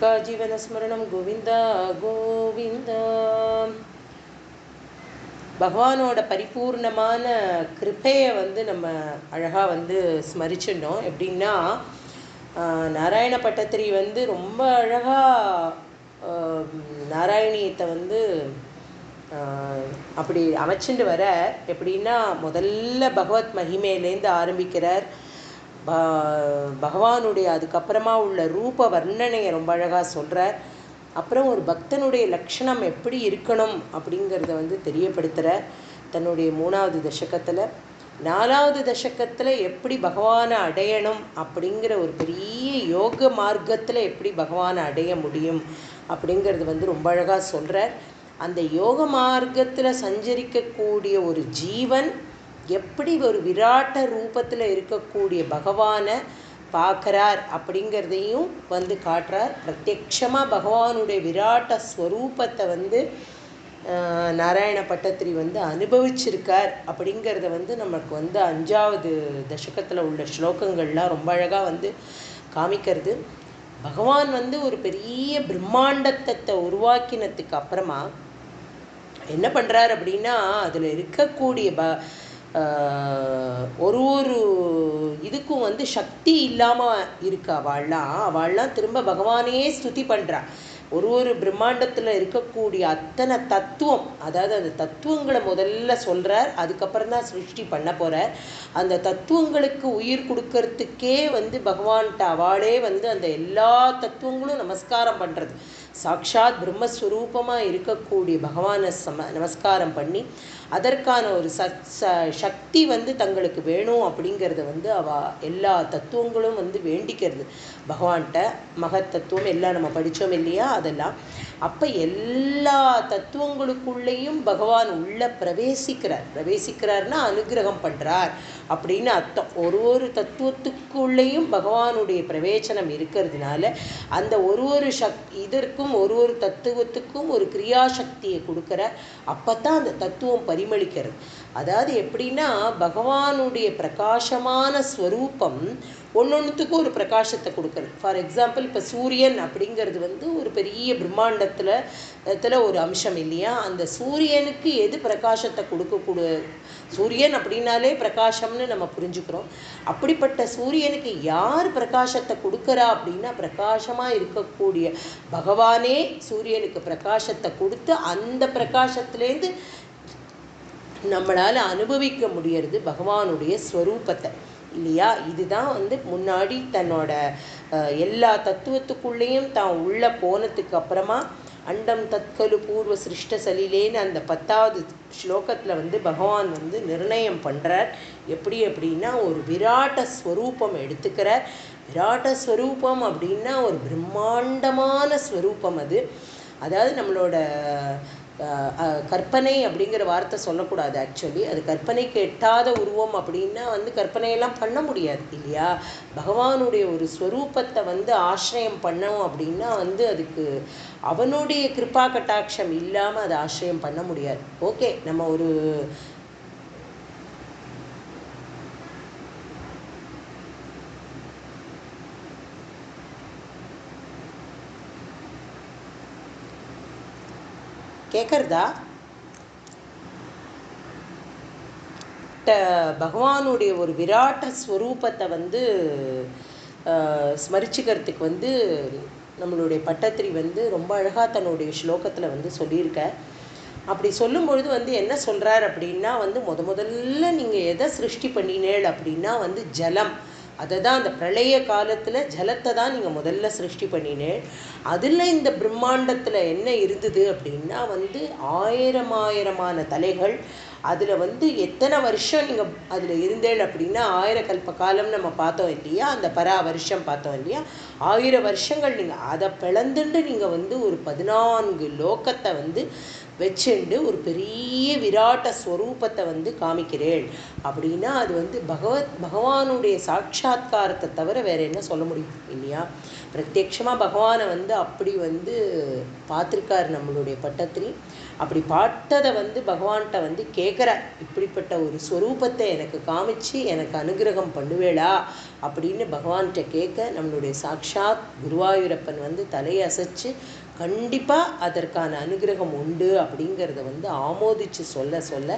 गोपिकाजीवनस्मरणं गोविन्द गोविन्द. பகவானோட பரிபூர்ணமான கிருப்பையை நம்ம அழகாக ஸ்மரிச்சிடணும். எப்படின்னா, நாராயண பட்டத்திரி ரொம்ப அழகாக நாராயணியத்தை அப்படி அமைச்சுட்டு வர. எப்படின்னா, முதல்ல பகவத் மகிமையிலேருந்து ஆரம்பிக்கிறார். பகவானுடைய அதுக்கப்புறமா உள்ள ரூப வர்ணனையை ரொம்ப அழகாக சொல்கிறார். அப்புறம் ஒரு பக்தனுடைய லட்சணம் எப்படி இருக்கணும் அப்படிங்கிறத தெரியப்படுத்துகிறார் தன்னுடைய 3வது தசகத்தில். 4வது தசகத்தில் எப்படி பகவானை அடையணும் அப்படிங்கிற ஒரு பெரிய யோக மார்க்கத்தில் எப்படி பகவானை அடைய முடியும் அப்படிங்கிறது ரொம்ப அழகாக சொல்கிறார். அந்த யோக மார்க்கத்தில் சஞ்சரிக்கக்கூடிய ஒரு ஜீவன் எப்படி ஒரு விராட்ட ரூபத்தில் இருக்கக்கூடிய பகவானை பார்க்குறார் அப்படிங்கிறதையும் காட்டுறார். பிரத்யக்ஷமாக பகவானுடைய விராட்ட ஸ்வரூபத்தை நாராயண பட்டத்திரி அனுபவிச்சிருக்கார் அப்படிங்கிறத நமக்கு 5வது தசகத்தில் உள்ள ஸ்லோகங்கள்லாம் ரொம்ப அழகாக காமிக்கிறது. பகவான் ஒரு பெரிய பிரம்மாண்டத்தை உருவாக்கினதுக்கு அப்புறமா என்ன பண்ணுறார் அப்படின்னா, அதில் இருக்கக்கூடிய ஒரு இதுக்கும் சக்தி இல்லாமல் இருக்கு. அவள்லாம் திரும்ப பகவானையே ஸ்துதி பண்ணுறா. ஒரு பிரம்மாண்டத்தில் இருக்கக்கூடிய அத்தனை தத்துவம், அதாவது அந்த தத்துவங்களை முதல்ல சொல்கிறார். அதுக்கப்புறம் தான் சிருஷ்டி பண்ண போகிறார். அந்த தத்துவங்களுக்கு உயிர் கொடுக்கறதுக்கே பகவான்கிட்ட அவளே அந்த எல்லா தத்துவங்களும் நமஸ்காரம் பண்ணுறது. சாக்ஷாத் பிரம்மஸ்வரூபமாக இருக்கக்கூடிய பகவானை நமஸ்காரம் பண்ணி அதற்கான ஒரு சக்தி தங்களுக்கு வேணும் அப்படிங்கிறத எல்லா தத்துவங்களும் வேண்டிக்கிறது பகவான்கிட்ட. மகத் தத்துவம் எல்லாம் நம்ம படித்தோம் இல்லையா, அதெல்லாம். அப்போ எல்லா தத்துவங்களுக்குள்ளேயும் பகவான் உள்ள பிரவேசிக்கிறார்னா அனுகிரகம் பண்ணுறார் அப்படின்னு அர்த்தம். ஒரு தத்துவத்துக்குள்ளேயும் பகவானுடைய பிரவேசனம் இருக்கிறதுனால அந்த ஒரு இதற்கும் ஒரு தத்துவத்துக்கும் ஒரு கிரியாசக்தியை கொடுக்குற. அப்போ தான் அந்த தத்துவம் பரிமளிக்கிறது. அதாவது எப்படின்னா, பகவானுடைய பிரகாசமான ஸ்வரூபம் ஒன்னொன்றுத்துக்கும் ஒரு பிரகாசத்தை கொடுக்குறது. ஃபார் எக்ஸாம்பிள், இப்போ சூரியன் அப்படிங்கிறது ஒரு பெரிய பிரம்மாண்டத்தில் ஒரு அம்சம் இல்லையா. அந்த சூரியனுக்கு எது பிரகாசத்தை கொடுக்கக்கூடிய, சூரியன் அப்படின்னாலே பிரகாசம்னு நம்ம புரிஞ்சுக்கிறோம். அப்படிப்பட்ட சூரியனுக்கு யார் பிரகாசத்தை கொடுக்குறா அப்படின்னா, பிரகாசமாக இருக்கக்கூடிய பகவானே சூரியனுக்கு பிரகாசத்தை கொடுத்து அந்த பிரகாசத்துலேருந்து நம்மளால் அனுபவிக்க முடியறது பகவானுடைய ஸ்வரூபத்தை இல்லையா. இதுதான் முன்னாடி தன்னோட எல்லா தத்துவத்துக்குள்ளேயும் தான் உள்ளே போனதுக்கு அப்புறமா அண்டம் தத்கலு பூர்வ சிருஷ்ட சலிலேன்னு அந்த 10வது ஸ்லோகத்தில் பகவான் நிர்ணயம் பண்ணுறார். எப்படி அப்படின்னா, ஒரு விராட்ட ஸ்வரூபம் எடுத்துக்கிறார். விராட்ட ஸ்வரூபம் அப்படின்னா ஒரு பிரம்மாண்டமான ஸ்வரூபம் அது. அதாவது நம்மளோட கற்பனை அப்படிங்கிற வார்த்தை சொல்லக்கூடாது. ஆக்சுவலி அது கற்பனைக்கு எட்டாத உருவம் அப்படின்னா கற்பனையெல்லாம் பண்ண முடியாது இல்லையா. பகவானுடைய ஒரு ஸ்வரூபத்தை ஆசிரியம் பண்ணோம் அப்படின்னா அதுக்கு அவனுடைய கிருபா கட்டாட்சம் இல்லாமல் அதை ஆசிரியம் பண்ண முடியாது. ஓகே, நம்ம ஒரு கேட்குறதா? பகவானுடைய ஒரு விராட்ட ஸ்வரூபத்தை ஸ்மரிச்சுக்கிறதுக்கு நம்மளுடைய பட்டத்திரி ரொம்ப அழகாக தன்னுடைய ஸ்லோகத்தில் சொல்லியிருக்க. அப்படி சொல்லும் பொழுது என்ன சொல்கிறார் அப்படின்னா, முதல்ல நீங்கள் எதை சிருஷ்டி பண்ணினேள் அப்படின்னா ஜலம். அதை தான் அந்த பிரளய காலத்தில் ஜலத்தை தான் நீங்கள் முதல்ல சிருஷ்டி பண்ணினேன். அதில் இந்த பிரம்மாண்டத்தில் என்ன இருந்தது அப்படின்னா ஆயிரமான தலைகள். அதில் எத்தனை வருஷம் நீங்கள் அதில் இருந்தேள் அப்படின்னா 1000 கல்ப காலம் நம்ம பார்த்தோம் இல்லையா. அந்த பரா வருஷம் பார்த்தோம் இல்லையா. 1000 வருஷங்கள் நீங்கள் அதை பிளந்துட்டு நீங்கள் ஒரு 14 லோகத்தை வச்சுண்டு ஒரு பெரிய விராட்ட ஸ்வரூபத்தை வந்து காமிக்கிறேள் அப்படின்னா அது வந்து பகவானுடைய சாட்சா்காரத்தை தவிர வேறு என்ன சொல்ல முடியும் இல்லையா? பிரத்யட்சமாக பகவானை வந்து அப்படி வந்து பார்த்துருக்கார் நம்மளுடைய பட்டத்திரி. அப்படி பார்த்ததை வந்து பகவான்கிட்ட வந்து கேட்குறார், இப்படிப்பட்ட ஒரு ஸ்வரூபத்தை எனக்கு காமிச்சு எனக்கு அனுகிரகம் பண்ணுவேளா அப்படின்னு பகவான்கிட்ட கேட்க நம்மளுடைய சாட்சாத் குருவாயூரப்பன் வந்து தலையை அசைச்சு கண்டிப்பாக அதற்கான அனுகிரகம் உண்டு அப்படிங்கிறத வந்து ஆமோதித்து சொல்ல சொல்ல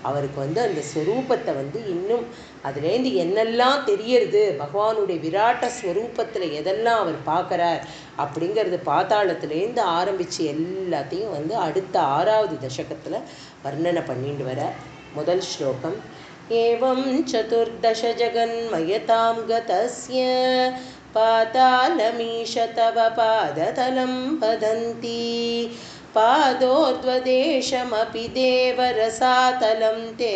அவருக்கு வந்து அந்த ஸ்வரூபத்தை வந்து இன்னும் அதுலேருந்து என்னெல்லாம் தெரியறது, பகவானுடைய விராட்ட ஸ்வரூபத்தில் எதெல்லாம் அவர் பார்க்குறார் அப்படிங்கிறது பாதாளத்துலேருந்து ஆரம்பித்து எல்லாத்தையும் வந்து அடுத்த 6வது தசகத்தில் வர்ணனை பண்ணிட்டு வர. முதல் ஸ்லோகம். ஏவம் சதுர்தச ஜகன்மயதாம் கதஸ்ய பாதாளமீஷ தவ பாததலம் பதந்தி பாதோத்வதேசமபி தேவரசாதலம் தே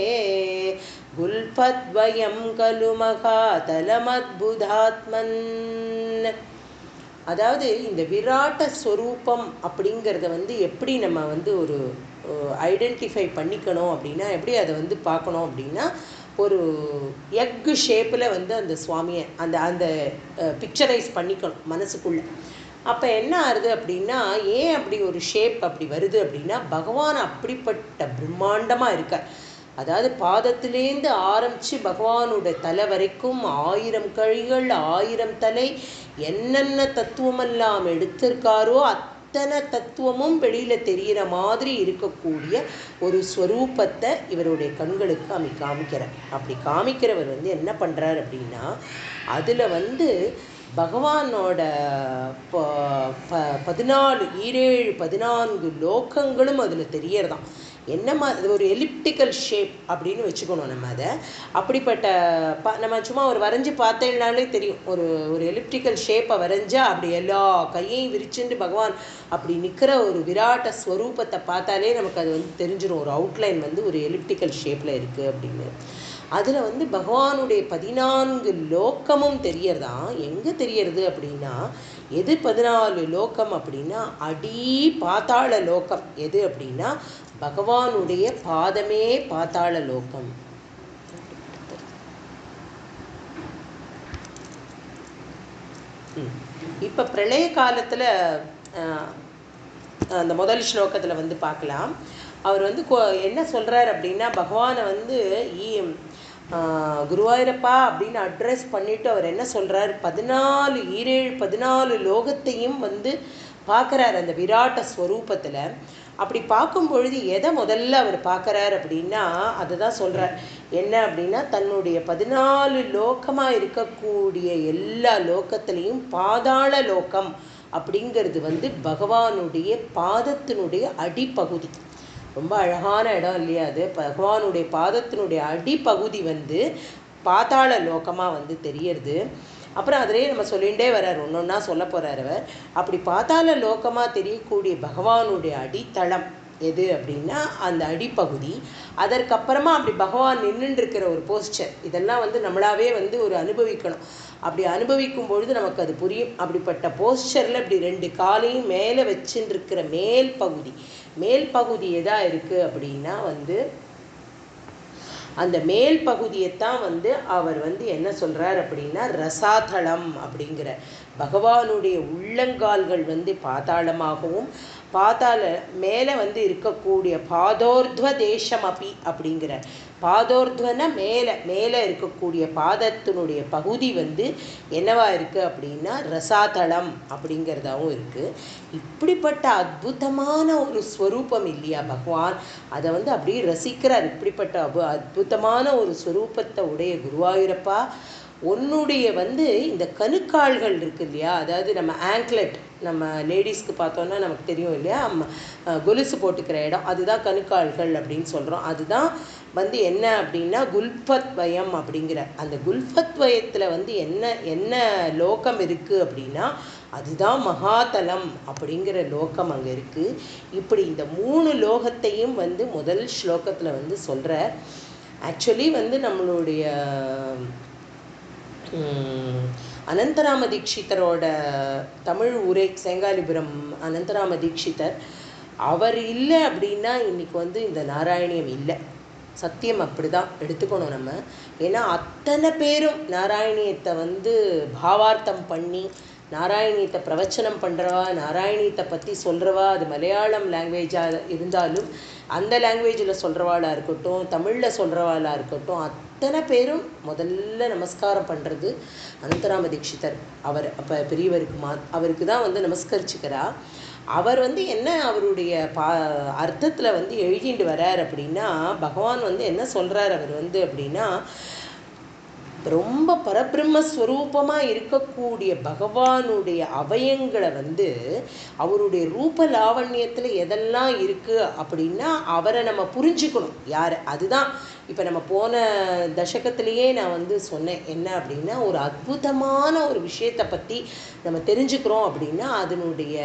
குல்பத்வயம் கலு மகாதலமத்புதாத்மன். அதாவது இந்த விராட்ட ஸ்வரூபம் அப்படிங்கிறத வந்து எப்படி நம்ம வந்து ஒரு ஐடென்டிஃபை பண்ணிக்கணும் அப்படின்னா, எப்படி அதை வந்து பார்க்கணும் அப்படின்னா, ஒரு எக்கு ஷேப்பில் வந்து அந்த சுவாமியை அந்த அந்த பிக்சரைஸ் பண்ணிக்கணும் மனசுக்குள்ளே. அப்போ என்ன ஆகுது அப்படின்னா, ஏன் அப்படி ஒரு ஷேப் அப்படி வருது அப்படின்னா, பகவான் அப்படிப்பட்ட பிரம்மாண்டமாக இருக்கார். அதாவது பாதத்திலேருந்து ஆரம்பித்து பகவானுடைய தலை வரைக்கும் 1000 கழிகள் 1000 தலை, என்னென்ன தத்துவமெல்லாம் எடுத்திருக்காரோ அத்தனை தத்துவமும் வெளியில் தெரிகிற மாதிரி இருக்கக்கூடிய ஒரு ஸ்வரூபத்தை இவருடைய கண்களுக்கு காமிக்கிறார். அப்படி காமிக்கிறவர் வந்து என்ன பண்ணுறார் அப்படின்னா, அதில் வந்து பகவானோட 14 லோகங்களும் அதில் தெரியறதான். என்னம்மா அது ஒரு எலிப்டிக்கல் ஷேப் அப்படின்னு வச்சுக்கணும் நம்ம அதை. அப்படிப்பட்ட நம்ம சும்மா ஒரு வரைஞ்சி பார்த்தேன்னாலே தெரியும், ஒரு ஒரு எலிப்டிக்கல் ஷேப்பை வரைஞ்சா அப்படி எல்லா கையையும் விரிச்சுட்டு பகவான் அப்படி நிற்கிற ஒரு விராட்ட ஸ்வரூபத்தை பார்த்தாலே நமக்கு அது வந்து தெரிஞ்சிடும், ஒரு அவுட்லைன் வந்து ஒரு எலிப்டிக்கல் ஷேப்பில் இருக்குது அப்படின்னு. அதில் வந்து பகவானுடைய 14 லோக்கமும் தெரியறதான். எங்கே தெரியறது அப்படின்னா, எது 14 லோக்கம் அப்படின்னா, அடி பாதாள லோக்கம் எது அப்படின்னா பகவானுடைய பாதமே பாதாள லோகம். இப்போ பிரளய காலத்தில் அந்த முதல் ஸ்லோகத்தில் வந்து பார்க்கலாம். அவர் வந்து என்ன சொல்கிறார் அப்படின்னா, பகவானை வந்து குருவாயூரப்பா அப்படின்னு அட்ரஸ் பண்ணிவிட்டு அவர் என்ன சொல்கிறார், 14 லோகத்தையும் வந்து பார்க்குறார் அந்த விராட்ட ஸ்வரூபத்தில். அப்படி பார்க்கும் பொழுது எதை முதல்ல அவர் பார்க்குறார் அப்படின்னா, அதை தான் சொல்கிறார். என்ன அப்படின்னா, தன்னுடைய 14 லோகமாக இருக்கக்கூடிய எல்லா லோகத்திலையும் பாதாள லோகம் அப்படிங்கிறது வந்து பகவானுடைய பாதத்தினுடைய அடிப்பகுதி. ரொம்ப அழகான இடம் இல்லையா அது? பகவானுடைய பாதத்தினுடைய அடிப்பகுதி வந்து பாதாள லோகமாக வந்து தெரியறது. அப்புறம் அதிலே நம்ம சொல்லிகிட்டே வர்றார், ஒன்றொன்னா சொல்ல போகிறார் அவர். அப்படி பாதாள லோகமாக தெரியக்கூடிய பகவானுடைய அடித்தளம் எது அப்படின்னா அந்த அடிப்பகுதி. அதற்கப்புறமா அப்படி பகவான் நின்றுருக்கிற ஒரு போஸ்டர், இதெல்லாம் வந்து நம்மளாவே வந்து ஒரு அனுபவிக்கணும். அப்படி அனுபவிக்கும் பொழுது நமக்கு அது புரியும். அப்படிப்பட்ட போஸ்டரில் இப்படி 2 காலையும் மேலே வச்சுருக்கிற மேல் பகுதி எதா இருக்குது அப்படின்னா வந்து அந்த மேல் பகுதியைத்தான் வந்து அவர் வந்து என்ன சொல்கிறார் அப்படின்னா ரசாதளம் அப்படிங்கிற. பகவானுடைய உள்ளங்கால்கள் வந்து பாதாளமாகவும் பாதாள மேலே வந்து இருக்கக்கூடிய பாதோர்த்வ தேசம் அப்படிங்கிற. பாதோர்த்வன மேலே இருக்கக்கூடிய பாதத்தினுடைய பகுதி வந்து என்னவா இருக்குது அப்படின்னா ரசாதளம் அப்படிங்கிறதாகவும் இருக்குது. இப்படிப்பட்ட அற்புதமான ஒரு ஸ்வரூபம் இல்லையா பகவான், அதை வந்து அப்படியே ரசிக்கிறார். இப்படிப்பட்ட அற்புதமான ஒரு ஸ்வரூபத்தை உடைய குருவாயூரப்பா, உன்னுடைய வந்து இந்த கணுக்கால்கள் இருக்குது இல்லையா, அதாவது நம்ம ஆங்க்லெட், நம்ம லேடிஸ்க்கு பார்த்தோன்னா நமக்கு தெரியும் இல்லையா, கொலுசு போட்டுக்கிற இடம், அதுதான் கணுக்கால்கள் அப்படின்னு சொல்கிறோம். அதுதான் வந்து என்ன அப்படின்னா குல்ஃபத்வயம் அப்படிங்கிற. அந்த குல்ஃபத்வயத்தில் வந்து என்ன லோகம் இருக்குது அப்படின்னா அதுதான் மகாதலம் அப்படிங்கிற லோகம் அங்கே இருக்குது. இப்படி இந்த 3 லோகத்தையும் வந்து முதல் ஸ்லோகத்தில் வந்து சொல்கிற. ஆக்சுவலி வந்து நம்மளுடைய அனந்தராம தீட்சிதரோட தமிழ் உரை, செங்காலிபுரம் அனந்தராம தீட்சிதர், அவர் இல்லை அப்படின்னா இன்னைக்கு வந்து இந்த நாராயணியம் இல்லை. சத்தியம் அப்படி தான் எடுத்துக்கணும் நம்ம. ஏன்னா அத்தனை பேரும் நாராயணியத்தை வந்து பாவார்த்தம் பண்ணி நாராயணியத்தை பிரவச்சனம் பண்ணுறவா, நாராயணியத்தை பற்றி சொல்கிறவா, அது மலையாளம் லாங்குவேஜாக இருந்தாலும் அந்த லாங்குவேஜில் சொல்கிறவாளாக இருக்கட்டும், தமிழில் சொல்கிறவாளாக இருக்கட்டும், அத்தனை பேரும் முதல்ல நமஸ்காரம் பண்ணுறது அனந்தராம தீட்சிதர். அவர் அப்போ பெரியவருக்கு அவருக்கு தான் வந்து நமஸ்கரிச்சுக்கிறா. அவர் வந்து என்ன அவருடைய அர்த்தத்தில் வந்து எழுதிட்டு வரார் அப்படின்னா, பகவான் வந்து என்ன சொல்கிறார் அவர் வந்து அப்படின்னா, ரொம்ப பரபிரம்மஸ்வரூபமாக இருக்கக்கூடிய பகவானுடைய அவயங்களை வந்து அவருடைய ரூப லாவண்யத்தில் எதெல்லாம் இருக்குது அப்படின்னா அவரை நம்ம புரிஞ்சுக்கணும் யார். அதுதான் இப்போ நம்ம போன தசகத்திலேயே நான் வந்து சொன்னேன் என்ன அப்படின்னா, ஒரு அற்புதமான ஒரு விஷயத்தை பற்றி நம்ம தெரிஞ்சுக்கிறோம் அப்படின்னா அதனுடைய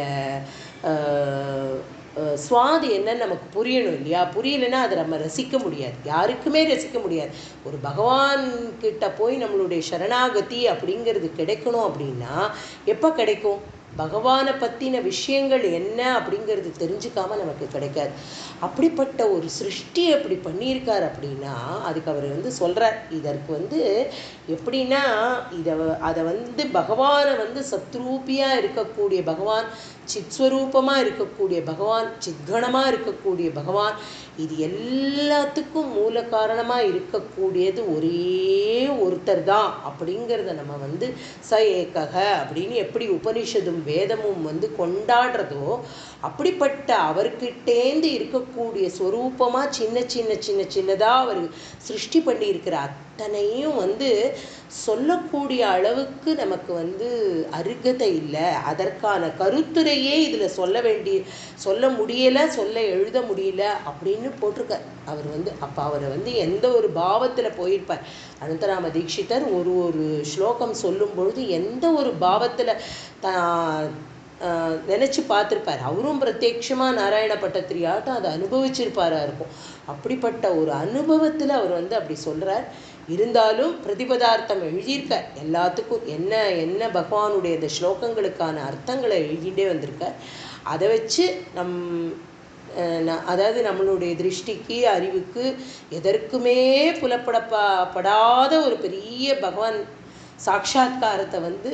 சுவாது என்னன்னு நமக்கு புரியணும் இல்லையா? புரியலைன்னா அதை நம்ம ரசிக்க முடியாது, யாருக்குமே ரசிக்க முடியாது. ஒரு பகவான்கிட்ட போய் நம்மளுடைய சரணாகதி அப்படிங்கிறது கிடைக்கணும் அப்படின்னா எப்போ கிடைக்கும்? பகவானை பற்றின விஷயங்கள் என்ன அப்படிங்கிறது தெரிஞ்சுக்காமல் நமக்கு கிடைக்காது. அப்படிப்பட்ட ஒரு சிருஷ்டி அப்படி பண்ணியிருக்கார் அப்படின்னா அதுக்கு அவர் வந்து சொல்கிறார். இதற்கு வந்து எப்படின்னா அதை வந்து பகவானை வந்து சத்ரூபியாக இருக்கக்கூடிய பகவான், சித்ஸ்வரூபமாக இருக்கக்கூடிய பகவான், சித்கணமாக இருக்கக்கூடிய பகவான், இது எல்லாத்துக்கும் மூல காரணமாக இருக்கக்கூடியது ஒரே ஒருத்தர் தான் அப்படிங்கிறத நம்ம வந்து ச ஏகக அப்படின்னு எப்படி உபனிஷதும் வேதமும் வந்து கொண்டாடுறதோ அப்படிப்பட்ட அவர்கிட்டேந்து இருக்கக்கூடிய ஸ்வரூபமாக சின்னதாக அவர் சிருஷ்டி பண்ணி இருக்கிற அத்தனையும் வந்து சொல்லக்கூடிய அளவுக்கு நமக்கு வந்து அருகதை இல்லை. அதற்கான கருத்துரையே இதில் சொல்ல முடியலை, எழுத முடியல அப்படின்னு போட்டிருக்கார் அவர் வந்து. அப்போ அவரை வந்து எந்த ஒரு பாவத்தில் போயிருப்பார் அனந்தராம தீட்சிதர். ஒரு ஸ்லோகம் சொல்லும் பொழுது எந்த ஒரு பாவத்தில் நினச்சி பார்த்துருப்பார். அவரும் பிரத்யட்சமாக நாராயண பட்டத்திரியாட்டம் அதை அனுபவிச்சிருப்பாரா இருக்கும். அப்படிப்பட்ட ஒரு அனுபவத்தில் அவர் வந்து அப்படி சொல்கிறார். இருந்தாலும் பிரதிபதார்த்தம் எழுதியிருக்கார் எல்லாத்துக்கும். என்ன பகவானுடைய இந்த ஸ்லோகங்களுக்கான அர்த்தங்களை எழுதிகிட்டே வந்திருக்கார். அதை வச்சு அதாவது நம்மளுடைய திருஷ்டிக்கு அறிவுக்கு எதற்குமே புலப்படப்படாத ஒரு பெரிய பகவான் சாட்சாத்காரத்தை வந்து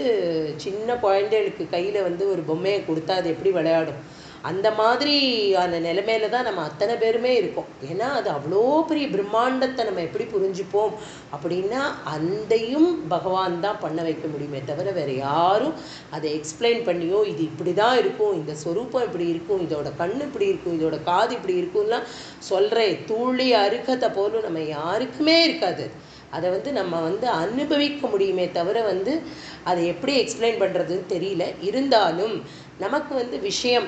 சின்ன குழந்தைகளுக்கு கையில் வந்து ஒரு பொம்மையை கொடுத்தா அது எப்படி விளையாடும், அந்த மாதிரி அந்த நிலைமையில தான் நம்ம அத்தனை பேருமே இருக்கோம். ஏன்னா அது அவ்வளோ பெரிய பிரம்மாண்டத்தை நம்ம எப்படி புரிஞ்சுப்போம் அப்படின்னா அந்தையும் பகவான் தான் பண்ண வைக்க முடியுமே தவிர வேறு யாரும் அதை எக்ஸ்பிளைன் பண்ணியோ இது இப்படி தான் இருக்கும், இந்த ஸ்வரூபம் இப்படி இருக்கும், இதோட கண்ணு இப்படி இருக்கும், இதோட காது இப்படி இருக்கும்லாம் சொல்கிறேன் தூளி அருகத்தை போலும் நம்ம யாருக்குமே இருக்காது. அதை வந்து நம்ம வந்து அனுபவிக்க முடியுமே தவிர வந்து அதை எப்படி எக்ஸ்பிளைன் பண்ணுறதுன்னு தெரியல. இருந்தாலும் நமக்கு வந்து விஷயம்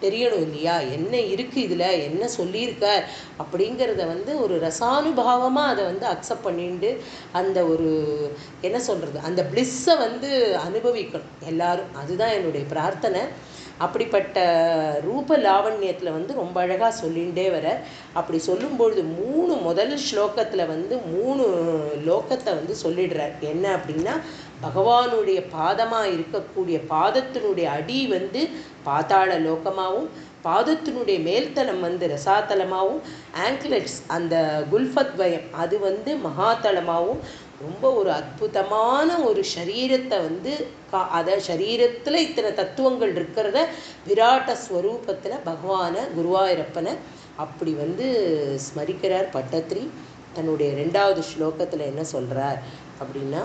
தெரியணும் இல்லையா, என்ன இருக்குது இதில், என்ன சொல்லியிருக்கார் அப்படிங்கிறத வந்து ஒரு ரசானுபாவமாக அதை வந்து அக்செப்ட் பண்ணிட்டு அந்த ஒரு என்ன சொல்கிறது அந்த பிளிஸ்ஸை வந்து அனுபவிக்கணும் எல்லாரும். அதுதான் என்னுடைய பிரார்த்தனை. அப்படிப்பட்ட ரூப லாவண்யத்தில் வந்து ரொம்ப அழகாக சொல்லிகிட்டே வர. அப்படி சொல்லும்பொழுது முதல் ஸ்லோகத்தில் வந்து 3 லோகத்தை வந்து சொல்லிடுறார். என்ன அப்படின்னா பகவானுடைய பாதமாக இருக்கக்கூடிய பாதத்தினுடைய அடி வந்து பாதாள லோகமாகவும், பாதத்தினுடைய மேல்தளம் வந்து ரசாத்தலமாகவும், ஆங்க்லெட்ஸ் அந்த குல்ஃபத்வயம் அது வந்து மகாத்தலமாகவும், ரொம்ப ஒரு அற்புதமான ஒரு சரீரத்தை வந்து அதை சரீரத்தில் இத்தனை தத்துவங்கள் இருக்கிறத விராட்ட ஸ்வரூபத்தில் பகவானை குருவாயூரப்பனை அப்படி வந்து ஸ்மரிக்கிறார் பட்டத்ரி. தன்னுடைய 2வது ஸ்லோகத்தில் என்ன சொல்கிறார் அப்படின்னா,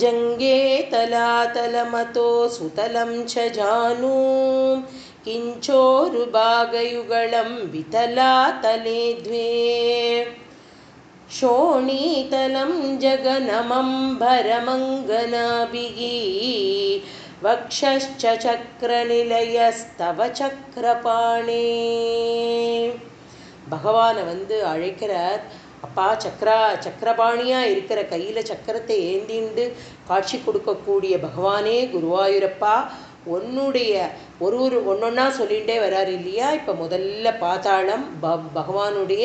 ஜங்கே தலாதலமதோ சுதலம் ச ஜானூ கிஞ்சோருபாகயுகலம் விதலாதலே த்வே शोणीतलं जगनमम्बरमङ्गनाभिः वक्षश्च चक्रनिलयस्तव चक्रपाणे. பகவானை வந்து அழைக்கிறார். அப்பா சக்கரபாணியாக இருக்கிற கையில் சக்கரத்தை ஏந்திண்டு காட்சி கொடுக்கக்கூடிய பகவானே குருவாயூரப்பா, உன்னுடைய ஒன்னொன்னா சொல்லிகிட்டே வராரு இல்லையா. இப்போ முதல்ல பாதாளம் பகவானுடைய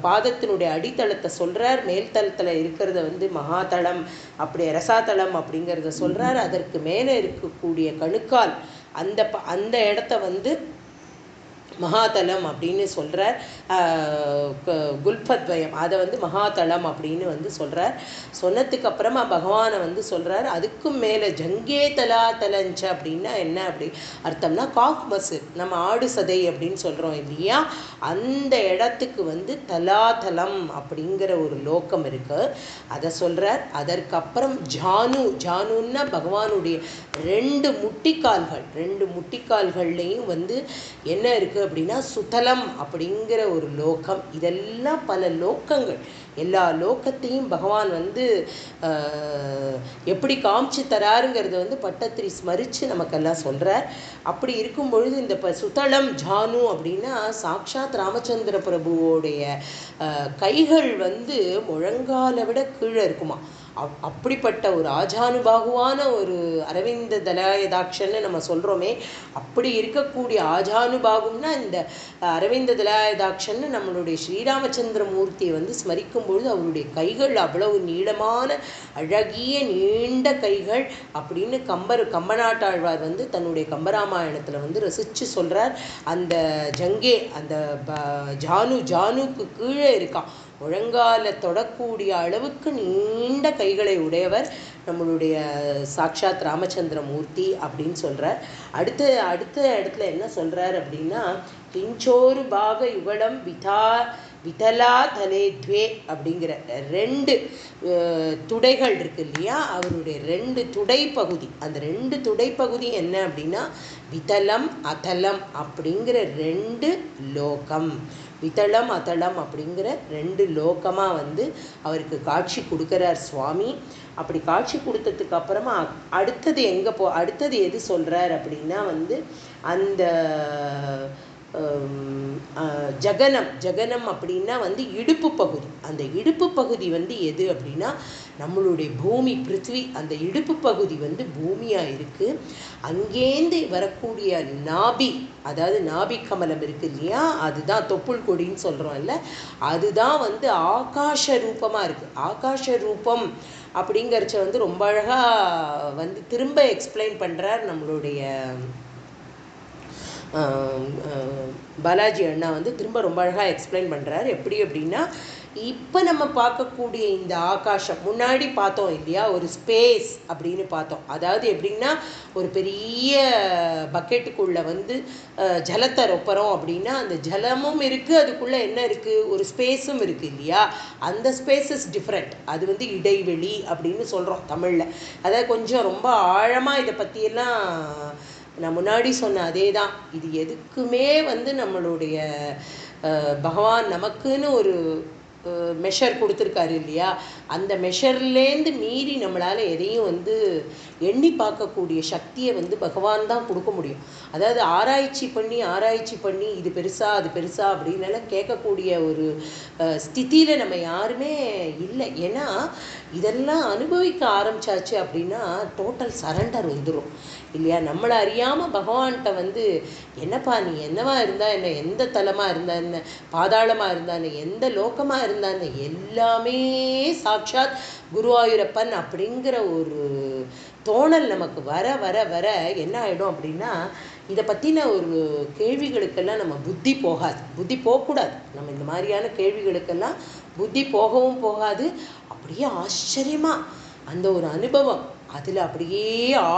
பாதத்தினுடைய அடித்தளத்தை சொல்கிறார். மேல்தளத்தில் இருக்கிறத வந்து மகாதளம் அப்படி ரசாதளம் அப்படிங்கிறத சொல்கிறார். அதற்கு மேலே இருக்கக்கூடிய கணுக்கால் அந்த இடத்த வந்து மகாதலம் அப்படின்னு சொல்கிறார். குல்பத்வயம் அதை வந்து மகாதளம் அப்படின்னு வந்து சொல்கிறார். சொன்னதுக்கு அப்புறமா பகவானை வந்து சொல்கிறார். அதுக்கும் மேலே ஜங்கே தலா தலஞ்ச அப்படின்னா என்ன அப்படி அர்த்தம்னா காஃப் மசில், நம்ம ஆடு சதை அப்படின்னு சொல்கிறோம் இல்லையா, அந்த இடத்துக்கு வந்து தலாதலம் அப்படிங்கிற ஒரு லோகம் இருக்குது, அதை சொல்கிறார். அதற்கப்புறம் ஜானுன்னா பகவானுடைய ரெண்டு முட்டிக்கால்கள்லையும் வந்து என்ன இருக்குது அப்படின்னா சுதலம் அப்படிங்கிற ஒரு லோகம். இதெல்லாம் பல லோக்கங்கள், எல்லா லோக்கத்தையும் பகவான் வந்து எப்படி காமிச்சு தராருங்கிறது வந்து பட்டத்திரி ஸ்மரித்து நமக்கெல்லாம் சொல்கிறார். அப்படி இருக்கும் பொழுது இந்த சுதலம் ஜானு அப்படின்னா சாக்ஷாத் ராமச்சந்திர பிரபுவோடைய கைகள் வந்து முழங்காலை விட கீழே இருக்குமா. அப்படிப்பட்ட ஒரு ஆஜானுபாகுவான ஒரு அரவிந்த தலாயதாட்சன்னு நம்ம சொல்கிறோமே, அப்படி இருக்கக்கூடிய ஆஜானுபாகும்னா இந்த அரவிந்த தலாயதாட்சன்னு நம்மளுடைய ஸ்ரீராமச்சந்திர மூர்த்தியை வந்து ஸ்மரிக்கும் பொழுது அவருடைய கைகள் அவ்வளவு நீளமான அழகிய நீண்ட கைகள் அப்படின்னு கம்பநாட்டாழ்வார் வந்து தன்னுடைய கம்பராமாயணத்தில் வந்து ரசித்து சொல்கிறார். அந்த ஜங்கே அந்த ஜானுக்கு கீழே இருக்கான், முழங்கால தொடக்கூடிய அளவுக்கு நீண்ட கைகளை உடையவர் நம்மளுடைய சாக்ஷாத் ராமச்சந்திர மூர்த்தி அப்படின்னு சொல்கிறார். அடுத்த இடத்துல என்ன சொல்கிறார் அப்படின்னா கிஞ்சோரு பாக யுகலம் விதலா தலேத்வே அப்படிங்கிற ரெண்டு துடைகள் இருக்கு இல்லையா, அவருடைய ரெண்டு துடைப்பகுதி, அந்த ரெண்டு துடைப்பகுதி என்ன அப்படின்னா விதலம் அதலம் அப்படிங்கிற ரெண்டு லோகம், விதளம் அதளம் அப்படிங்கிற ரெண்டு லோகமாக வந்து அவருக்கு காட்சி கொடுக்குறார் சுவாமி. அப்படி காட்சி கொடுத்ததுக்கு அப்புறமா அடுத்தது எது சொல்கிறார் அப்படின்னா வந்து அந்த ஜகனம் அப்படின்னா வந்து இடுப்பு பகுதி. அந்த இடுப்பு பகுதி வந்து எது அப்படின்னா நம்மளுடைய பூமி பிருத்வி, அந்த இடுப்பு பகுதி வந்து பூமியாக இருக்குது. அங்கேருந்து வரக்கூடிய நாபி, அதாவது நாபி கமலம் இருக்கு இல்லையா, அதுதான் தொப்புள் கொடின்னு சொல்கிறோம் இல்லை, அதுதான் வந்து ஆகாஷ ரூபமாக இருக்குது. ஆகாஷ ரூபம் அப்படிங்கிறச்ச வந்து ரொம்ப அழகாக வந்து திரும்ப எக்ஸ்பிளைன் பண்ணுறார் நம்மளுடைய பாலாஜி அண்ணா வந்து திரும்ப ரொம்ப அழகாக எக்ஸ்பிளைன் பண்ணுறார். எப்படி அப்படின்னா இப்போ நம்ம பார்க்கக்கூடிய இந்த ஆகாஷம், முன்னாடி பார்த்தோம் இல்லையா ஒரு ஸ்பேஸ் அப்படின்னு பார்த்தோம், அதாவது எப்படின்னா ஒரு பெரிய பக்கெட்டுக்குள்ளே வந்து ஜலத்தை ரொப்புறோம் அப்படின்னா அந்த ஜலமும் இருக்குது, அதுக்குள்ளே என்ன இருக்குது ஒரு ஸ்பேஸும் இருக்குது இல்லையா, அந்த ஸ்பேஸ் இஸ் டிஃப்ரெண்ட், அது வந்து இடைவெளி அப்படின்னு சொல்கிறோம் தமிழில். அதாவது கொஞ்சம் ரொம்ப ஆழமாக இதை பற்றியெல்லாம் நான் முன்னாடி சொன்ன அதே தான். இது எதுக்குமே வந்து நம்மளுடைய பகவான் நமக்குன்னு ஒரு மெஷர் கொடுத்துருக்காரு இல்லையா, அந்த மெஷர்லேருந்து மீறி நம்மளால் எதையும் வந்து எண்ணி பார்க்கக்கூடிய சக்தியை வந்து பகவான் தான் கொடுக்க முடியும். அதாவது ஆராய்ச்சி பண்ணி இது பெருசா அது பெருசா அப்படின்னெல்லாம் கேட்கக்கூடிய ஒரு ஸ்திதியில் நம்ம யாருமே இல்லை. ஏன்னா இதெல்லாம் அனுபவிக்க ஆரம்பிச்சாச்சு அப்படின்னா டோட்டல் சரண்டர் வந்துடும் இல்லையா. நம்மளை அறியாமல் பகவான்கிட்ட வந்து என்னப்பா நீ என்னவா இருந்தா என்ன, எந்த தலமாக இருந்தா என்ன, பாதாளமாக இருந்தா என்ன, எந்த லோகமாக இருந்தா என்ன, எல்லாமே சாட்சாத் குருவாயூரப்பன் அப்படிங்கிற ஒரு தோணல் நமக்கு வர வர வர என்ன ஆகிடும் அப்படின்னா இதை பற்றின ஒரு கேள்விகளுக்கெல்லாம் நம்ம புத்தி போகக்கூடாது. நம்ம இந்த மாதிரியான கேள்விகளுக்கெல்லாம் புத்தி போகவும் போகாது. அப்படியே ஆச்சரியமாக அந்த ஒரு அனுபவம் அதில் அப்படியே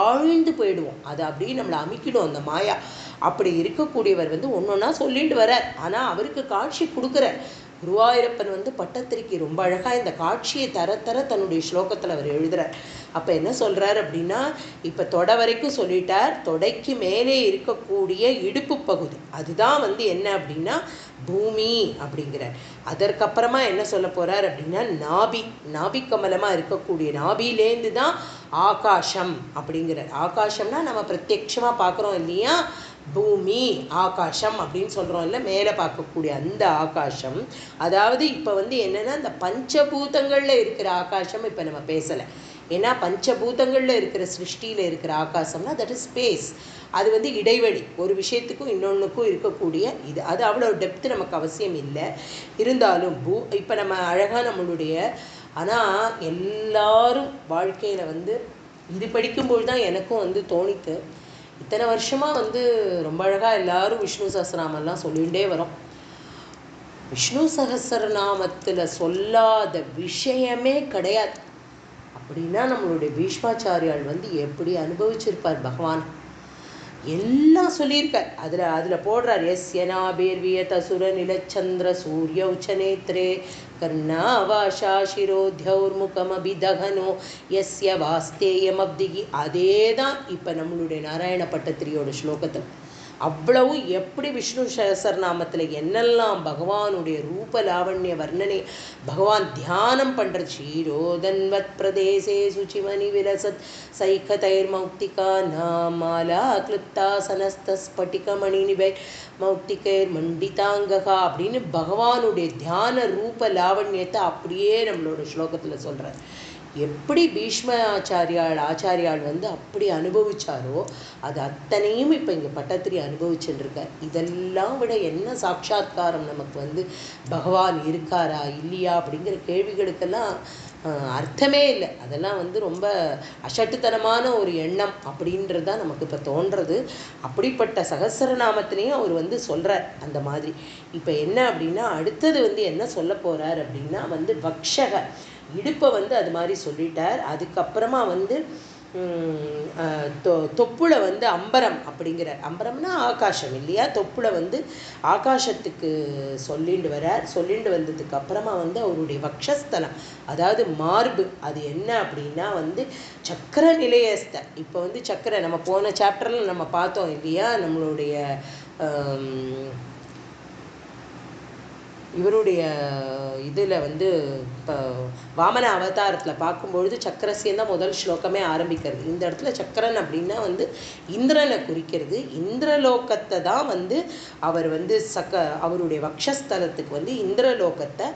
ஆழ்ந்து போயிடுவோம். அதை அப்படியே நம்மளை அமைக்கிடும் அந்த மாயா. அப்படி இருக்கக்கூடியவர் வந்து ஒன்றொன்னா சொல்லிட்டு வரார். ஆனால் அவருக்கு காட்சி கொடுக்குற குருவாயூரப்பன் வந்து பட்டத்திரிக்கு ரொம்ப அழகாக இந்த காட்சியை தர தன்னுடைய ஸ்லோகத்தில் அவர் எழுதுகிறார். அப்போ என்ன சொல்கிறார் அப்படின்னா இப்போ தொடை வரைக்கும் சொல்லிட்டார். தொடைக்கு மேலே இருக்கக்கூடிய இடுப்பு பகுதி அதுதான் வந்து என்ன அப்படின்னா பூமி அப்படிங்கிறார். அதற்கப்புறமா என்ன சொல்ல போகிறார் அப்படின்னா நாபி கமலமாக இருக்கக்கூடிய நாபிலேருந்து தான் ஆகாஷம் அப்படிங்கிறார். ஆகாஷம்னா நம்ம பிரத்யட்சமாக பார்க்குறோம் இல்லையா, பூமி ஆகாஷம் அப்படின்னு சொல்கிறோம் இல்லை, மேலே பார்க்கக்கூடிய அந்த ஆகாஷம். அதாவது இப்போ வந்து என்னென்னா இந்த பஞ்சபூதங்களில் இருக்கிற ஆகாஷம் இப்போ நம்ம பேசலை. ஏன்னா பஞ்சபூதங்களில் இருக்கிற சிருஷ்டியில் இருக்கிற ஆகாசம்னா தட் இஸ் ஸ்பேஸ். அது வந்து இடைவெளி, ஒரு விஷயத்துக்கும் இன்னொன்றுக்கும் இருக்கக்கூடிய இது. அது அவ்வளோ டெப்த்து நமக்கு அவசியம் இல்லை. இருந்தாலும் இப்போ நம்ம அழகாக நம்மளுடைய, ஆனால் எல்லாரும் வாழ்க்கையில் வந்து இது படிக்கும்போது தான் எனக்கும் வந்து தோணித்து, இத்தனை வருஷமாக வந்து ரொம்ப அழகாக எல்லாரும் விஷ்ணு சஹஸ்ரநாமெல்லாம் சொல்லிகிட்டே வரோம். விஷ்ணு சஹஸ்ரநாமத்தில் சொல்லாத விஷயமே கிடையாது. அப்படின்னா நம்மளுடைய பீஷ்மாச்சாரியால் வந்து எப்படி அனுபவிச்சிருப்பார் பகவான், எல்லாம் சொல்லியிருக்கார். அதில் போடுறார், எஸ்யனாபேர்வியத சுர நிலச்சந்திர சூரிய உச்சநேத்ரே கர்ணாவாஷா சிரோத்யௌர்முகமபிதகனோ எஸ்ய வாஸ்தேயமப்திகி. அதே தான் இப்போ நம்மளுடைய நாராயண பட்டத்திரியோட ஸ்லோகத்தில் அவ்வளவு எப்படி விஷ்ணு சஹஸ்ரநாமத்தில் என்னெல்லாம் பகவானுடைய ரூப லாவண்ய வர்ணனை பகவான் தியானம் பண்ணுறது. ஷீரோதன்வத் பிரதேசே சுச்சிமணி விலசத் சைக்கதைர் மௌக்திகா நாமாலா கிளுப்தாசனஸ்தஸ்பட்டிகமணி நிபை மௌக்திகைர் மண்டிதாங்ககா அப்படின்னு பகவானுடைய தியான ரூப லாவண்யத்தை அப்படியே நம்மளோட ஸ்லோகத்தில் சொல்கிறார். எப்படி ஆச்சாரியால் வந்து அப்படி அனுபவிச்சாரோ அது அத்தனையும் இப்போ இங்கே பட்டத்திரி அனுபவிச்சுருக்கார். இதெல்லாம் விட என்ன சாட்சாத்காரம் நமக்கு வந்து பகவான் இருக்காரா இல்லையா அப்படிங்கிற கேள்விகளுக்கெல்லாம் அர்த்தமே இல்லை. அதெல்லாம் வந்து ரொம்ப அசட்டுத்தனமான ஒரு எண்ணம் அப்படின்றது தான் நமக்கு இப்போ தோன்றது. அப்படிப்பட்ட சகஸ்ரநாமத்திலையும் அவர் வந்து சொல்கிறார் அந்த மாதிரி. இப்போ என்ன அப்படின்னா அடுத்தது வந்து என்ன சொல்ல போகிறார் அப்படின்னா வந்து வக்ஷக, இடுப்பை வந்து அது மாதிரி சொல்லிட்டார். அதுக்கப்புறமா வந்து தொப்புளை வந்து அம்பரம் அப்படிங்கிறார். அம்பரம்னா ஆகாசம் இல்லையா, தொப்புளை வந்து ஆகாசத்துக்கு சொல்லிட்டு வரார். சொல்லிட்டு வந்ததுக்கு அப்புறமா வந்து அவருடைய வக்ஷஸ்தலம், அதாவது மார்பு, அது என்ன அப்படின்னா வந்து சக்கர நிலையஸ்த. இப்போ வந்து சக்கரை நம்ம போன சாப்டரில் நம்ம பார்த்தோம் இல்லையா, நம்மளுடைய இவருடைய இதில் வந்து இப்போ வாமன அவதாரத்தில் பார்க்கும்பொழுது சக்கரசியம் தான் முதல் ஸ்லோகமே ஆரம்பிக்கிறது. இந்த இடத்துல சக்கரன் அப்படின்னா வந்து இந்திரனை குறிக்கிறது. இந்திரலோகத்தை தான் வந்து அவர் வந்து அவருடைய வக்ஷஸ்தலத்துக்கு வந்து இந்திரலோகத்தை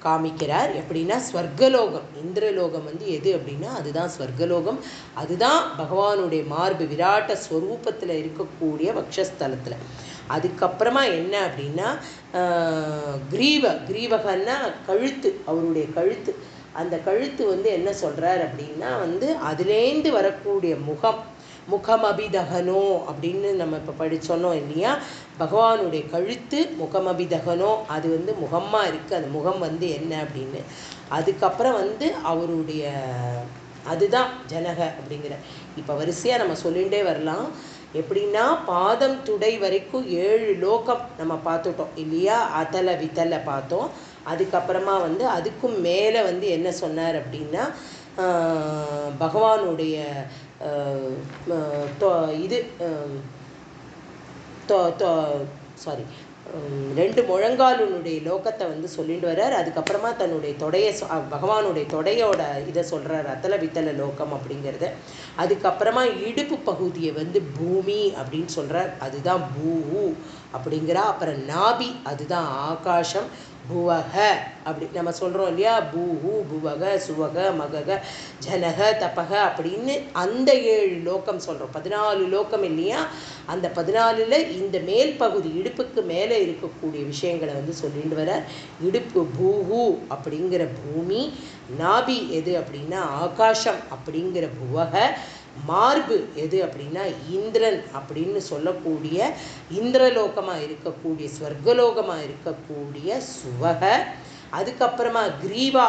காமிக்கிறார். எப்படின்னா ஸ்வர்கலோகம், இந்திரலோகம் வந்து எது அப்படின்னா அதுதான் ஸ்வர்கலோகம். அதுதான் பகவானுடைய மார்பு விராட்ட ஸ்வரூபத்தில் இருக்கக்கூடிய வக்ஷஸ்தலத்தில். அதுக்கப்புறமா என்ன அப்படின்னா கிரீவகன்னா கழுத்து, அவருடைய கழுத்து. அந்த கழுத்து வந்து என்ன சொல்கிறார் அப்படின்னா வந்து அதுலேருந்து வரக்கூடிய முகமபிதகனோ அப்படின்னு நம்ம இப்போ சொன்னோம் இல்லையா, பகவானுடைய கழுத்து முகமபிதகனோ, அது வந்து முகமாக இருக்குது. அந்த முகம் வந்து என்ன அப்படின்னு அதுக்கப்புறம் வந்து அவருடைய அதுதான் ஜனக அப்படிங்கிற. இப்போ வரிசையாக நம்ம சொல்லிகிட்டே வரலாம். எப்படின்னா பாதம் துடை வரைக்கும் 7 லோகம் நம்ம பார்த்துட்டோம் இல்லையா, அதல வித்தலை பார்த்தோம். அதுக்கப்புறமா வந்து அதுக்கும் மேலே வந்து என்ன சொன்னார் அப்படின்னா பகவானுடைய இது சாரி 2 முழங்காலுனுடைய லோகத்தை வந்து சொல்லிட்டு வர்றார். அதுக்கப்புறமா தன்னுடைய தொடையை பகவானுடைய தொடையோட இதை சொல்கிறார், அத்தல வித்தல லோகம் அப்படிங்கிறத. அதுக்கப்புறமா இடுப்பு பகுதியை வந்து பூமி அப்படின்னு சொல்கிறார், அதுதான் பூஹு அப்படிங்கிறா. அப்புறம் நாபி, அதுதான் ஆகாசம். புவக அப்படி நம்ம சொல்கிறோம் இல்லையா, பூஹு புவக சுவக மகக ஜனக தபக அப்படின்னு அந்த 7 லோகம் சொல்கிறோம். 14 லோகம் இல்லையா, அந்த 14ல் இந்த மேல் பகுதி இடுப்புக்கு மேலே இருக்கக்கூடிய விஷயங்களை வந்து சொல்லிட்டு வர. இடுப்பு பூஹு அப்படிங்கிற பூமி, நாபி எது அப்படின்னா ஆகாசம் அப்படிங்கிற புவக, மார்பு எது அப்படின்னா இந்திரன் அப்படின்னு சொல்லக்கூடிய இந்திரலோகமாக இருக்கக்கூடிய ஸ்வர்கலோகமாக இருக்கக்கூடிய சுவக. அதுக்கப்புறமா கிரீவா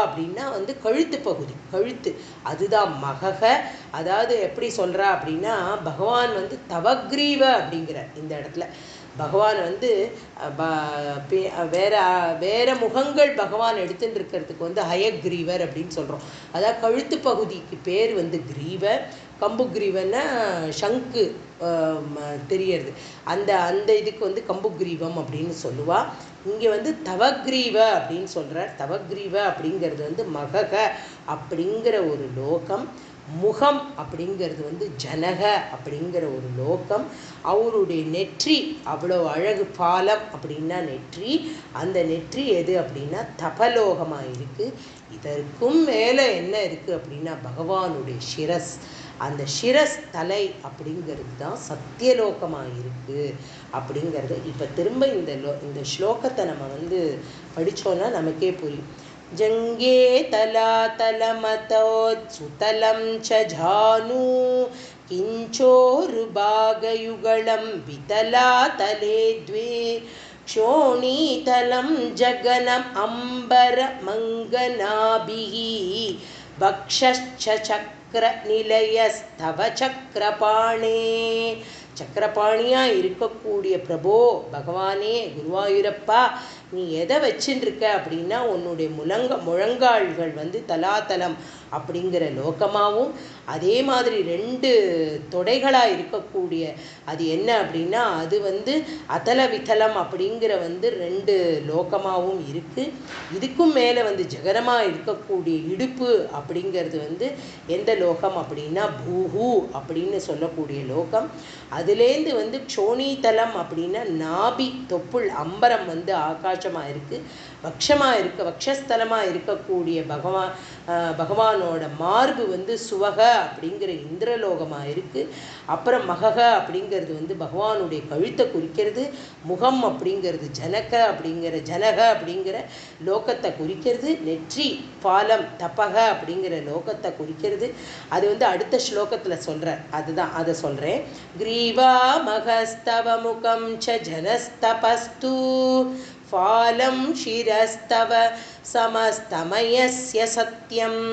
அப்படின்னா வந்து கழுத்து பகுதி, கழுத்து, அதுதான் மகக. அதாவது எப்படி சொல்கிறா அப்படின்னா பகவான் வந்து தவக்ரீவ அப்படிங்கிற இந்த இடத்துல பகவான் வந்து வேற முகங்கள் பகவான் எடுத்துட்டு இருக்கிறதுக்கு வந்து ஹயக்ரீவர் அப்படின்னு சொல்கிறோம். அதாவது கழுத்து பகுதிக்கு பேர் வந்து கிரீவர். கம்புக்ரீவன்னா சங்கு தெரியறது, அந்த இதுக்கு வந்து கம்புக்ரீவம் அப்படின்னு சொல்லுவாள். இங்கே வந்து தவக்ரீவ அப்படின்னு சொல்கிறார். தவக்ரீவ அப்படிங்கிறது வந்து மகக அப்படிங்கிற ஒரு லோகம். முகம் அப்படிங்கிறது வந்து ஜனக அப்படிங்கிற ஒரு லோகம். அவருடைய நெற்றி அவ்வளோ அழகு. பாலம் அப்படின்னா நெற்றி. அந்த நெற்றி எது அப்படின்னா தபலோகமாக இருக்குது. இதற்கும் மேலே என்ன இருக்குது அப்படின்னா பகவானுடைய சிரஸ். அந்த சிரஸ் தலை அப்படிங்கிறது தான் சத்தியலோகமாக இருக்குது அப்படிங்கிறது. இப்போ திரும்ப இந்த ஸ்லோகத்தை நம்ம வந்து படித்தோன்னா நமக்கே புரியும். ஜங்கே தலாதலமதோத்சுதலம் ச ஜானு கிஞ்சோருபாகயுகலம் விதலாதலே த்வே க்ஷோணீதலம் ஜகனம் அம்பர மங்கனாபிஹி பக்ஷச்ச சக்கர நிலையஸ்தவ சக்கரபாணே. சக்கரபாணியாக இருக்கக்கூடிய பிரபோ பகவானே குருவாயூரப்பா, நீ எதை வச்சுருக்க அப்படின்னா உன்னுடைய முழங்கால்கள் வந்து தலாதலம் அப்படிங்கிற லோகமாகவும், அதே மாதிரி 2 தொடைகளாக இருக்கக்கூடிய அது என்ன அப்படின்னா அது வந்து அதல விதலம் அப்படிங்கிற வந்து 2 லோகமாகவும் இருக்குது. இதுக்கும் மேலே வந்து ஜெகரமாக இருக்கக்கூடிய இடுப்பு அப்படிங்கிறது வந்து எந்த லோகம் அப்படின்னா பூஹு அப்படின்னு சொல்லக்கூடிய லோகம். அதுலேருந்து வந்து க்ஷோணீதலம் அப்படின்னா நாபி தொப்புள் அம்பரம் வந்து ஆகாசமாக இருக்குது. வக்ஷஸ்தலமாக இருக்கக்கூடிய பகவானோட மார்பு வந்து சுவக அப்படிங்கிற இந்திரலோகமாக இருக்குது. அப்புறம் மகக அப்படிங்கிறது வந்து பகவானுடைய கழுத்தை குறிக்கிறது. முகம் அப்படிங்கிறது ஜனக அப்படிங்கிற லோகத்தை குறிக்கிறது. நெற்றி பாலம் தபக அப்படிங்கிற லோகத்தை குறிக்கிறது. அது வந்து அடுத்த ஸ்லோகத்தில் சொல்கிறார். அதுதான் அதை சொல்கிறேன். கிரீவா மகஸ்தவ முகம் ச ஜனஸ்தபஸ்து ஃபாலம் ஷிரஸ்தவ சமஸ்தமயஸ்ய சத்யம்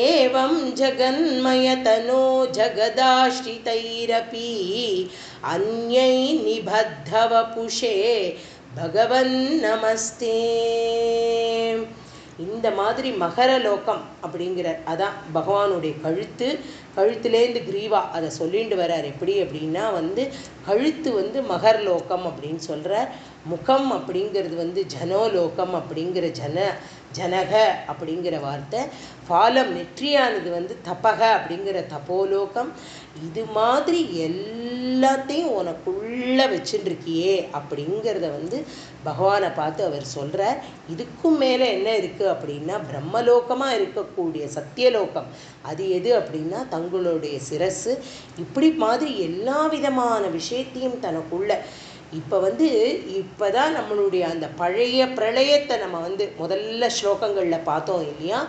ஏவம் ஜகன்மயதனோ ஜகதாஸ்ரிதைரபி அன்யை நிபத்தவ புஷே பகவன் நமஸ்தே. இந்த மாதிரி மகரலோகம் அப்படிங்கிற அதான் பகவானுடைய கழுத்துலேருந்து கிரீவா அதை சொல்லிட்டு வர்றார். எப்படி அப்படின்னா வந்து கழுத்து வந்து மகர்லோகம் அப்படின்னு சொல்கிறார். முகம் அப்படிங்கிறது வந்து ஜனோலோகம் அப்படிங்கிற ஜனக அப்படிங்கிற வார்த்தை. பாலம் நெற்றியானது வந்து தபக அப்படிங்கிற தபோலோகம். இது மாதிரி எல்லாத்தையும் உனக்குள்ள வச்சுருக்கியே அப்படிங்கிறத வந்து பகவானை பார்த்து அவர் சொல்கிறார். இதுக்கும் மேலே என்ன இருக்குது அப்படின்னா பிரம்மலோகமாக இருக்கக்கூடிய சத்தியலோகம் அது எது அப்படின்னா தங்களுடைய சிரசு. இப்படி மாதிரி எல்லா விதமான விஷயத்தையும் தனக்குள்ள இப்போ தான் நம்மளுடைய அந்த பழைய பிரளயத்தை நம்ம வந்து முதல்ல ஸ்லோகங்களில் பார்த்தோம் இல்லையா.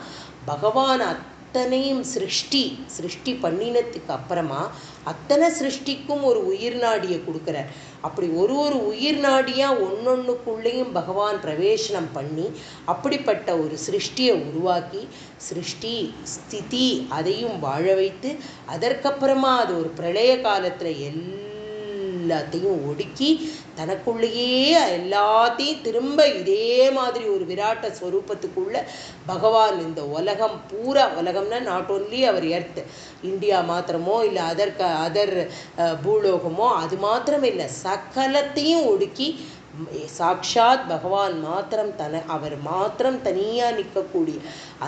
பகவான் அத்தனையும் சிருஷ்டி பண்ணினத்துக்கு அப்புறமா அத்தனை சிருஷ்டிக்கும் ஒரு உயிர் நாடியை கொடுக்குறார். அப்படி ஒரு உயிர் நாடியாக ஒன்னொன்றுக்குள்ளேயும் பகவான் பிரவேசனம் பண்ணி அப்படிப்பட்ட ஒரு சிருஷ்டியை உருவாக்கி சிருஷ்டி ஸ்திதி அதையும் வாழ வைத்து அதற்கப்புறமா அது ஒரு பிரளய காலத்தில் எல்லாத்தையும் ஒடுக்கி தனக்குள்ளேயே எல்லாத்தையும் திரும்ப இதே மாதிரி ஒரு விராட்ட ஸ்வரூபத்துக்குள்ள பகவான் இந்த உலகம் பூரா, உலகம்னா not only our earth India மாத்திரமோ இல்லை அதர் பூலோகமோ அது மாத்திரம் இல்லை, சகலத்தையும் ஒடுக்கி சாக்ஷாத் பகவான் மாத்திரம் அவர் மாத்திரம் தனியாக நிற்கக்கூடிய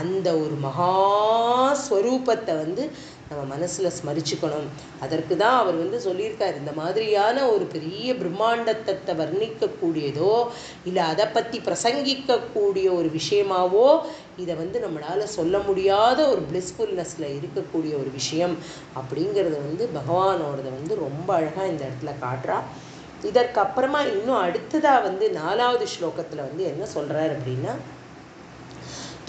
அந்த ஒரு மகாஸ்வரூபத்தை வந்து நம்ம மனசில் ஸ்மரிச்சுக்கணும். அதற்கு தான் அவர் வந்து சொல்லியிருக்கார், இந்த மாதிரியான ஒரு பெரிய பிரம்மாண்டத்தை வர்ணிக்கக்கூடியதோ இல்லை அதை பற்றி பிரசங்கிக்கக்கூடிய ஒரு விஷயமாவோ இதை வந்து நம்மளால் சொல்ல முடியாத ஒரு பிளிஸ்ஃபுல்னஸில் இருக்கக்கூடிய ஒரு விஷயம் அப்படிங்கிறத வந்து பகவானோடதை வந்து ரொம்ப அழகாக இந்த இடத்துல காட்டுறா. இதற்கப்புறமா இன்னும் அடுத்ததாக வந்து 4வது ஸ்லோகத்தில் வந்து என்ன சொல்கிறார் அப்படின்னா,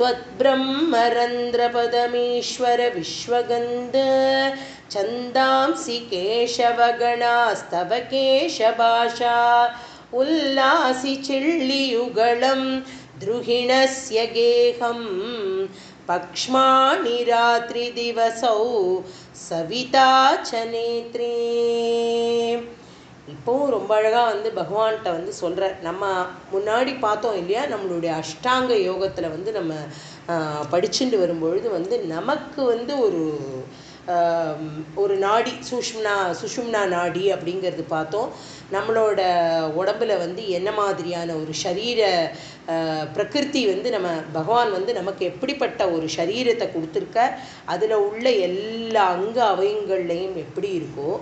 त्वद्ब्रह्मरन्ध्रपदमीश्वर विश्वगन्ध छन्दांसि केशवगणास्तव केशभाषा उल्लासि चिल्लियुगलं द्रुहिणस्य गेहं पक्ष्माणि रात्रिदिवसौ सविता च नेत्रे. இப்போவும் ரொம்ப அழகாக வந்து பகவான்கிட்ட வந்து சொல்கிற, நம்ம முன்னாடி பார்த்தோம் இல்லையா, நம்மளுடைய அஷ்டாங்க யோகத்தில் வந்து நம்ம படிச்சுட்டு வரும்பொழுது வந்து நமக்கு வந்து ஒரு ஒரு நாடி சுஷும்னா நாடி அப்படிங்கிறது பார்த்தோம். நம்மளோட உடம்புல வந்து என்ன மாதிரியான ஒரு சரீர பிரகிருதி வந்து நம்ம பகவான் வந்து நமக்கு எப்படிப்பட்ட ஒரு சரீரத்தை கொடுத்துருக்க, அதில் உள்ள எல்லா அங்க அவயங்கள்லையும் எப்படி இருக்கோ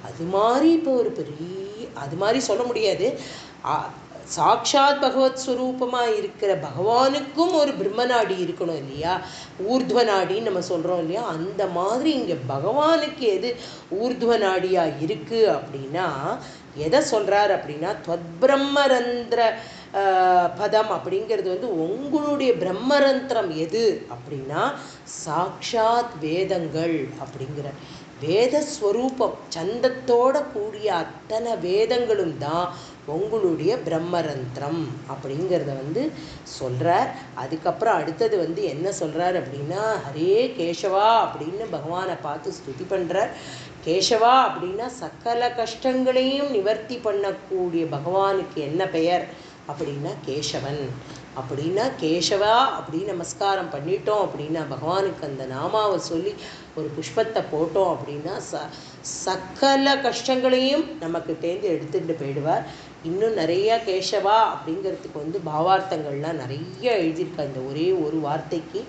அது மாதிரி இப்போ ஒரு பெரிய அது மாதிரி சொல்ல முடியாது. சாக்ஷாத் பகவத் ஸ்வரூபமாக இருக்கிற பகவானுக்கும் ஒரு பிரம்மநாடி இருக்கணும் இல்லையா, ஊர்துவநாடின்னு நம்ம சொல்கிறோம் இல்லையா, அந்த மாதிரி இங்கே பகவானுக்கு எது ஊர்துவநாடியாக இருக்குது அப்படின்னா எதை சொல்கிறார் அப்படின்னா துவத்பிரம்மரந்திர பதம் அப்படிங்கிறது வந்து உங்களுடைய பிரம்மரந்திரம் எது அப்படின்னா சாக்ஷாத் வேதங்கள் அப்படிங்கிற வேதஸ்வரூபம் சந்தத்தோட கூடிய அத்தனை வேதங்களும் தான் உங்களுடைய பிரம்மரந்திரம் அப்படிங்கிறத வந்து சொல்கிறார். அதுக்கப்புறம் அடுத்தது வந்து என்ன சொல்கிறார் அப்படின்னா ஹரே கேசவா அப்படின்னு பகவானை பார்த்து ஸ்துதி பண்ணுறார். கேசவா அப்படின்னா சகல கஷ்டங்களையும் நிவர்த்தி பண்ணக்கூடிய பகவானுக்கு என்ன பெயர் அப்படின்னா கேசவன். அப்படின்னா கேசவா அப்படின்னு நமஸ்காரம் பண்ணிட்டோம் அப்படின்னா பகவானுக்கு அந்த நாமாவை சொல்லி ஒரு புஷ்பத்தை போட்டோம் அப்படின்னா சகல கஷ்டங்களையும் நமக்கு தேர்ந்து எடுத்துட்டு போயிடுவார். இன்னும் நிறையா கேசவா அப்படிங்கிறதுக்கு வந்து பாவார்த்தங்கள்லாம் நிறைய எழுதியிருக்க. அந்த ஒரே ஒரு வார்த்தைக்கு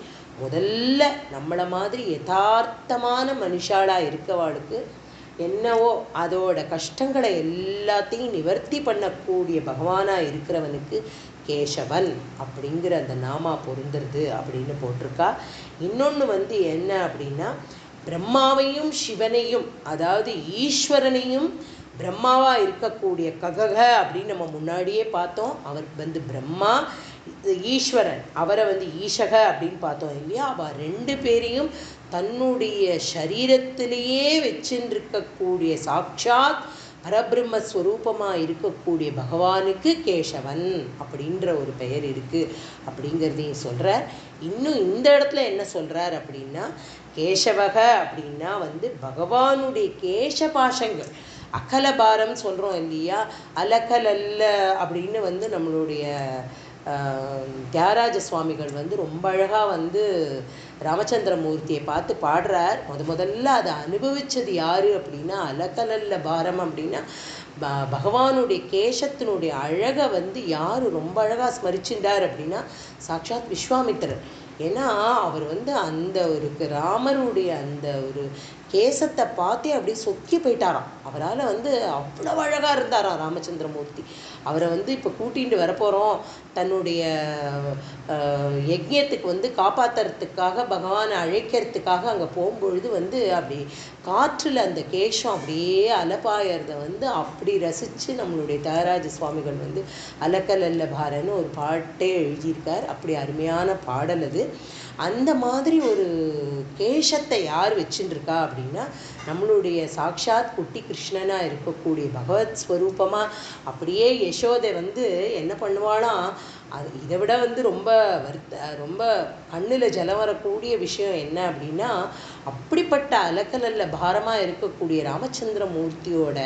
முதல்ல நம்மளை மாதிரி யதார்த்தமான மனுஷாளாக இருக்கவாளுக்கு என்னவோ அதோட கஷ்டங்களை எல்லாத்தையும் நிவர்த்தி பண்ணக்கூடிய பகவானாக இருக்கிறவனுக்கு கேசவன் அப்படிங்கிற அந்த நாமா பொருந்துருது அப்படின்னு போட்டிருக்கா. இன்னொன்று வந்து என்ன அப்படின்னா பிரம்மாவையும் சிவனையும் அதாவது ஈஸ்வரனையும் பிரம்மாவாக இருக்கக்கூடிய ககக அப்படின்னு நம்ம முன்னாடியே பார்த்தோம். அவர் வந்து பிரம்மா, ஈஸ்வரன் அவரை வந்து ஈஷக அப்படின்னு பார்த்தோம் இல்லையா. அவள் ரெண்டு பேரையும் தன்னுடைய சரீரத்திலேயே வச்சுருக்கக்கூடிய சாட்சாத் பரபிரம்மஸ்வரூபமாக இருக்கக்கூடிய பகவானுக்கு கேசவன் அப்படின்ற ஒரு பெயர் இருக்குது அப்படிங்கிறதையும் சொல்கிறார். இன்னும் இந்த இடத்துல என்ன சொல்கிறார் அப்படின்னா கேசவக அப்படின்னா வந்து பகவானுடைய கேசபாஷங்கள் அகலபாரம் சொல்கிறோம் இல்லையா, அலகலல்ல அப்படின்னு வந்து நம்மளுடைய தியாகராஜ சுவாமிகள் வந்து ரொம்ப அழகாக வந்து ராமச்சந்திரமூர்த்தியை பார்த்து பாடுறார். முதல்ல அதை அனுபவித்தது யார் அப்படின்னா அலகலல்ல பாரம் அப்படின்னா பகவானுடைய கேசத்தினுடைய அழகை வந்து யார் ரொம்ப அழகாக ஸ்மரிச்சின்றார் அப்படின்னா சாட்சாத் விஸ்வாமித்திரர். ஏன்னா அவர் வந்து அந்த ஒரு ராமருடைய அந்த ஒரு கேசத்தை பார்த்தே அப்படியே சொக்கி போயிட்டாராம். அவரால் வந்து அவ்வளோ அழகாக இருந்தாராம் ராமச்சந்திரமூர்த்தி. அவரை வந்து இப்போ கூட்டிகிட்டு வரப்போகிறோம் தன்னுடைய யஜ்யத்துக்கு வந்து காப்பாற்றுறதுக்காக பகவானை அழைக்கிறதுக்காக அங்கே போகும்பொழுது வந்து அப்படி காற்றில் அந்த கேசம் அப்படியே அலப்பாயறதை வந்து அப்படி ரசித்து நம்மளுடைய தியாகராஜ சுவாமிகள் வந்து அலக்கலல்ல பாரன்னு ஒரு பாட்டே எழுதியிருக்கார். அப்படி அருமையான பாடல் அது. அந்த மாதிரி ஒரு கேசத்தை யார் வச்சுருக்கா அப்படின்னா நம்மளுடைய சாக்ஷாத் குட்டி கிருஷ்ணனாக இருக்கக்கூடிய பகவத் ஸ்வரூபமாக அப்படியே யசோதை வந்து என்ன பண்ணுவாளாம், அது இதை விட வந்து ரொம்ப கண்ணில் ஜலம் வரக்கூடிய விஷயம் என்ன அப்படின்னா அப்படிப்பட்ட அலக்கலல்ல பாரமாக இருக்கக்கூடிய ராமச்சந்திரமூர்த்தியோட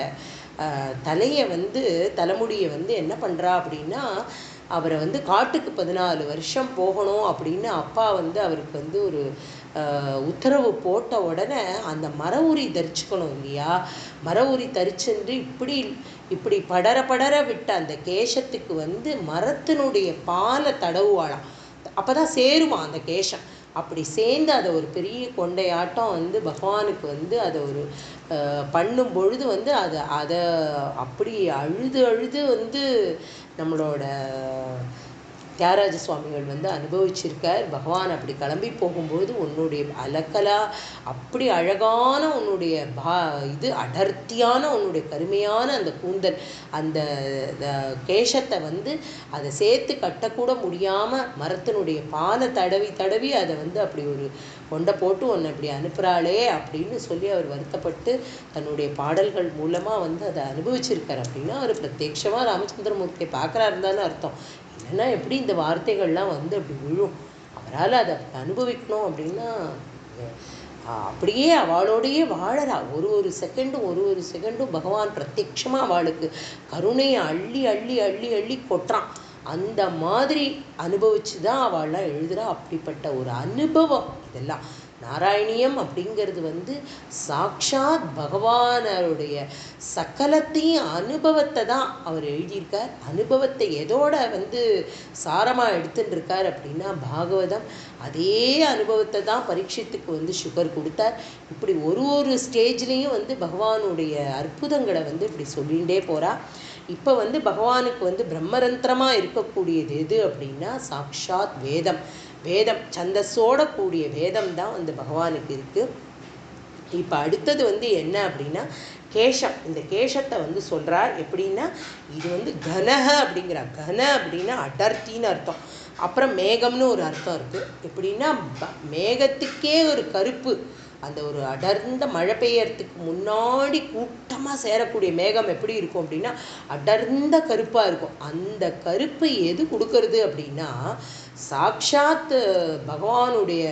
தலையை வந்து தலைமுடியை வந்து என்ன பண்ணுறா அப்படின்னா அவரை வந்து காட்டுக்கு 14 வருஷம் போகணும் அப்படின்னு அப்பா வந்து அவருக்கு வந்து ஒரு உத்தரவு போட்ட உடனே அந்த மர உரி தரிச்சுக்கணும் இல்லையா, மர உரி தரிச்சுன்று இப்படி படர விட்ட அந்த கேசத்துக்கு வந்து மரத்தினுடைய பாலை தடவுவாளாம். அப்போ தான் சேருமா அந்த கேசம். அப்படி சேர்ந்து அதை ஒரு பெரிய கொண்டையாட்டம் வந்து பகவானுக்கு வந்து அதை ஒரு பண்ணும் பொழுது வந்து அதை அப்படி அழுது வந்து நம்மளோட தியாகராஜ சுவாமிகள் வந்து அனுபவிச்சிருக்கார். பகவான் அப்படி கிளம்பி போகும்போது உன்னுடைய அலக்கலா அப்படி அழகான உன்னுடைய இது அடர்த்தியான உன்னுடைய கருமையான அந்த கூந்தல் அந்த கேசத்தை வந்து அதை சேர்த்து கட்டக்கூட முடியாமல் மரத்தினுடைய பாலை தடவி அதை வந்து அப்படி ஒரு கொண்டை போட்டு ஒன்று அப்படி அனுப்புகிறாளே அப்படின்னு சொல்லி அவர் வருத்தப்பட்டு தன்னுடைய பாடல்கள் மூலமாக வந்து அதை அனுபவிச்சிருக்கார். அப்படின்னா அவர் பிரத்யட்சமாக ராமச்சந்திரமூர்த்தியை பார்க்குறாருந்தான்னு அர்த்தம். இல்லைன்னா எப்படி இந்த வார்த்தைகள்லாம் வந்து அப்படி விழும். அவரால் அதை அனுபவிக்கணும் அப்படின்னா அப்படியே அவளோடையே வாழறா. ஒரு செகண்டும் பகவான் பிரத்யட்சமாக அவளுக்கு கருணையை அள்ளி கொட்டுறான். அந்த மாதிரி அனுபவிச்சு தான் அவள்லாம் எழுதுகிறா. அப்படிப்பட்ட ஒரு அனுபவம் இதெல்லாம் நாராயணியம் அப்படிங்கிறது வந்து சாக்ஷாத் பகவானுடைய சகலத்தையும் அனுபவத்தை தான் அவர் எழுதியிருக்கார். அனுபவத்தை எதோட வந்து சாரமாக எடுத்துட்டு இருக்கார் அப்படின்னா பாகவதம். அதே அனுபவத்தை தான் பரீட்சித்துக்கு வந்து சுகர் கொடுத்தார். இப்படி ஒரு ஒரு ஸ்டேஜ்லேயும் வந்து பகவானுடைய அற்புதங்களை வந்து இப்படி சொல்லிகிட்டே போகிறா. இப்போ வந்து பகவானுக்கு வந்து பிரம்மரந்திரமாக இருக்கக்கூடியது எது அப்படின்னா சாக்ஷாத் வேதம். வேதம் சந்தஸோட கூடிய வேதம் தான் வந்து பகவானுக்கு இருக்குது. இப்போ அடுத்தது வந்து என்ன அப்படின்னா கேஷம். இந்த கேஷத்தை வந்து சொல்கிறார். எப்படின்னா இது வந்து கனக அப்படிங்கிறார். கன அப்படின்னா அடர்த்தின்னு அர்த்தம். அப்புறம் மேகம்னு ஒரு அர்த்தம் இருக்குது. எப்படின்னா மேகத்துக்கே ஒரு கருப்பு, அந்த ஒரு அடர்ந்த மழை பெய்யறதுக்கு முன்னாடி கூட்டமாக சேரக்கூடிய மேகம் எப்படி இருக்கும் அப்படின்னா அடர்ந்த கருப்பாக இருக்கும். அந்த கருப்பு எது கொடுக்கறது அப்படின்னா சாக்ஷாத் பகவானுடைய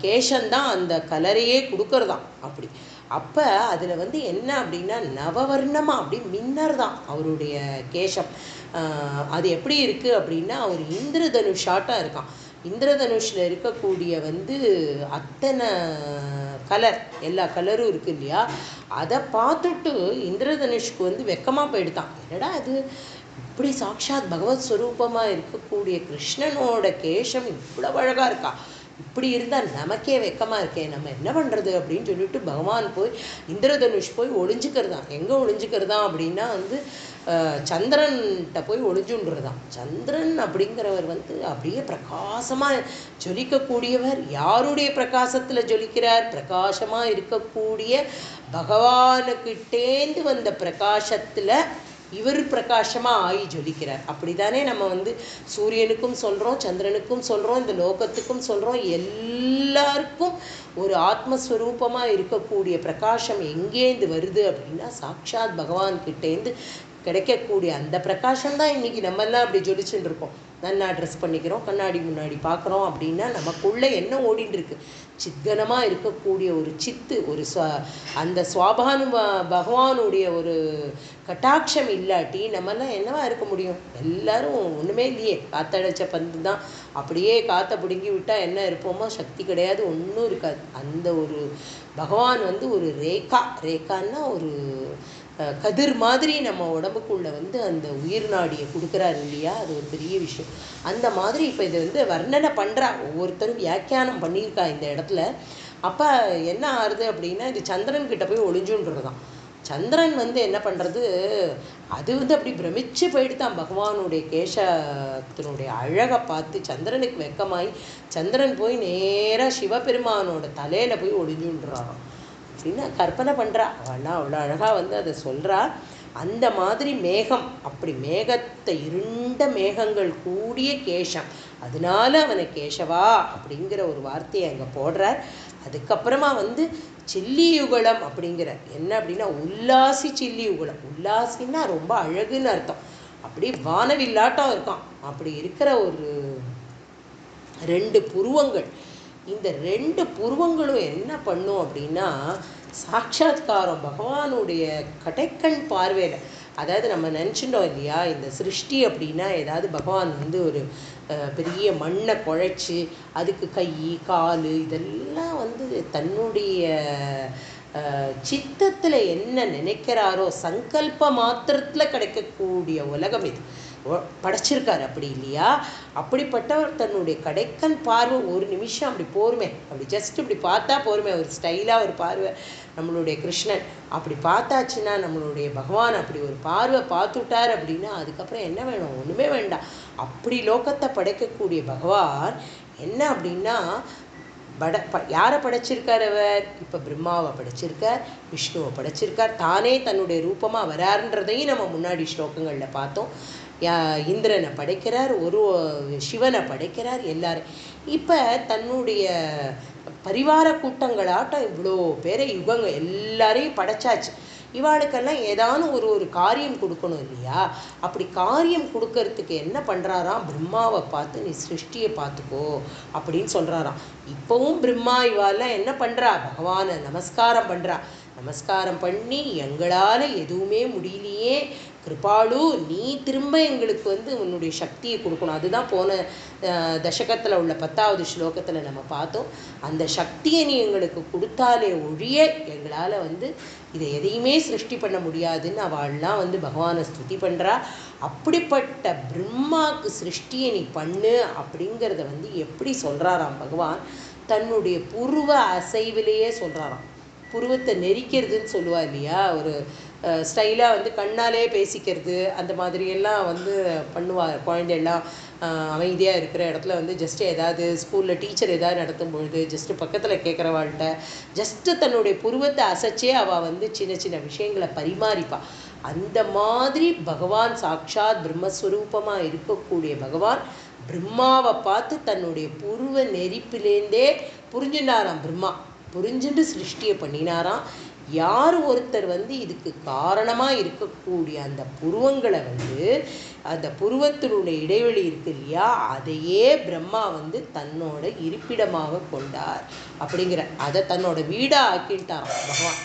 கேஷந்தான் அந்த கலரையே கொடுக்கறதான். அப்படி அப்போ அதில் வந்து என்ன அப்படின்னா நவவர்ணமாக அப்படி மின்னர் தான் அவருடைய கேஷம். அது எப்படி இருக்குது அப்படின்னா அவர் இந்திரதனுஷாட்டாக இருக்கான். இந்திரதனுஷில் இருக்கக்கூடிய வந்து அத்தனை கலர், எல்லா கலரும் இருக்குது இல்லையா, அதை பார்த்துட்டு இந்திரதனுஷ்க்கு வந்து வெக்கமாக போயிடுதான். என்னடா அது இப்படி சாக்ஷாத் பகவத் ஸ்வரூபமாக இருக்கக்கூடிய கிருஷ்ணனோட கேஷம் இவ்வளோ அழகாக இருக்கா, இப்படி இருந்தால் நமக்கே வெக்கமாக இருக்கே, நம்ம என்ன பண்ணுறது அப்படின்னு சொல்லிட்டு பகவான் போய் இந்திரதனுஷ் போய் ஒளிஞ்சுக்கிறதான். எங்கே ஒளிஞ்சுக்கிறதான் அப்படின்னா வந்து சந்திரன்கிட்ட போய் ஒளிஞ்சுன்றதான். சந்திரன் அப்படிங்கிறவர் வந்து அப்படியே பிரகாசமாக ஜொலிக்கக்கூடியவர். யாருடைய பிரகாசத்தில் ஜொலிக்கிறார்? பிரகாசமாக இருக்கக்கூடிய பகவானுக்கிட்டேந்து வந்த பிரகாசத்தில் இவர் பிரகாசமாக ஆகி ஜொலிக்கிறார். அப்படி தானே நம்ம வந்து சூரியனுக்கும் சொல்கிறோம், சந்திரனுக்கும் சொல்கிறோம், இந்த லோகத்துக்கும் சொல்கிறோம். எல்லாருக்கும் ஒரு ஆத்மஸ்வரூபமாக இருக்கக்கூடிய பிரகாசம் எங்கேருந்து வருது அப்படின்னா சாக்ஷாத் பகவான்கிட்டேருந்து கிடைக்கக்கூடிய அந்த பிரகாசம் தான் இன்றைக்கி நம்மெல்லாம் அப்படி ஜொலிச்சுட்டு இருக்கோம். நல்லா ட்ரெஸ் பண்ணிக்கிறோம், கண்ணாடி முன்னாடி பார்க்குறோம் அப்படின்னா நமக்குள்ளே என்ன ஓடின்னு இருக்கு? சித்கனமாக இருக்கக்கூடிய ஒரு சித்து, ஒரு அந்த சுவாபானு பகவானுடைய ஒரு கட்டாட்சம் இல்லாட்டி நம்மெல்லாம் என்னவா இருக்க முடியும்? எல்லாரும் ஒன்றுமே இல்லையே, காத்தடைச்ச பந்து தான். அப்படியே காற்றை பிடுங்கி விட்டால் என்ன இருப்போமோ? சக்தி கிடையாது, ஒன்றும் இருக்காது. அந்த ஒரு பகவான் வந்து ஒரு ரேக்கான்னா ஒரு கதிர் மாதிரி நம்ம உடம்புக்குள்ளே வந்து அந்த உயிர் நாடியை கொடுக்குறாரு இல்லையா, அது ஒரு பெரிய விஷயம். அந்த மாதிரி இப்போ இதை வந்து வர்ணனை பண்ணுறா, ஒவ்வொருத்தரும் வியாக்கியானம் பண்ணியிருக்கா இந்த இடத்துல. அப்போ என்ன ஆறுது அப்படின்னா இது சந்திரன்கிட்ட போய் ஒளிஞ்சுன்றது தான். சந்திரன் வந்து என்ன பண்ணுறது, அது வந்து அப்படி பிரமிச்சு போயிட்டு தான் பகவானுடைய கேசத்தினுடைய அழகை பார்த்து சந்திரனுக்கு வெக்கமாயி சந்திரன் போய் நேராக சிவபெருமானோட தலையில் போய் ஒளிஞ்சுன்றாராம் அப்படின்னு கற்பனை பண்ணுறா. அவனா அவ்வளோ அழகாக வந்து அதை சொல்கிறா. அந்த மாதிரி மேகம், அப்படி மேகத்தை இருண்ட மேகங்கள் கூடிய கேசம், அதனால அவனை கேசவா அப்படிங்கிற ஒரு வார்த்தையை அங்கே போடுறார். அதுக்கப்புறமா வந்து சில்லியுகலம் அப்படிங்கிற என்ன அப்படின்னா உல்லாசி சில்லியுகலம். உல்லாசின்னா ரொம்ப அழகுன்னு அர்த்தம். அப்படி வானவில்லாட்டம் இருக்கான். அப்படி இருக்கிற ஒரு 2 புருவங்கள். இந்த 2 புருவங்களும் என்ன பண்ணும் அப்படின்னா சாட்சாத்காரம் பகவானுடைய கடைக்கண் பார்வையில். அதாவது நம்ம நினச்சிட்டோம் இல்லையா, இந்த சிருஷ்டி அப்படின்னா ஏதாவது பகவான் வந்து ஒரு பெரிய மண்ணை குழைச்சி அதுக்கு கை கால் இதெல்லாம் வந்து தன்னுடைய சித்தத்தில் என்ன நினைக்கிறாரோ சங்கல்ப மாத்திரத்தில் கிடைக்கக்கூடிய உலகம் இது படைச்சிருக்காரு. அப்படி இல்லையா, அப்படிப்பட்டவர் தன்னுடைய கடைக்கண் பார்வை ஒரு நிமிஷம் அப்படி போருமே, அப்படி ஜஸ்ட் இப்படி பார்த்தா போருமே, ஒரு ஸ்டைலாக ஒரு பார்வை நம்மளுடைய கிருஷ்ணன் அப்படி பார்த்தாச்சுன்னா நம்மளுடைய பகவான் அப்படி ஒரு பார்வை பார்த்துட்டார் அப்படின்னா அதுக்கப்புறம் என்ன வேணும்? ஒன்றுமே வேண்டாம். அப்படி லோகத்தை படைக்கக்கூடிய பகவான் என்ன அப்படின்னா யாரை படைச்சிருக்கார் அவர்? இப்போ பிரம்மாவை படைச்சிருக்கார், விஷ்ணுவை படைச்சிருக்கார், தானே தன்னுடைய ரூபமாக வராருன்றதையும் நம்ம முன்னாடி ஸ்லோகங்களில் பார்த்தோம். இந்திரனை படைக்கிறார், ஒரு சிவனை படைக்கிறார், எல்லாரும். இப்போ தன்னுடைய பரிவார கூட்டங்களாட்டம் இவ்வளோ பேரை யுகங்கள் எல்லாரையும் படைச்சாச்சு. இவாளுக்கெல்லாம் ஏதானு ஒரு காரியம் கொடுக்கணும் இல்லையா? அப்படி காரியம் கொடுக்கறதுக்கு என்ன பண்ணுறாராம்? பிரம்மாவை பார்த்து நீ சிருஷ்டியை பார்த்துக்கோ அப்படின்னு சொல்கிறாராம். இப்போவும் பிரம்மா இவாளெல்லாம் என்ன பண்ணுறா? பகவானை நமஸ்காரம் பண்ணுறா. நமஸ்காரம் பண்ணி எங்களால் எதுவுமே முடியலையே, கிருபாளு, நீ திரும்ப எங்களுக்கு வந்து உன்னுடைய சக்தியை கொடுக்கணும். அதுதான் போன தசகத்தில் உள்ள 10வது ஸ்லோகத்தில் நம்ம பார்த்தோம். அந்த சக்தியை நீ எங்களுக்கு கொடுத்தாலே ஒழிய எங்களால் வந்து இதை எதையுமே சிருஷ்டி பண்ண முடியாதுன்னு அவள்லாம் வந்து பகவானை ஸ்துதி பண்ணுறா. அப்படிப்பட்ட பிரம்மாவுக்கு சிருஷ்டியை நீ பண்ணு அப்படிங்கிறத வந்து எப்படி சொல்கிறாராம் பகவான்? தன்னுடைய புருவ அசைவிலேயே சொல்கிறாராம். புருவத்தை நெரிக்கிறதுன்னு சொல்லுவா இல்லையா, ஒரு ஸ்டைலாக வந்து கண்ணாலே பேசிக்கிறது அந்த மாதிரியெல்லாம் வந்து பண்ணுவார். குழந்தையெல்லாம் அமைதியாக இருக்கிற இடத்துல வந்து ஜஸ்ட்டு ஏதாவது ஸ்கூலில் டீச்சர் ஏதாவது நடத்தும் பொழுது ஜஸ்ட்டு பக்கத்தில் கேட்குறவாள்கிட்ட ஜஸ்ட்டு தன்னுடைய புருவத்தை அசைச்சே அவள் வந்து சின்ன சின்ன விஷயங்களை பரிமாறிப்பாள். அந்த மாதிரி பகவான் சாட்சாத் பிரம்மஸ்வரூபமாக இருக்கக்கூடிய பகவான் பிரம்மாவை பார்த்து தன்னுடைய புருவ நெரிப்பிலேருந்தே புரிஞ்சுனாராம். பிரம்மா புரிஞ்சுட்டு சிருஷ்டியை பண்ணினாராம். யார் ஒருத்தர் வந்து இதுக்கு காரணமாக இருக்கக்கூடிய அந்த புருவங்களை வந்து அந்த புருவத்தினுடைய இடைவெளி இருக்கு இல்லையா, அதையே பிரம்மா வந்து தன்னோட இருப்பிடமாக கொண்டார் அப்படிங்கிற அதை தன்னோட வீடாக ஆக்கிட்டாராம் பகவான்.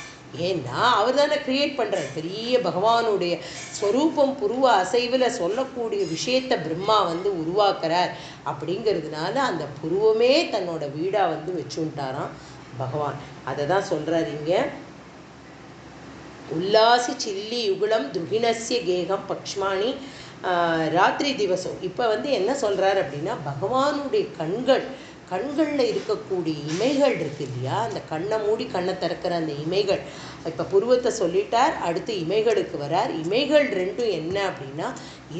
ஏன்னா அவர் தானே கிரியேட் பண்ணுறார். பெரிய பகவானுடைய ஸ்வரூபம் புருவ அசைவில் சொல்லக்கூடிய விஷயத்தை பிரம்மா வந்து உருவாக்குறார். அப்படிங்கிறதுனால அந்த புருவமே தன்னோட வீடாக வந்து வச்சுட்டாராம் பகவான். அதை தான் சொல்கிறார் இங்கே. உல்லாசி சில்லி யுகுலம் துருகிணஸ்ய கேகம் பக்ஷ்மாணி ராத்திரி திவசம். இப்போ வந்து என்ன சொல்கிறார் அப்படின்னா, பகவானுடைய கண்களில் இருக்கக்கூடிய இமைகள் இருக்கு இல்லையா, அந்த கண்ணை மூடி கண்ணை திறக்கிற அந்த இமைகள். இப்போ புருவத்தை சொல்லிட்டார், அடுத்து இமைகளுக்கு வரார். இமைகள் ரெண்டும் என்ன அப்படின்னா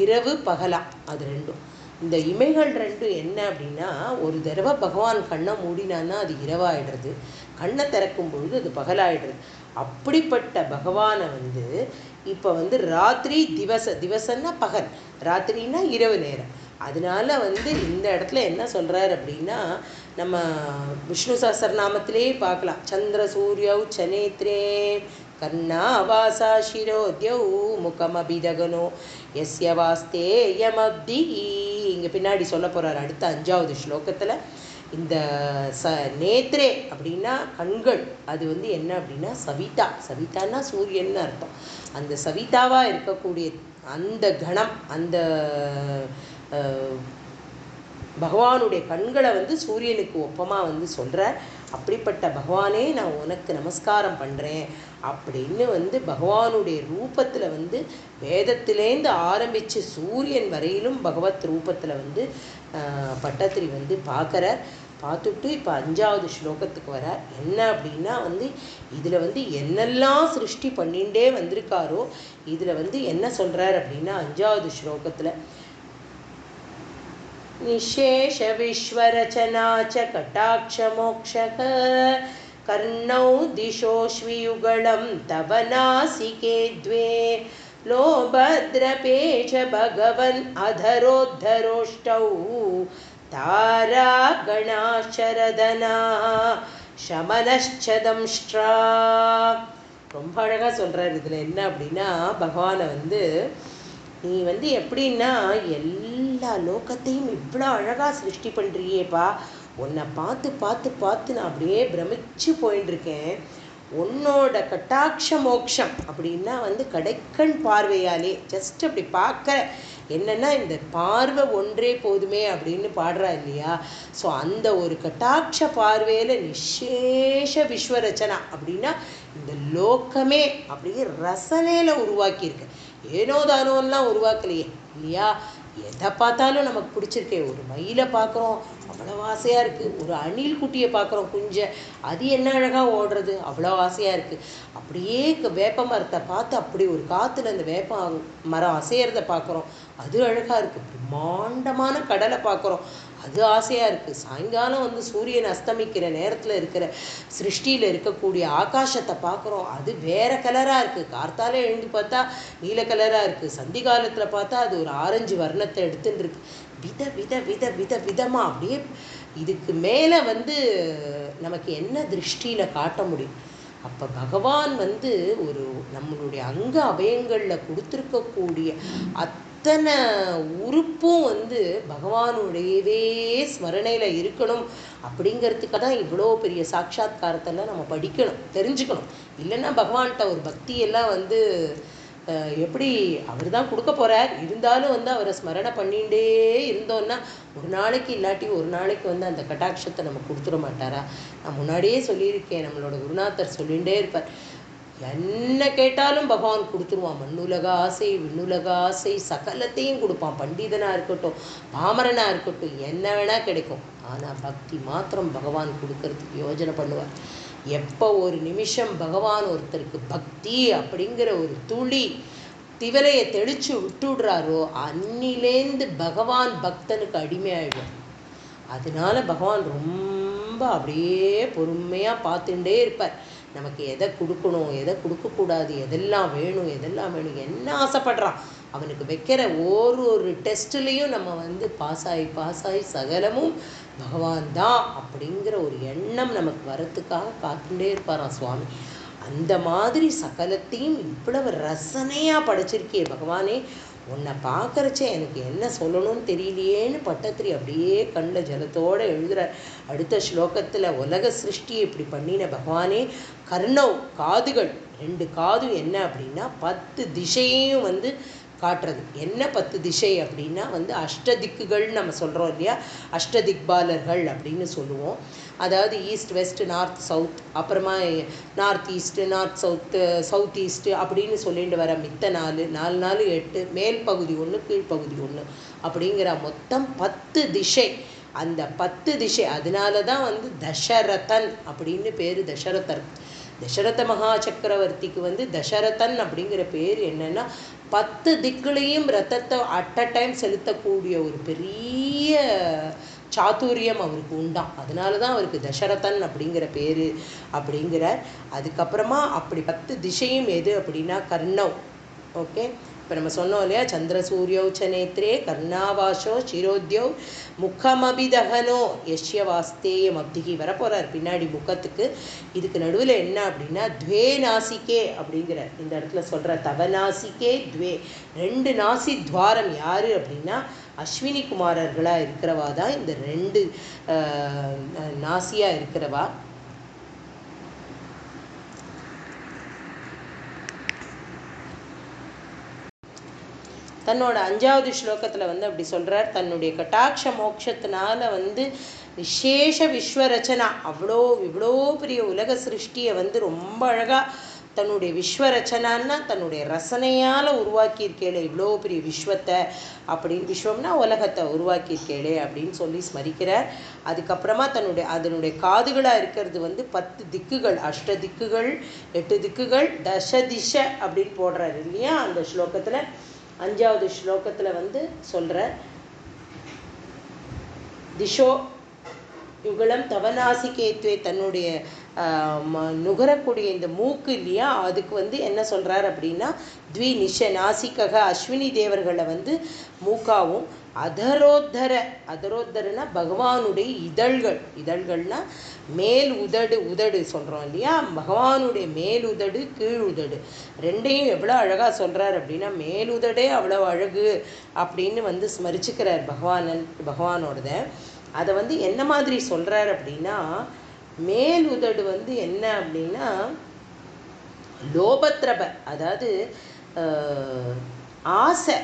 இரவு பகலா, அது ரெண்டும். இந்த இமைகள் ரெண்டும் என்ன அப்படின்னா, ஒரு தடவை பகவான் கண்ணை மூடினான்னா அது இரவாயிடுறது, கண்ணை திறக்கும் பொழுது அது பகலாயிடுறது. அப்படிப்பட்ட பகவானை வந்து இப்போ வந்து ராத்திரி திவசன்னா பகல், ராத்திரின்னா இரவு நேரம். அதனால வந்து இந்த இடத்துல என்ன சொல்கிறார் அப்படின்னா, நம்ம விஷ்ணு சஹஸ்ரநாமத்திலே பார்க்கலாம். சந்திர சூரியௌ சனேத்ரே கர்ணாவாசா சிரோத்யௌ முகமபிதகனோ எஸ்ய வாஸ்தே யமப்தி. இங்கே பின்னாடி சொல்ல போகிறார் அடுத்த 5வது ஸ்லோகத்தில். இந்த நேத்ரே அப்படின்னா கண்கள், அது வந்து என்ன அப்படின்னா சவிதா. சவிதான்னா சூரியன்னு அர்த்தம். அந்த சவிதாவாக இருக்கக்கூடிய அந்த கணம், அந்த பகவானுடைய கண்களை வந்து சூரியனுக்கு ஒப்பமாக வந்து சொல்கிறார். அப்படிப்பட்ட பகவானே நான் உனக்கு நமஸ்காரம் பண்ணுறேன் அப்படின்னு வந்து பகவானுடைய ரூபத்தில் வந்து வேதத்திலேருந்து ஆரம்பித்து சூரியன் வரையிலும் பகவத் ரூபத்தில் வந்து பட்டத்திரி வந்து பார்க்குறார். பார்த்துட்டு இப்போ 5வது ஸ்லோகத்துக்கு வரார். என்ன அப்படின்னா வந்து இதில் வந்து என்னெல்லாம் சிருஷ்டி பண்ணிகிட்டே வந்திருக்காரோ இதில் வந்து என்ன சொல்கிறார் அப்படின்னா 5வது ஸ்லோகத்தில் நிஷேஷ விஸ்வரச்சனா ச கட்டாட்ச மோக்ஷக கர்ணௌ திசோஸ்வியுகலம் தவ நாசிகே த்வே லோபத்ரபேஷ பகவன் அதரோத்தரோஷ்டௌ தாரா கணாச்சரதனா சமனச்சதம்ஷ்ட்ரா. ரொம்ப அழகாக சொல்கிறார். இதில் என்ன அப்படின்னா, பகவானை வந்து நீ வந்து எப்படின்னா எல்லா லோகத்தையும் இவ்வளோ அழகாக சிருஷ்டி பண்ணுறியேப்பா, உன்னை பார்த்து பார்த்து பார்த்து நான் அப்படியே பிரமிச்சு போயின்ட்டுருக்கேன். உன்னோட கட்டாட்ச மோக்ஷம் அப்படின்னா வந்து கடைக்கண் பார்வையாலே ஜஸ்ட் அப்படி பார்க்க, என்னென்னா இந்த பார்வை ஒன்றே போதுமே அப்படின்னு பாடுறா இல்லையா. ஸோ அந்த ஒரு கட்டாட்ச பார்வையில் நிசேஷ விஸ்வரச்சனா அப்படின்னா இந்த லோக்கமே அப்படியே ரசனையில் உருவாக்கியிருக்கு. ஏனோ தானோலாம் உருவாக்கலையே இல்லையா. எதை பார்த்தாலும் நமக்கு பிடிச்சிருக்கே. ஒரு மயிலை பார்க்குறோம், அவ்வளோ ஆசையாக இருக்குது. ஒரு அணில் குட்டியை பார்க்குறோம் குஞ்சை, அது என்ன அழகாக ஓடுறது, அவ்வளோ ஆசையாக இருக்குது. அப்படியே வேப்ப மரத்தை பார்த்து அப்படி ஒரு காற்றுல அந்த வேப்ப மரம் அசையிறத பார்க்குறோம், அது அழகாக இருக்குது. பிரம்மாண்டமான கடலை பார்க்குறோம், அது ஆசையாக இருக்குது. சாயங்காலம் வந்து சூரியன் அஸ்தமிக்கிற நேரத்தில் இருக்கிற சிருஷ்டியில் இருக்கக்கூடிய ஆகாசத்தை பார்க்குறோம், அது வேறு கலராக இருக்குது. கார்த்தாலே எழுந்து பார்த்தா நீல கலராக இருக்குது, சந்தி காலத்தில் பார்த்தா அது ஒரு ஆரஞ்சு வர்ணத்தை எடுத்துன்னு இருக்கு. விதமாக அப்படியே இதுக்கு மேலே வந்து நமக்கு என்ன திருஷ்டியில் காட்ட முடியும்? அப்போ பகவான் வந்து ஒரு நம்மளுடைய அங்க அபயங்களில் கொடுத்துருக்கக்கூடிய அத்தனை உறுப்பும் வந்து பகவானுடையவே ஸ்மரணையில் இருக்கணும். அப்படிங்கிறதுக்காக தான் இவ்வளோ பெரிய சாட்சாத்காரத்தெல்லாம் நம்ம படிக்கணும், தெரிஞ்சுக்கணும். இல்லைன்னா பகவான்கிட்ட ஒரு பக்தியெல்லாம் வந்து எப்படி அவர் தான் கொடுக்க போகிறார், இருந்தாலும் வந்து அவரை ஸ்மரணை பண்ணிகிட்டே இருந்தோன்னா ஒரு நாளைக்கு இல்லாட்டி ஒரு நாளைக்கு வந்து அந்த கட்டாட்சத்தை நம்ம கொடுத்துட மாட்டாரா? நான் முன்னாடியே சொல்லியிருக்கேன், நம்மளோட குருநாதர் சொல்லிகிட்டே இருப்பார், என்ன கேட்டாலும் பகவான் கொடுத்துருவான். மண்ணுலக ஆசை விண்ணுலக ஆசை சகலத்தையும் கொடுப்பான். பண்டிதனாக இருக்கட்டும் பாமரனாக இருக்கட்டும் என்ன வேணால் கிடைக்கும். ஆனால் பக்தி மாத்திரம் பகவான் கொடுக்கறதுக்கு யோஜனை பண்ணுவார். எப்போ ஒரு நிமிஷம் பகவான் ஒருத்தருக்கு பக்தி அப்படிங்கிற ஒரு துளி திவலையை தெளித்து விட்டுடுறாரோ அன்னிலேந்து பகவான் பக்தனுக்கு அடிமையாயிடும். அதனால பகவான் ரொம்ப அப்படியே பொறுமையாக பார்த்துட்டே இருப்பார். நமக்கு எதை கொடுக்கணும் எதை கொடுக்கக்கூடாது, எதெல்லாம் வேணும் எதெல்லாம் வேணும், என்ன ஆசைப்படுறான் அவனுக்கு வைக்கிற ஒரு டெஸ்ட்லேயும் நம்ம வந்து பாஸ் ஆகி சகலமும் பகவான் தான் அப்படிங்கிற ஒரு எண்ணம் நமக்கு வரத்துக்காக காத்துட்டே இருப்பாராம் சுவாமி. அந்த மாதிரி சகலத்தையும் இவ்வளவு ரசனையாக படைச்சிருக்கியே பகவானே, உன்னை பார்க்குறச்சே எனக்கு என்ன சொல்லணும்னு தெரியலையேன்னு பட்டத்திரி அப்படியே கண்ணில் ஜலத்தோடு எழுதுகிற. அடுத்த ஸ்லோகத்தில் உலக சிருஷ்டி இப்படி பண்ணின பகவானே, கர்ணவ் காதுகள் 2 காது என்ன அப்படின்னா 10 திசையையும் வந்து காட்டுறது. என்ன 10 திசை அப்படின்னா வந்து அஷ்டதிக்குகள்னு நம்ம சொல்கிறோம் இல்லையா, அஷ்டதிக்பாலர்கள் அப்படின்னு சொல்லுவோம். அதாவது ஈஸ்ட் வெஸ்ட் நார்த் சவுத், அப்புறமா north east north south south east அப்படின்னு சொல்லிட்டு வர மித்த 4 4 8 மேல் பகுதி 1 கீழ்ப்பகுதி 1 அப்படிங்கிற மொத்தம் 10 திசை. அந்த 10 திசை அதனால தான் வந்து தசரதன் அப்படின்னு பேர். தசரத மகா சக்கரவர்த்திக்கு வந்து தசரதன் அப்படிங்கிற பேர் என்னன்னா 10 திக்குலையும் ரத்தத்தை அட் அ டைம் செலுத்தக்கூடிய ஒரு பெரிய சாதுரியம் அவருக்கு உண்டாம். அதனால தான் அவருக்கு தசரதன் அப்படிங்கிற பேர் அப்படிங்கிறார். அதுக்கப்புறமா அப்படி 10 திசையும் எது அப்படின்னா கர்ணவ். ஓகே, இப்போ நம்ம சொன்னோம் இல்லையா, சந்திர சூரியோச்ச நேத்ரே கர்ணாவாசோ சிரோத்யவ் முகமபிதகனோ யஷ்ய வாஸ்தேயம் அப்திகி வரப்போகிறார் பின்னாடி முகத்துக்கு. இதுக்கு நடுவில் என்ன அப்படின்னா துவே நாசிக்கே அப்படிங்கிற இந்த இடத்துல சொல்கிற தவநாசிக்கே துவே 2 நாசி துவாரம். யார் அப்படின்னா அஸ்வினி குமாரர்களாக இருக்கிறவா தான் இந்த 2 நாசியாக இருக்கிறவா. தன்னோட 5வது ஸ்லோகத்தில் வந்து அப்படி சொல்கிறார், தன்னுடைய கட்டாட்ச மோட்சத்தினால வந்து விசேஷ விஸ்வரச்சனா இவ்வளோ பெரிய உலக சிருஷ்டியை வந்து ரொம்ப அழகாக தன்னுடைய விஸ்வரச்சனான்னா தன்னுடைய ரசனையால் உருவாக்கியிருக்கேளே இவ்வளோ பெரிய விஸ்வத்தை அப்படின்னு, விஸ்வம்னா உலகத்தை உருவாக்கியிருக்கேளே அப்படின்னு சொல்லி ஸ்மரிக்கிறார். அதுக்கப்புறமா அதனுடைய காதுகளாக இருக்கிறது வந்து 10 திக்குகள், அஷ்ட திக்குகள் 8 திக்குகள் தசதிஷ அப்படின்னு போடுறாரு இல்லையா அந்த ஸ்லோகத்தில். 5வது ஸ்லோகத்தில் வந்து சொல்கிற திஷோ யுகலம் தவநாசிகேத்வே தன்னுடைய நுகரக்கூடிய இந்த மூக்கு இல்லையா அதுக்கு வந்து என்ன சொல்கிறார் அப்படின்னா த்வி நிஷ நாசிக்கக அஸ்வினி தேவர்களை வந்து மூக்காவும் அதரோத்தரனா பகவானுடைய இதழ்கள்னா மேல் உதடு சொல்கிறோம் இல்லையா, பகவானுடைய மேல் உதடு கீழ் உதடு 2ஐயும் எவ்வளோ அழகாக சொல்கிறார் அப்படின்னா மேலுதடே அவ்வளோ அழகு அப்படின்னு வந்து ஸ்மரிச்சுக்கிறார் பகவானோடத. அதை வந்து என்ன மாதிரி சொல்கிறார் அப்படின்னா மேல் உதடு வந்து என்ன அப்படின்னா லோபத்ரப, அதாவது ஆசை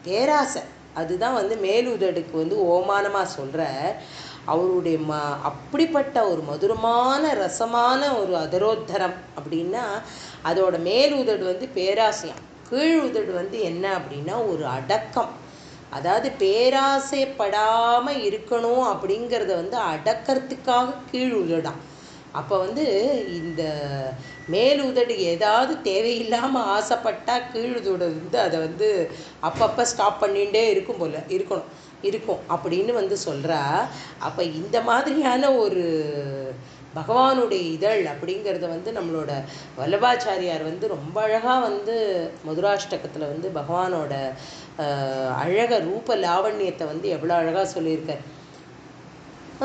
பேராசை, அதுதான் வந்து மேலுதடுக்கு வந்து ஓமானமாக சொல்கிற. அவருடைய அப்படிப்பட்ட ஒரு மதுரமான ரசமான ஒரு அதரோத்தரம் அப்படின்னா அதோட மேல் உதடு வந்து பேராசையம், கீழ் உதடு வந்து என்ன அப்படின்னா ஒரு அடக்கம். அதாவது பேராசைப்படாமல் இருக்கணும் அப்படிங்கிறத வந்து அடக்கிறதுக்காக கீழ் உதடாம். அப்போ வந்து இந்த மேல் உதடு ஏதாவது தேவையில்லாமல் ஆசைப்பட்டால் கீழ் உதடு வந்து அதை வந்து அப்பப்போ ஸ்டாப் பண்ணிகிட்டே இருக்கும் அப்படின்னு வந்து சொல்கிறா. அப்போ இந்த மாதிரியான ஒரு பகவானுடைய இதழ் அப்படிங்கிறத வந்து நம்மளோட வல்லபாச்சாரியார் வந்து ரொம்ப அழகாக வந்து மதுராஷ்டகத்தில் வந்து பகவானோட அழக ரூப லாவண்யத்தை வந்து எவ்வளோ அழகாக சொல்லியிருக்கார்.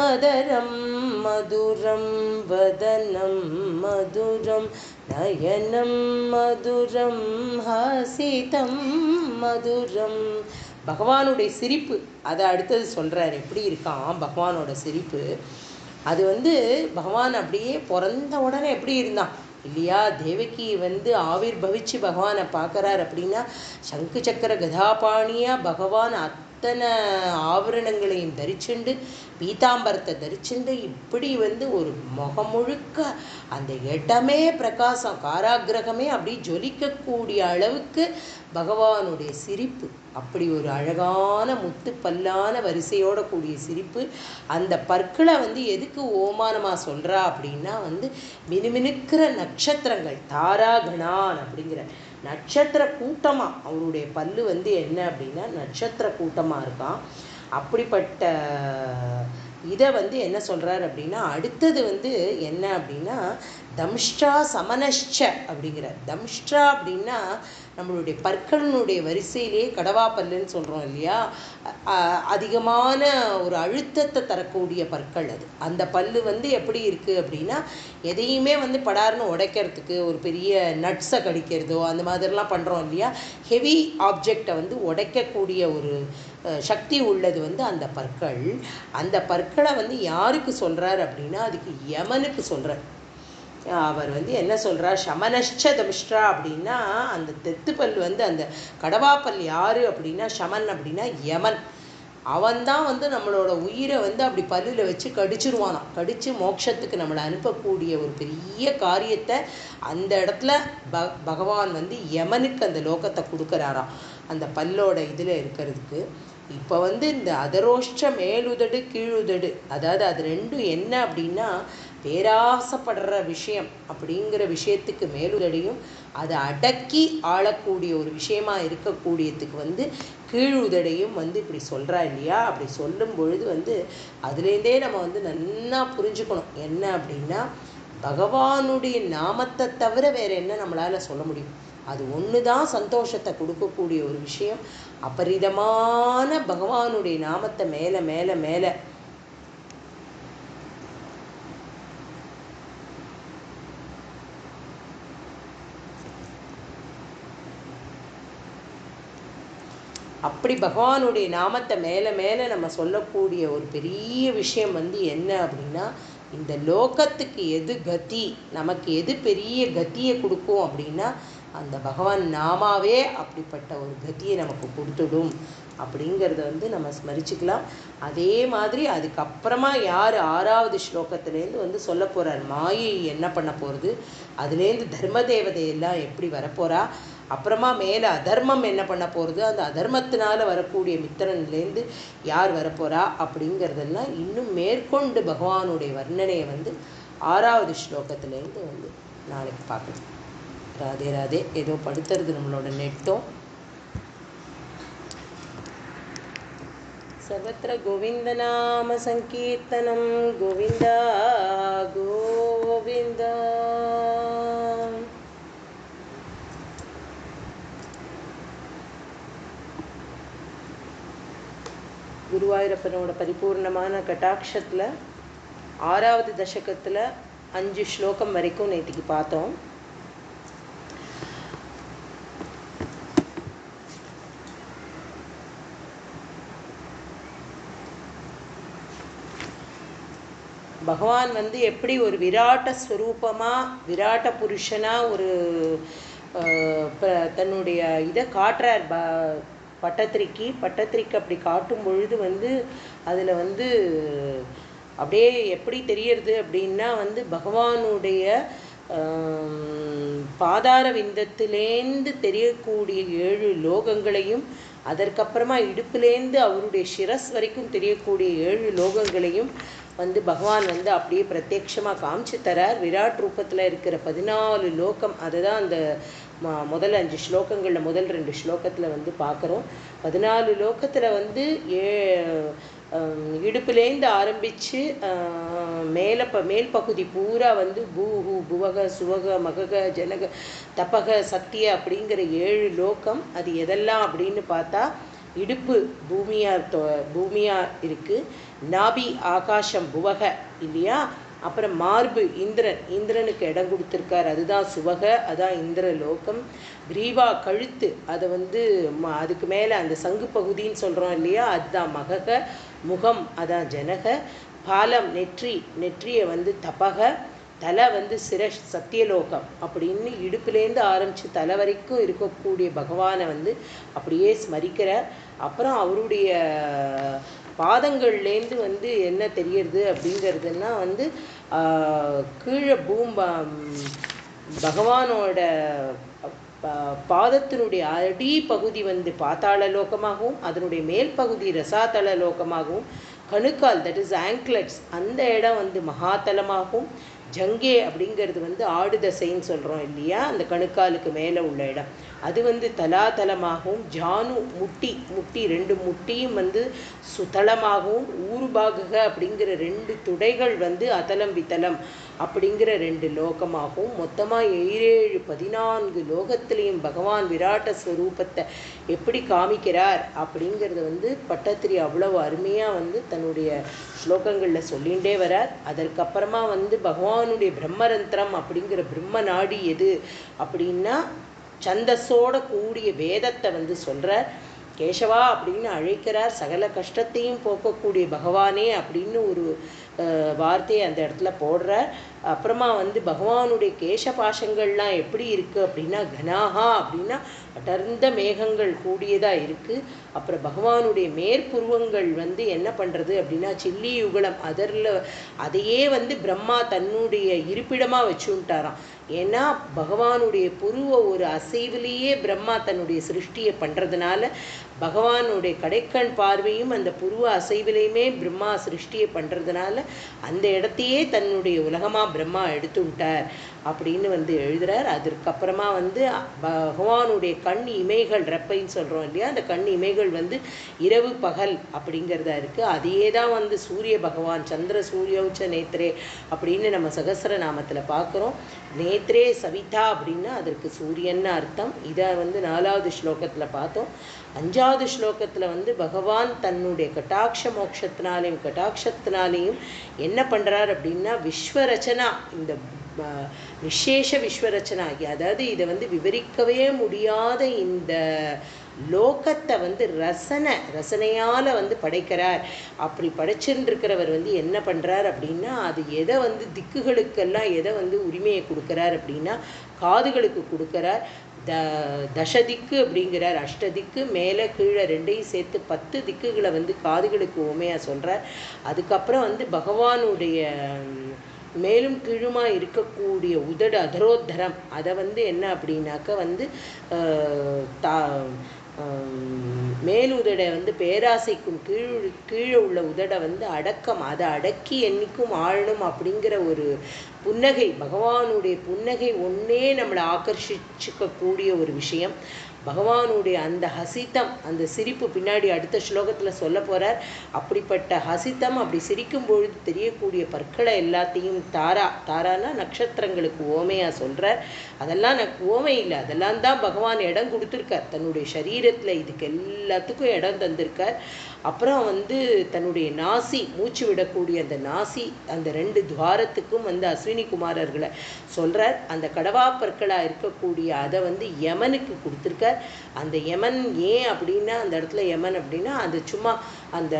அதரம் மதுரம் வதனம் மதுரம் நயனம் மதுரம் ஹாசிதம் மதுரம். பகவானுடைய சிரிப்பு அதை அடுத்தது சொல்கிறார் எப்படி இருக்கான் பகவானோட சிரிப்பு. அது வந்து பகவான் அப்படியே பிறந்த உடனே எப்படி இருந்தான், இல்லையா? தேவகி வந்து ஆவிர்பவிச்சு பகவானை பார்க்குறார் அப்படின்னா சங்கு சக்கர கதாபாணியாக பகவான் அத்தனை ஆவரணங்களையும் தரிச்சுண்டு பீதாம்பரத்தை தரிச்சுண்டு இப்படி வந்து ஒரு முகம் முழுக்க அந்த இடமே பிரகாசம், காராகிரகமே அப்படி ஜொலிக்கக்கூடிய அளவுக்கு பகவானுடைய சிரிப்பு, அப்படி ஒரு அழகான முத்து பல்லான வரிசையோட கூடிய சிரிப்பு. அந்த பற்களை வந்து எதுக்கு ஓமானமாக சொல்கிறா அப்படின்னா வந்து மினுமினுக்கிற நட்சத்திரங்கள், தாராகணான் அப்படிங்கிற நட்சத்திர கூட்டமாக அவருடைய பல்லு வந்து என்ன அப்படின்னா நட்சத்திர கூட்டமாக இருக்கான். அப்படிப்பட்ட இதை வந்து என்ன சொல்கிறார் அப்படின்னா அடுத்தது வந்து என்ன அப்படின்னா தம்ஷ்டா சமனஷ்ச அப்படிங்கிறார். தம்ஷ்டா அப்படின்னா நம்மளுடைய பற்களினுடைய வரிசையிலேயே கடவா பல்லுன்னு சொல்கிறோம் இல்லையா, அதிகமான ஒரு அழுத்தத்தை தரக்கூடிய பற்கள் அது. அந்த பல்லு வந்து எப்படி இருக்குது அப்படின்னா எதையுமே வந்து படார்னு உடைக்கிறதுக்கு, ஒரு பெரிய நட்ஸை கடிக்கிறதோ அந்த மாதிரிலாம் பண்ணுறோம் இல்லையா, ஹெவி ஆப்ஜெக்டை வந்து உடைக்கக்கூடிய ஒரு சக்தி உள்ளது வந்து அந்த பற்கள். அந்த பற்களை வந்து யாருக்கு சொல்கிறார் அப்படின்னா அதுக்கு யமனுக்கு சொல்கிறார். அவர் வந்து என்ன சொல்கிறார், சமனஷ்ச தம்ஷ்டா அப்படின்னா அந்த தெத்துப்பல் வந்து அந்த கடவாப்பல் யார் அப்படின்னா ஷமன் அப்படின்னா யமன். அவன்தான் வந்து நம்மளோட உயிரை வந்து அப்படி பல்லில் வச்சு கடிச்சிருவானான். கடித்து மோட்சத்துக்கு நம்மளை அனுப்பக்கூடிய ஒரு பெரிய காரியத்தை அந்த இடத்துல பகவான் வந்து யமனுக்கு அந்த லோகத்தை கொடுக்குறாராம் அந்த பல்லோட இதில் இருக்கிறதுக்கு. இப்போ வந்து இந்த அதரோஷ்ட மேலுதடு கீழுதடு, அதாவது அது ரெண்டும் என்ன அப்படின்னா பேராசப்படுற விஷயம் அப்படிங்கிற விஷயத்துக்கு மேலுதடையும் அதை அடக்கி ஆளக்கூடிய ஒரு விஷயமா இருக்கக்கூடியதுக்கு வந்து கீழுதடையும் வந்து இப்படி சொல்கிறா இல்லையா. அப்படி சொல்லும் பொழுது வந்து அதுலேருந்தே நம்ம வந்து நல்லா புரிஞ்சுக்கணும் என்ன அப்படின்னா பகவானுடைய நாமத்தை தவிர வேறு என்ன நம்மளால் சொல்ல முடியும். அது ஒன்று தான் சந்தோஷத்தை கொடுக்கக்கூடிய ஒரு விஷயம். அபரிதமான பகவானுடைய நாமத்தை மேலே மேலே மேலே அப்படி பகவானுடைய நாமத்தை மேலே மேலே நம்ம சொல்லக்கூடிய ஒரு பெரிய விஷயம் வந்து என்ன அப்படின்னா இந்த லோகத்துக்கு எது கதி, நமக்கு எது பெரிய கத்தியை கொடுக்கும் அப்படின்னா அந்த பகவான் நாமாவே அப்படிப்பட்ட ஒரு கத்தியை நமக்கு கொடுத்துடும் அப்படிங்கிறத வந்து நம்ம ஸ்மரிச்சுக்கலாம். அதே மாதிரி அதுக்கப்புறமா யார் 6வது ஸ்லோகத்துலேருந்து வந்து சொல்ல போகிறார் மாயை என்ன பண்ண போகிறது, அதுலேருந்து தர்ம தேவதையெல்லாம் எப்படி வரப்போகிறா, அப்புறமா மேலே அதர்மம் என்ன பண்ண போகிறது, அந்த அதர்மத்தினால வரக்கூடிய மித்திரன்லேருந்து யார் வரப்போகிறா அப்படிங்கிறதெல்லாம் இன்னும் மேற்கொண்டு பகவானுடைய வர்ணனையை வந்து 6வது ஸ்லோகத்துலேருந்து வந்து நாளைக்கு பார்க்கலாம். ராதே ராதே. ஏதோ படுத்துறது நம்மளோட நெட்டும். सर्वत्र गोविन्दनाम संकीर्तनं गोविन्द गोविन्द. குருவாயூரப்பனோட பரிபூர்ணமான கட்டாட்சத்தில் 6வது தசகத்தில் 5 ஸ்லோகம் வரைக்கும் நேற்றுக்கு பார்த்தோம். பகவான் வந்து எப்படி ஒரு விராட்ட ஸ்வரூபமாக விராட்ட புருஷனாக ஒரு தன்னுடைய இதை காட்டுறார் பட்டத்திரிக்கு அப்படி காட்டும் பொழுது வந்து அதில் வந்து அப்படியே எப்படி தெரியறது அப்படின்னா வந்து பகவானுடைய பாதார விந்தத்திலேந்து தெரியக்கூடிய 7 லோகங்களையும் அதற்கப்புறமா இடுப்புலேருந்து அவருடைய சிரஸ் வரைக்கும் தெரியக்கூடிய 7 லோகங்களையும் வந்து பகவான் வந்து அப்படியே பிரத்யட்சமாக காமிச்சு தரார். விராட் ரூபத்தில் இருக்கிற 14 லோகம், அதுதான் அந்த முதல் 5 ஸ்லோகங்களில் முதல் 2 ஸ்லோகத்தில் வந்து பார்க்குறோம். 14 லோகத்தில் வந்து இடுப்புலேருந்து ஆரம்பித்து மேல் பகுதி பூரா வந்து பூஹு புவக சுவக மகக ஜனக தபக சத்திய அப்படிங்கிற 7 லோகம். அது எதெல்லாம் அப்படின்னு பார்த்தா இடுப்பு பூமியா இருக்குது, நாபி ஆகாசம் புவக இல்லையா, அப்புறம் மார்பு இந்திரனுக்கு இடம் கொடுத்துருக்கார், அதுதான் சுவக, அதான் இந்திர லோகம். கிரீவா கழுத்து, அதை வந்து அதுக்கு மேலே அந்த சங்கு பகுதின்னு சொல்கிறோம் இல்லையா, அதுதான் மகக. முகம் அதான் ஜனக. பாலம் நெற்றியை வந்து தபக. தலை வந்து சத்தியலோகம் அப்படின்னு இடுப்புலேருந்து ஆரம்பித்து தலை வரைக்கும் இருக்கக்கூடிய பகவானை வந்து அப்படியே ஸ்மரிக்கிறார். அப்புறம் அவருடைய பாதங்கள்லேருந்து வந்து என்ன தெரியறது அப்படிங்கிறதுனா வந்து கீழே பகவானோட பாதத்தினுடைய அடிப்பகுதி வந்து பாத்தாள லோகமாகவும் அதனுடைய மேல் பகுதி ரசாதள லோகமாகவும் கணுக்கால் தட் இஸ் ஆங்க்லெட்ஸ் அந்த இடம் வந்து மகாதலமாகவும் ஜங்கே அப்படிங்கிறது வந்து ஆடு தசைன்னு சொல்கிறோம் இல்லையா, அந்த கணுக்காலுக்கு மேலே உள்ள இடம் அது வந்து தலாதலமாகவும் ஜானு முட்டி ரெண்டு முட்டியும் வந்து சுதளமாகவும் ஊருபாகுக அப்படிங்கிற ரெண்டு துடைகள் வந்து அதலம் வித்தலம் அப்படிங்கிற ரெண்டு லோகமாகவும் மொத்தமாக 14 லோகத்திலையும் பகவான் விராட்ட ஸ்வரூபத்தை எப்படி காமிக்கிறார் அப்படிங்கிறத வந்து பட்டத்திரி அவ்வளவு அருமையாக வந்து தன்னுடைய ஸ்லோகங்களில் சொல்லிகிட்டே வரார். அதற்கப்புறமா வந்து பகவானுடைய பிரம்மரந்திரம் அப்படிங்கிற பிரம்ம நாடி எது அப்படின்னா சந்தஸோட கூடிய வேதத்தை வந்து சொல்கிறார். கேசவா அப்படின்னு அழைக்கிறார். சகல கஷ்டத்தையும் போக்கக்கூடிய பகவானே அப்படின்னு ஒரு வார்த்தையை அந்த இடத்துல போடுறார். அப்புறமா வந்து பகவானுடைய கேசபாசங்கள்லாம் எப்படி இருக்குது அப்படின்னா கனாகா அப்படின்னா அடர்ந்த மேகங்கள் கூடியதாக இருக்குது. அப்புறம் பகவானுடைய மேற்புருவங்கள் வந்து என்ன பண்ணுறது அப்படின்னா சில்லி யுகலம் அதையே வந்து பிரம்மா தன்னுடைய இருப்பிடமாக வச்சுட்டாராம். ஏன்னா பகவானுடைய புருவ ஒரு அசைவிலேயே பிரம்மா தன்னுடைய சிருஷ்டியை பண்ணுறதுனால பகவானுடைய கடைக்கண் பார்வையும் அந்த புருவ அசைவிலையுமே பிரம்மா சிருஷ்டியை பண்ணுறதுனால அந்த இடத்தையே தன்னுடைய உலகமாக பிரம்மா எடுத்து விட்டார் அப்படின்னு வந்து எழுதுகிறார். அதற்கப்புறமா வந்து பகவானுடைய கண் இமைகள் ரெப்பைன்னு சொல்கிறோம் இல்லையா, அந்த கண் இமைகள் வந்து இரவு பகல் அப்படிங்கிறதா இருக்குது. அதையே தான் வந்து சூரிய பகவான் சந்திர சூரியௌச்ச நேத்ரே அப்படின்னு நம்ம சகஸ்ரநாமத்தில் பார்க்குறோம். நேத்ரே சவிதா அப்படின்னா அதற்கு சூரியன்னு அர்த்தம். இதை வந்து 4வது ஸ்லோகத்தில் பார்த்தோம். 5வது ஸ்லோகத்தில் வந்து பகவான் தன்னுடைய கட்டாட்ச கட்டாட்சத்தினாலேயும் என்ன பண்ணுறார் அப்படின்னா விஸ்வரச்சனா, இந்த விசேஷ விஸ்வரச்சனா, அதாவது இதை வந்து விவரிக்கவே முடியாத இந்த லோகத்தை வந்து ரசனையால் வந்து படைக்கிறார். அப்படி படைச்சுருக்கிறவர் வந்து என்ன பண்ணுறார் அப்படின்னா அது எதை வந்து திக்குகளுக்கெல்லாம் எதை வந்து உரிமையை கொடுக்குறார் அப்படின்னா காதுகளுக்கு கொடுக்குறார். தசதிக்கு அப்படிங்கிறார். அஷ்டதிக்கு மேலே கீழே ரெண்டையும் சேர்த்து 10 திக்குகளை வந்து காதுகளுக்கு உமையாக சொல்கிறார். அதுக்கப்புறம் வந்து பகவானுடைய மேலும் கீழுமா இருக்கக்கூடிய உதடு அதரோத்தரம் அதை வந்து என்ன அப்படின்னாக்க வந்து மேலுதடை வந்து பேராசைக்கும் கீழே உள்ள உதடை வந்து அடக்கம், அதை அடக்கி என்னைக்கும் ஆழணும் அப்படிங்கிற ஒரு புன்னகை, பகவானுடைய புன்னகை ஒன்றே நம்மளை ஆக்கர்ஷிச்சுக்கக்கூடிய ஒரு விஷயம். பகவானுடைய அந்த ஹசிதம், அந்த சிரிப்பு பின்னாடி அடுத்த ஸ்லோகத்தில் சொல்ல போகிறார். அப்படிப்பட்ட ஹசிதம், அப்படி சிரிக்கும் பொழுது தெரியக்கூடிய பற்களை எல்லாத்தையும் தாரானா நட்சத்திரங்களுக்கு ஓமையாக சொல்கிறார். அதெல்லாம் ஓமை இல்லை, அதெல்லாம் தான் பகவான் இடம் கொடுத்துருக்கார் தன்னுடைய சரீரத்தில். இதுக்கு எல்லாத்துக்கும் இடம் தந்திருக்கார். அப்புறம் வந்து தன்னுடைய நாசி, மூச்சு விடக்கூடிய அந்த நாசி, அந்த 2 துவாரத்துக்கும் வந்து அஸ்வினி குமாரர்களை சொல்கிறார். அந்த கடவா பற்களாக இருக்கக்கூடிய அதை வந்து யமனுக்கு கொடுத்துருக்கார். அந்த யமன் ஏன் அப்படின்னா அந்த இடத்துல யமன் அப்படின்னா அது சும்மா அந்த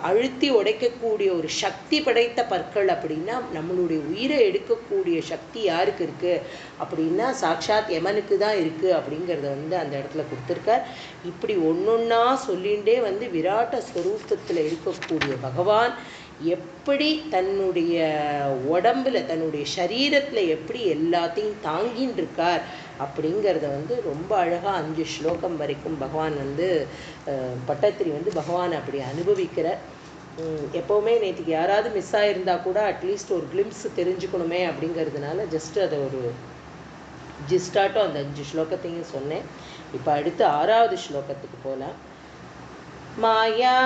அழுத்தி உடைக்கக்கூடிய ஒரு சக்தி படைத்த பற்கள். அப்படின்னா நம்மளுடைய உயிரை எடுக்கக்கூடிய சக்தி யாருக்கு இருக்குது அப்படின்னா சாட்சாத் யமனுக்கு தான் இருக்குது அப்படிங்கிறத வந்து அந்த இடத்துல கொடுத்துருக்கார். இப்படி ஒன்றொன்னா சொல்லிகிட்டே வந்து விராட்ட ஸ்வரூபத்தில் இருக்கக்கூடிய பகவான் எப்படி தன்னுடைய உடம்புல தன்னுடைய சரீரத்தில் எப்படி எல்லாத்தையும் தாங்கின்னு இருக்கார் அப்படிங்கிறத வந்து ரொம்ப அழகாக 5 ஸ்லோகம் வரைக்கும் பகவான் வந்து பட்டத்திரி வந்து பகவான் அப்படி அனுபவிக்கிறார். எப்போவுமே நேற்றுக்கு யாராவது மிஸ் ஆகிருந்தா கூட அட்லீஸ்ட் ஒரு கிளிம்ஸ் தெரிஞ்சுக்கணுமே அப்படிங்கிறதுனால ஜஸ்ட் அதை ஒரு ஜிஸ்டாட்டும் அந்த 5 ஸ்லோகத்தையும் சொன்னேன். இப்போ அடுத்து 6வது ஸ்லோகத்துக்கு போகலாம். மாயா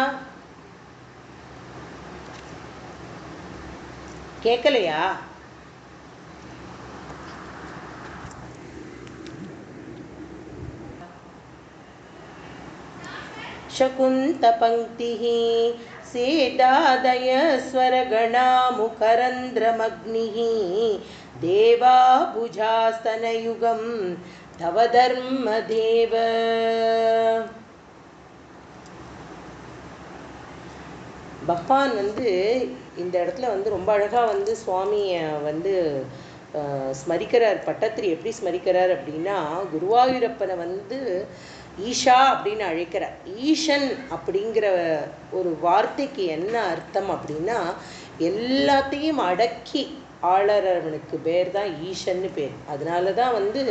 கேட்கலையா? शकुन्तपङ्क्तिः सेदादय स्वरगणामुखरन्ध्रमग्निः देवाभुजास्तनयुगं तव धर्मदेव பகவான் வந்து இந்த இடத்துல வந்து ரொம்ப அழகாக வந்து சுவாமியை வந்து ஸ்மரிக்கிறார். பட்டத்திரி எப்படி ஸ்மரிக்கிறார் அப்படின்னா, குருவாயூரப்பனை வந்து ஈஷா அப்படின்னு அழைக்கிறார். ஈஷன் அப்படிங்கிற ஒரு வார்த்தைக்கு என்ன அர்த்தம் அப்படின்னா, எல்லாத்தையும் அடக்கி ஆளறவனுக்கு பேர் தான் ஈஷன்னு பேர். அதனால தான் வந்து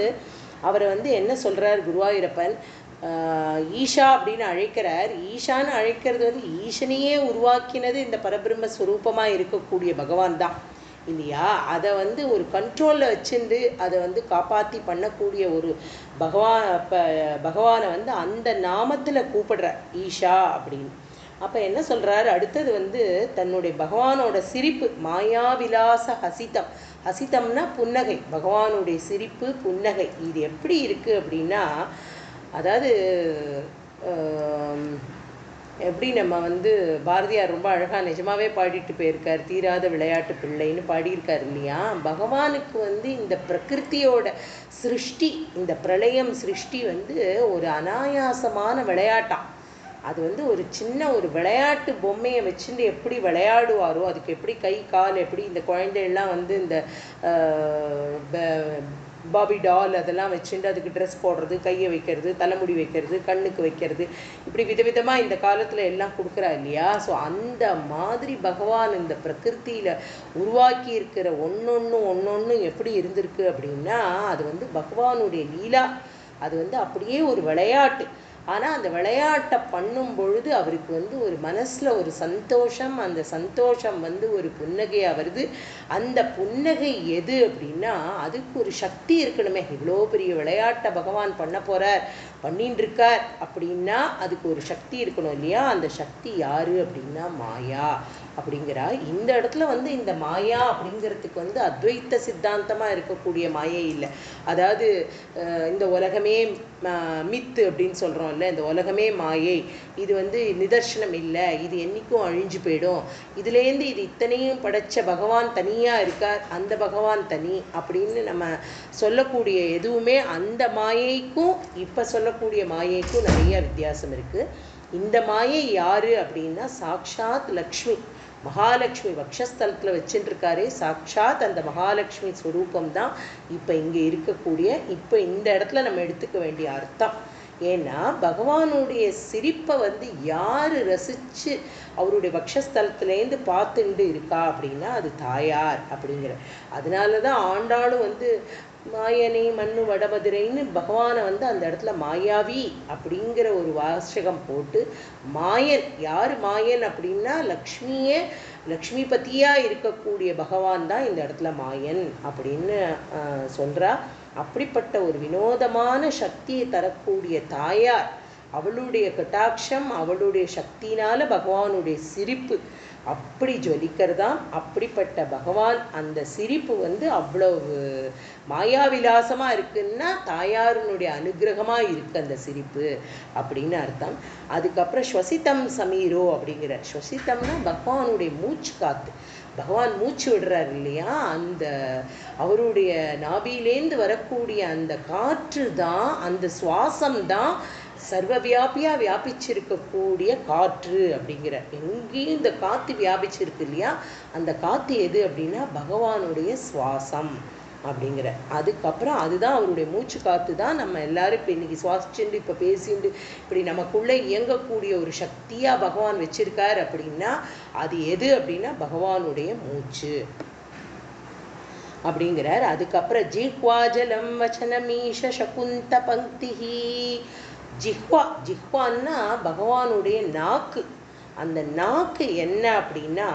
அவரை வந்து என்ன சொல்கிறார் குருவாயூரப்பன், ஈஷா அப்படின்னு அழைக்கிறார். ஈஷான்னு அழைக்கிறது வந்து ஈஷனையே உருவாக்கினது இந்த பரபிரம்ம ஸ்வரூபமாக இருக்கக்கூடிய பகவான் தான் இல்லையா. அதை வந்து ஒரு கண்ட்ரோலில் வச்சுருந்து அதை வந்து காப்பாற்றி பண்ணக்கூடிய ஒரு பகவானை வந்து அந்த நாமத்தில் கூப்பிடுறார் ஈஷா அப்படின்னு. அப்போ என்ன சொல்கிறார், அடுத்தது வந்து தன்னுடைய பகவானோட சிரிப்பு, மாயாவிலாச ஹசிதம். ஹசிதம்னா புன்னகை, பகவானுடைய சிரிப்பு புன்னகை. இது எப்படி இருக்குது அப்படின்னா, அதாவது எப்படி நம்ம வந்து பாரதியார் ரொம்ப அழகாக நிஜமாகவே பாடிட்டு போயிருக்கார், தீராத விளையாட்டு பிள்ளைன்னு பாடியிருக்கார் இல்லையா. பகவானுக்கு வந்து இந்த பிரகிருத்தியோட சிருஷ்டி, இந்த பிரளயம் சிருஷ்டி வந்து ஒரு அனாயாசமான விளையாட்டாம். அது வந்து ஒரு சின்ன ஒரு விளையாட்டு பொம்மையை வச்சுட்டு எப்படி விளையாடுவாரோ, அதுக்கு எப்படி கை கால், எப்படி இந்த குழந்தைகள்லாம் வந்து இந்த பாபி டால் அதெல்லாம் வச்சுட்டு அதுக்கு ட்ரெஸ் போடுறது, கையை வைக்கிறது, தலைமுடி வைக்கிறது, கண்ணுக்கு வைக்கிறது, இப்படி விதவிதமாக இந்த காலத்தில் எல்லாம் கொடுக்குறா இல்லையா. ஸோ அந்த மாதிரி பகவான் இந்த பிரகிருத்தியில் உருவாக்கி இருக்கிற ஒன்னொன்று எப்படி இருந்திருக்கு அப்படின்னா, அது வந்து பகவானுடைய லீலா. அது வந்து அப்படியே ஒரு விளையாட்டு. ஆனால் அந்த விளையாட்டை பண்ணும் பொழுது அவருக்கு வந்து ஒரு மனசில் ஒரு சந்தோஷம், அந்த சந்தோஷம் வந்து ஒரு புன்னகையாக வருது. அந்த புன்னகை எது அப்படின்னா, அதுக்கு ஒரு சக்தி இருக்கணுமே. இவ்வளோ பெரிய விளையாட்டை பகவான் பண்ண போகிறார், பண்ணின்னு இருக்கார் அப்படின்னா அதுக்கு ஒரு சக்தி இருக்கணும் இல்லையா. அந்த சக்தி யாரு அப்படின்னா மாயா அப்படிங்கிறா. இந்த இடத்துல வந்து இந்த மாயா அப்படிங்கிறதுக்கு வந்து அத்வைத்த சித்தாந்தமாக இருக்கக்கூடிய மாயை இல்லை. அதாவது இந்த உலகமே மித்து அப்படின்னு சொல்கிறோம் இல்லை, இந்த உலகமே மாயை, இது வந்து நிதர்சனம் இல்லை, இது என்றைக்கும் அழிஞ்சு போயிடும், இதுலேருந்து இது இத்தனையும் படைத்த பகவான் தனியாக இருக்கார், அந்த பகவான் தனி அப்படின்னு நம்ம சொல்லக்கூடிய எதுவுமே அந்த மாயைக்கும் இப்போ சொல்லக்கூடிய மாயைக்கும் நிறைய வித்தியாசம் இருக்குது. இந்த மாயை யாரு அப்படின்னா சாக்ஷாத் லக்ஷ்மி, மகாலட்சுமி வக்ஷஸ்தலத்தில் வச்சுட்டுருக்காரே சாக்ஷாத் அந்த மகாலட்சுமி ஸ்வரூபம்தான் இப்போ இங்கே இருக்கக்கூடிய, இப்போ இந்த இடத்துல நம்ம எடுத்துக்க வேண்டிய அர்த்தம். ஏன்னா பகவானுடைய சிரிப்பை வந்து யார் ரசித்து அவருடைய வக்ஷஸ்தலத்துலேருந்து பார்த்துட்டு இருக்கா அப்படின்னா அது தாயார் அப்படிங்கிற. அதனால தான் ஆண்டாளும் வந்து மாயனை மண்ணு வடமதுரைன்னு பகவானை வந்து அந்த இடத்துல மாயாவி அப்படிங்கிற ஒரு வாசகம் போட்டு, மாயன் யார் மாயன் அப்படின்னா லக்ஷ்மியே, லக்ஷ்மிபதியாக இருக்கக்கூடிய பகவான் தான் இந்த இடத்துல மாயன் அப்படின்னு சொல்கிறா. அப்படிப்பட்ட ஒரு வினோதமான சக்தியை தரக்கூடிய தாயார், அவளுடைய கட்டாட்சம், அவளுடைய சக்தினால பகவானுடைய சிரிப்பு அப்படி ஜொலிக்கிறதாம். அப்படிப்பட்ட பகவான் அந்த சிரிப்பு வந்து அவ்வளவு மாயாவிலாசமாக இருக்குன்னா தாயாருனுடைய அனுகிரகமாக இருக்கு அந்த சிரிப்பு அப்படின்னு அர்த்தம். அதுக்கப்புறம் ஸ்வசிதம் சமீரோ அப்படிங்கிற, ஸ்வசிதம்னா பகவானுடைய மூச்சு காத்து, பகவான் மூச்சு விடுறார் இல்லையா, அந்த அவருடைய நாபியிலேந்து வரக்கூடிய அந்த காற்று தான், அந்த சுவாசம் தான் சர்வவியாபியாக வியாபிச்சிருக்கக்கூடிய காற்று அப்படிங்கிற. எங்கேயும் இந்த காற்று வியாபிச்சிருக்கு இல்லையா, அந்த காற்று எது அப்படின்னா பகவானுடைய சுவாசம் அப்படிங்கிற. அதுக்கப்புறம் அதுதான் அவருடைய மூச்சு காற்று தான் நம்ம எல்லாரும் இப்போ இன்றைக்கி சுவாசிச்சுட்டு இப்போ பேசிட்டு இப்படி நமக்குள்ளே இயங்கக்கூடிய ஒரு சக்தியாக பகவான் வச்சிருக்கார் அப்படின்னா அது எது அப்படின்னா பகவானுடைய மூச்சு அப்படிங்கிறார். அதுக்கப்புறம் ஜிஹ்வாஜலம் வச்சனமீஷ சகுந்த பங்கிஹி. ஜிஹ்வா, ஜிஹ்வான்னா பகவானுடைய நாக்கு. அந்த நாக்கு என்ன அப்படின்னா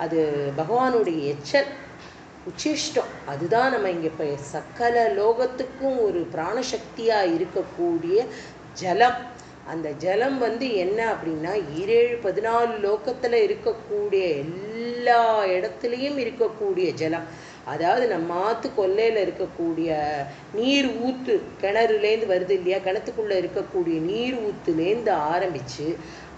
அது பகவானுடைய எச்சல், உச்சிஷ்டம். அதுதான் நம்ம இங்கே இப்போ சக்கல லோகத்துக்கும் ஒரு பிராணசக்தியாக இருக்கக்கூடிய ஜலம். அந்த ஜலம் வந்து என்ன அப்படின்னா 17-14 லோகத்தில் இருக்கக்கூடிய எல்லா இடத்துலையும் இருக்கக்கூடிய ஜலம். அதாவது நம்ம ஆற்று கொல்லையில் இருக்கக்கூடிய நீர் ஊற்று, கிணறுலேருந்து வருது இல்லையா, கிணத்துக்குள்ளே இருக்கக்கூடிய நீர் ஊற்றுலேருந்து ஆரம்பித்து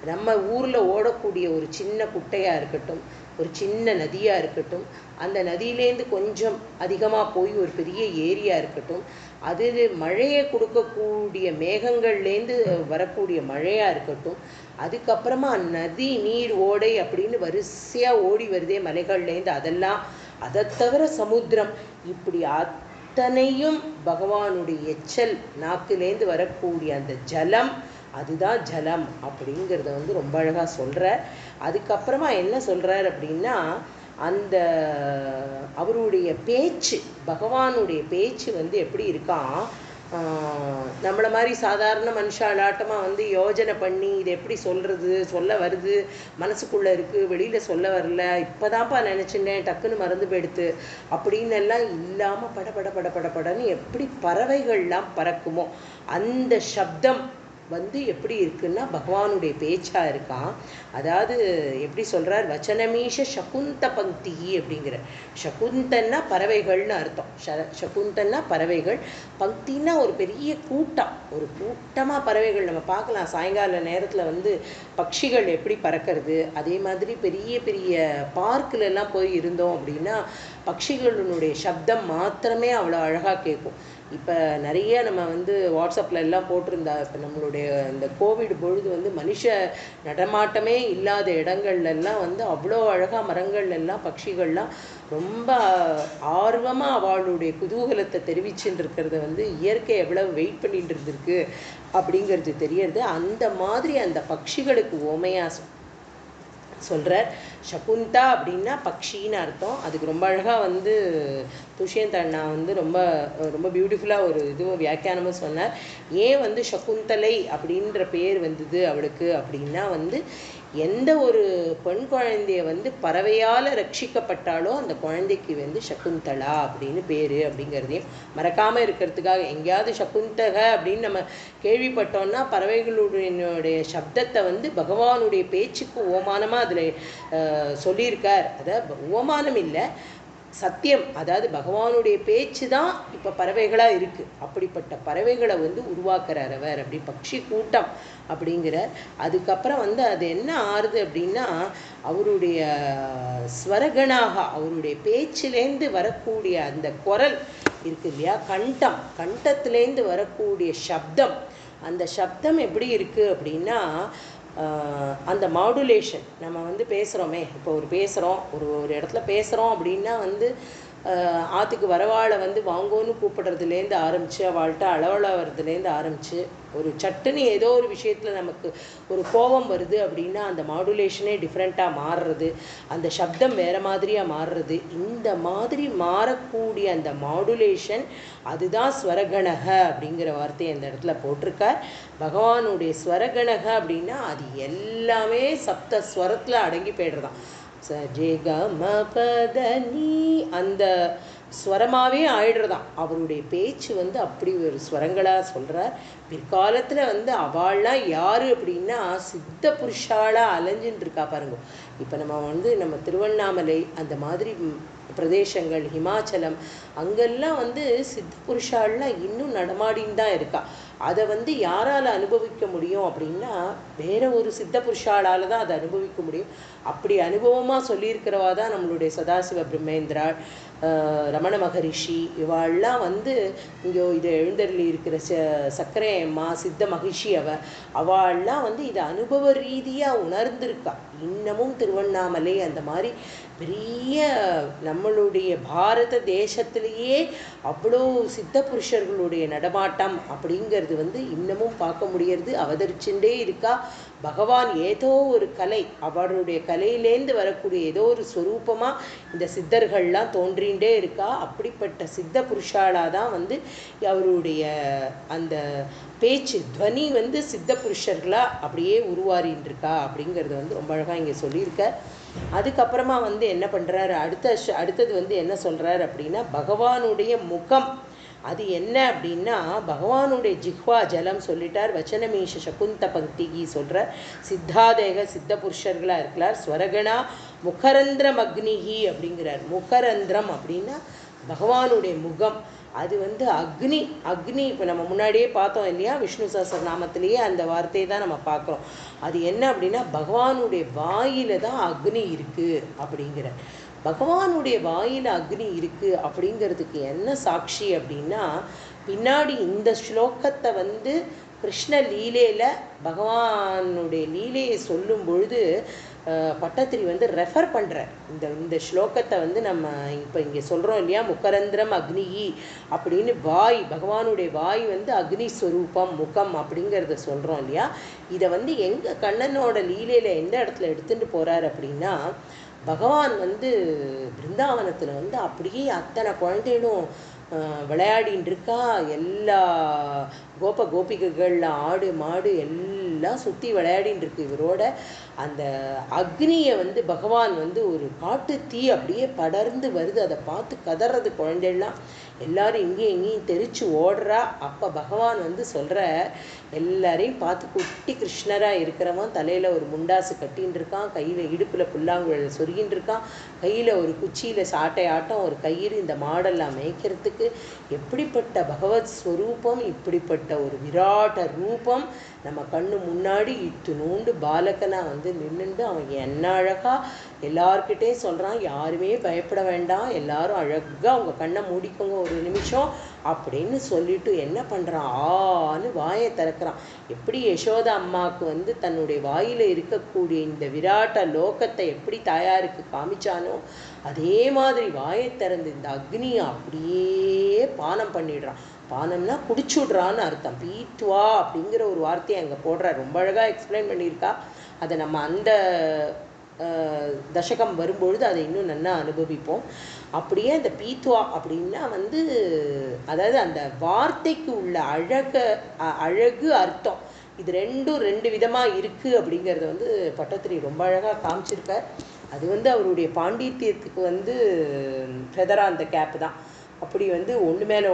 நம்ம ஊரில் ஓடக்கூடிய ஒரு சின்ன குட்டையாக இருக்கட்டும், ஒரு சின்ன நதியாக இருக்கட்டும், அந்த நதியிலேருந்து கொஞ்சம் அதிகமாக போய் ஒரு பெரிய ஏரியா இருக்கட்டும், அது மழையை கொடுக்கக்கூடிய மேகங்கள்லேருந்து வரக்கூடிய மழையாக இருக்கட்டும், அதுக்கப்புறமா நதி நீர் ஓடை அப்படின்னு வரிசையாக ஓடி வருதே மலைகள்லேருந்து அதெல்லாம், அதை தவிர சமுத்திரம், இப்படி அத்தனையும் பகவானுடைய எச்சல் நாக்கிலேருந்து வரக்கூடிய அந்த ஜலம், அதுதான் ஜலம் அப்படிங்கிறத ரொம்ப அழகாக சொல்கிறார். அதுக்கப்புறமா என்ன சொல்கிறார் அப்படின்னா, அந்த அவருடைய பேச்சு, பகவானுடைய பேச்சு எப்படி இருக்கான், நம்மளை மாதிரி சாதாரண மனுஷாலாட்டமாக யோஜனை பண்ணி இது எப்படி சொல்கிறது, சொல்ல வருது, மனசுக்குள்ளே இருக்குது, வெளியில் சொல்ல வரல, இப்போதான்ப்பா நினச்சிட்டேன், டக்குன்னு மறந்து போயிடுத்து அப்படின்னு எல்லாம் இல்லாமல் படன்னு எப்படி பறவைகள்லாம் பறக்குமோ அந்த சப்தம் எப்படி இருக்குன்னா பகவானுடைய பேச்சா இருக்கான். அதாவது எப்படி சொல்றார், வச்சனமீஷ சகுந்த பங்கி அப்படிங்கிற. சகுந்தன்னா பறவைகள்னு அர்த்தம். சகுந்தன்னா பறவைகள், பங்கின்னா ஒரு பெரிய கூட்டம், ஒரு கூட்டமாக பறவைகள் நம்ம பார்க்கலாம். சாயங்கால நேரத்தில் பட்சிகள் எப்படி பறக்கிறது, அதே மாதிரி பெரிய பெரிய பார்க்கில் எல்லாம் போய் இருந்தோம் அப்படின்னா பட்சிகளுடைய சப்தம் மாத்திரமே அவ்வளோ அழகாக கேட்கும். இப்போ நிறைய நம்ம வாட்ஸ்அப்பில் எல்லாம் போட்டிருந்தா, இப்போ நம்மளுடைய இந்த கோவிட் பொழுது மனுஷ நடமாட்டமே இல்லாத இடங்கள்லாம் அவ்வளோ அழகாக மரங்கள்லாம் பட்சிகள்லாம் ரொம்ப ஆர்வமாக அவளுடைய குதூகலத்தை தெரிவிச்சுட்டு இருக்கிறத இயற்கை எவ்வளவு வெயிட் பண்ணிட்டு இருந்திருக்கு அப்படிங்கிறது தெரியறது. அந்த மாதிரி அந்த பட்சிகளுக்கு ஓமையாக சொல்கிறார். சகுந்தா அப்படின்னா பக்ஷின்னு அர்த்தம். அதுக்கு ரொம்ப அழகாக துஷ்யந்த் அண்ணா ரொம்ப ரொம்ப பியூட்டிஃபுல்லாக ஒரு இதுவும் வியாக்கியானமும் சொன்னார். ஏன் சகுந்தலை அப்படின்ற பேர் வந்தது அவளுக்கு அப்படின்னா, எந்த ஒரு பெண் குழந்தைய பறவையால் ரட்சிக்கப்பட்டாலோ அந்த குழந்தைக்கு சகுந்தலா அப்படின்னு பேர் அப்படிங்கிறதையும் மறக்காமல் இருக்கிறதுக்காக, எங்கேயாவது சகுந்தக அப்படின்னு நம்ம கேள்விப்பட்டோம்னா பறவைகளுடைய சப்தத்தை பகவானுடைய பேச்சுக்கு ஓமானமாக அதில் சொல்லியிருக்கார். அதை ஓமானம் இல்லை, சத்தியம். அதாவது பகவானுடைய பேச்சு தான் இப்போ பறவைகளாக இருக்குது. அப்படிப்பட்ட பறவைகளை உருவாக்குறார் அவர், அப்படி பக்ஷி கூட்டம் அப்படிங்கிறார். அதுக்கப்புறம் அது என்ன ஆறுது அப்படின்னா, அவருடைய ஸ்வரகணாக, அவருடைய பேச்சிலேருந்து வரக்கூடிய அந்த குரல் இருக்கு இல்லையா, கண்டத்திலேருந்து வரக்கூடிய சப்தம், அந்த சப்தம் எப்படி இருக்குது அப்படின்னா, அந்த மாடுலேஷன் நம்ம பேசுகிறோமே, இப்போ பேசுகிறோம், ஒரு இடத்துல பேசுகிறோம் அப்படின்னா ஆற்றுக்கு வரவாளை வாங்கோன்னு கூப்பிடுறதுலேருந்து ஆரம்பித்து அவள்கிட்ட அளவளவுறதுலேருந்து ஆரம்பித்து ஒரு சட்டுன்னு ஏதோ ஒரு விஷயத்தில் நமக்கு ஒரு கோபம் வருது அப்படின்னா அந்த மாடுலேஷனே டிஃப்ரெண்ட்டாக மாறுறது, அந்த சப்தம் வேறு மாதிரியாக மாறுறது. இந்த மாதிரி மாறக்கூடிய அந்த மாடுலேஷன், அதுதான் ஸ்வரகணக அப்படிங்கிற வார்த்தையை அந்த இடத்துல போட்டிருக்கார். பகவானுடைய ஸ்வரகணக அப்படின்னா அது எல்லாமே சப்த ஸ்வரத்தில் அடங்கி போய்டுறதான். சஜேகமபதனி அந்த ஸ்வரமாகவே ஆயிடுறதான். அவருடைய பேச்சு அப்படி ஒரு ஸ்வரங்களாக சொல்கிறார். பிற்காலத்தில் அவள்லாம் யார் அப்படின்னா சித்த புருஷாலாக அலைஞ்சின்னு இருக்கா பாருங்க. இப்போ நம்ம திருவண்ணாமலை அந்த மாதிரி பிரதேசங்கள், ஹிமாச்சலம், அங்கெல்லாம் சித்த புருஷாலாம் இன்னும் நடமாடின்னு தான் இருக்கா. அதை யாரால் அனுபவிக்க முடியும் அப்படின்னா வேற ஒரு சித்த புருஷாலால் தான் அதை அனுபவிக்க முடியும். அப்படி அனுபவமாக சொல்லியிருக்கிறவா தான் நம்மளுடைய சதாசிவ பிரம்மேந்திரா, ரமண மகரிஷி, இவாள்லாம் இங்கே இதை எழுந்தருளி இருக்கிற சக்கரை அம்மா, சித்த மகிஷி, அவள்லாம் இதை அனுபவ ரீதியாக உணர்ந்திருக்கா. இன்னமும் திருவண்ணாமலை அந்த மாதிரி பெரிய நம்மளுடைய பாரத தேசத்திலேயே அவ்வளோ சித்த புருஷர்களுடைய நடமாட்டம் அப்படிங்கிறது இன்னமும் பார்க்க முடியறது, அவதரிச்சுட்டே இருக்கா. பகவான் ஏதோ ஒரு கலை, அவருடைய கலையிலேருந்து வரக்கூடிய ஏதோ ஒரு ஸ்வரூபமாக இந்த சித்தர்கள்லாம் தோன்றிகிட்டே இருக்கா. அப்படிப்பட்ட சித்த புருஷாலாக தான் அவருடைய அந்த பேச்சு துவனி சித்த புருஷர்களாக அப்படியே உருவாரின்னு இருக்கா அப்படிங்கிறது ரொம்ப அழகாக இங்கே சொல்லியிருக்க. அதுக்கப்புறமா என்ன பண்ணுறாரு, அடுத்தது என்ன சொல்கிறார் அப்படின்னா, பகவானுடைய முகம் அது என்ன அப்படின்னா, பகவானுடைய ஜிஹ்வா ஜலம் சொல்லிட்டார். வச்சனமீஷ சகுந்த பக்திகி சொல்கிறார். சித்தாதேக சித்த புருஷர்களாக இருக்கிறார். ஸ்வரகணா முகரந்திரம் அக்னிகி அப்படிங்கிறார். முகரந்திரம் அப்படின்னா பகவானுடைய முகம். அது வந்து அக்னி. அக்னி இப்போ நம்ம முன்னாடியே பார்த்தோம் இல்லையா, விஷ்ணு சஹஸ்ரநாமத்திலேயே அந்த வார்த்தையை தான் நம்ம பார்க்குறோம். அது என்ன அப்படின்னா, பகவானுடைய வாயில தான் அக்னி இருக்குது அப்படிங்கிற. பகவானுடைய வாயில் அக்னி இருக்குது அப்படிங்கிறதுக்கு என்ன சாட்சி அப்படின்னா, பின்னாடி இந்த ஸ்லோகத்தை வந்து கிருஷ்ண லீலையில் பகவானுடைய லீலையை சொல்லும் பொழுது பட்டத்திரி வந்து ரெஃபர் பண்ணுறார். இந்த ஸ்லோகத்தை வந்து நம்ம இப்போ இங்கே சொல்கிறோம் இல்லையா, முக்கரந்திரம் அக்னியி அப்படின்னு வாய், பகவானுடைய வாய் வந்து அக்னி ஸ்வரூபம் முகம் அப்படிங்கிறத சொல்கிறோம் இல்லையா. இதை வந்து எங்கள் கண்ணனோட லீலையில் எந்த இடத்துல எடுத்துகிட்டு போகிறார் அப்படின்னா, பகவான் வந்து பிருந்தாவனத்தில் வந்து அப்படியே அத்தனை குழந்தைகளும் விளையாடின்னு இருக்கா. எல்லா கோபிகைகள் ஆடு மாடு எல்லாம் சுற்றி விளையாடின்னு இருக்கு இவரோட. அந்த அக்னியை வந்து பகவான் வந்து ஒரு காட்டு தீ அப்படியே படர்ந்து வருது, அதை பார்த்து கதறது குழந்தைகள்லாம். எல்லாரும் இங்கேயும் எங்கேயும் தெரிச்சு ஓடுறா. அப்போ பகவான் வந்து சொல்கிற, எல்லாரையும் பார்த்து குட்டி கிருஷ்ணராக இருக்கிறவன் தலையில் ஒரு முண்டாசு கட்டின்னு இருக்கான், கையில் இடுப்பில் புல்லாங்குழல் சொருகின்னு இருக்கான், கையில் ஒரு குச்சியில் சாட்டை ஆட்டம் ஒரு கயிறு, இந்த மாடெல்லாம் மேய்க்கிறதுக்கு. எப்படிப்பட்ட பகவத் ஸ்வரூபம், இப்படிப்பட்ட ஒரு விராட்ட ரூபம் நம்ம கண்ணு முன்னாடி இத்துணூண்டு பாலகனா வந்து நின்றுண்டு அவன் என்ன அழகா எல்லார்கிட்டையும் சொல்கிறான், யாருமே பயப்பட வேண்டாம், எல்லாரும் அழகாக அவங்க கண்ணை மூடிக்கோங்க ஒரு நிமிஷம் அப்படின்னு சொல்லிட்டு என்ன பண்ணுறான், ஆன்னு வாயை திறக்கிறான். எப்படி யசோதா அம்மாவுக்கு வந்து தன்னுடைய வாயில் இருக்கக்கூடிய இந்த விராட்ட லோகத்தை எப்படி தாயாருக்கு காமிச்சானோ, அதே மாதிரி வாயை திறந்து இந்த அக்னியை அப்படியே பானம் பண்ணிடுறான். பானம்னா குடிச்சுடுறான்னு அர்த்தம். பீத்வா அப்படிங்கிற ஒரு வார்த்தையை அங்கே போடுற, ரொம்ப அழகாக எக்ஸ்பிளைன் பண்ணியிருக்கா. அதை நம்ம அந்த தசகம் வரும்பொழுது அதை இன்னும் நல்லா அனுபவிப்போம். அப்படியே அந்த பீத்வா அப்படின்னா வந்து, அதாவது அந்த வார்த்தைக்கு உள்ள அழகு அர்த்தம் இது ரெண்டும் ரெண்டு விதமாக இருக்குது அப்படிங்கிறத வந்து பட்டத்திரி ரொம்ப அழகாக காமிச்சிருக்கார். அது வந்து அவருடைய பாண்டித்யத்துக்கு வந்து ஃபெதராக அந்த கேப் தான். அப்படி வந்து ஒன்று மேலே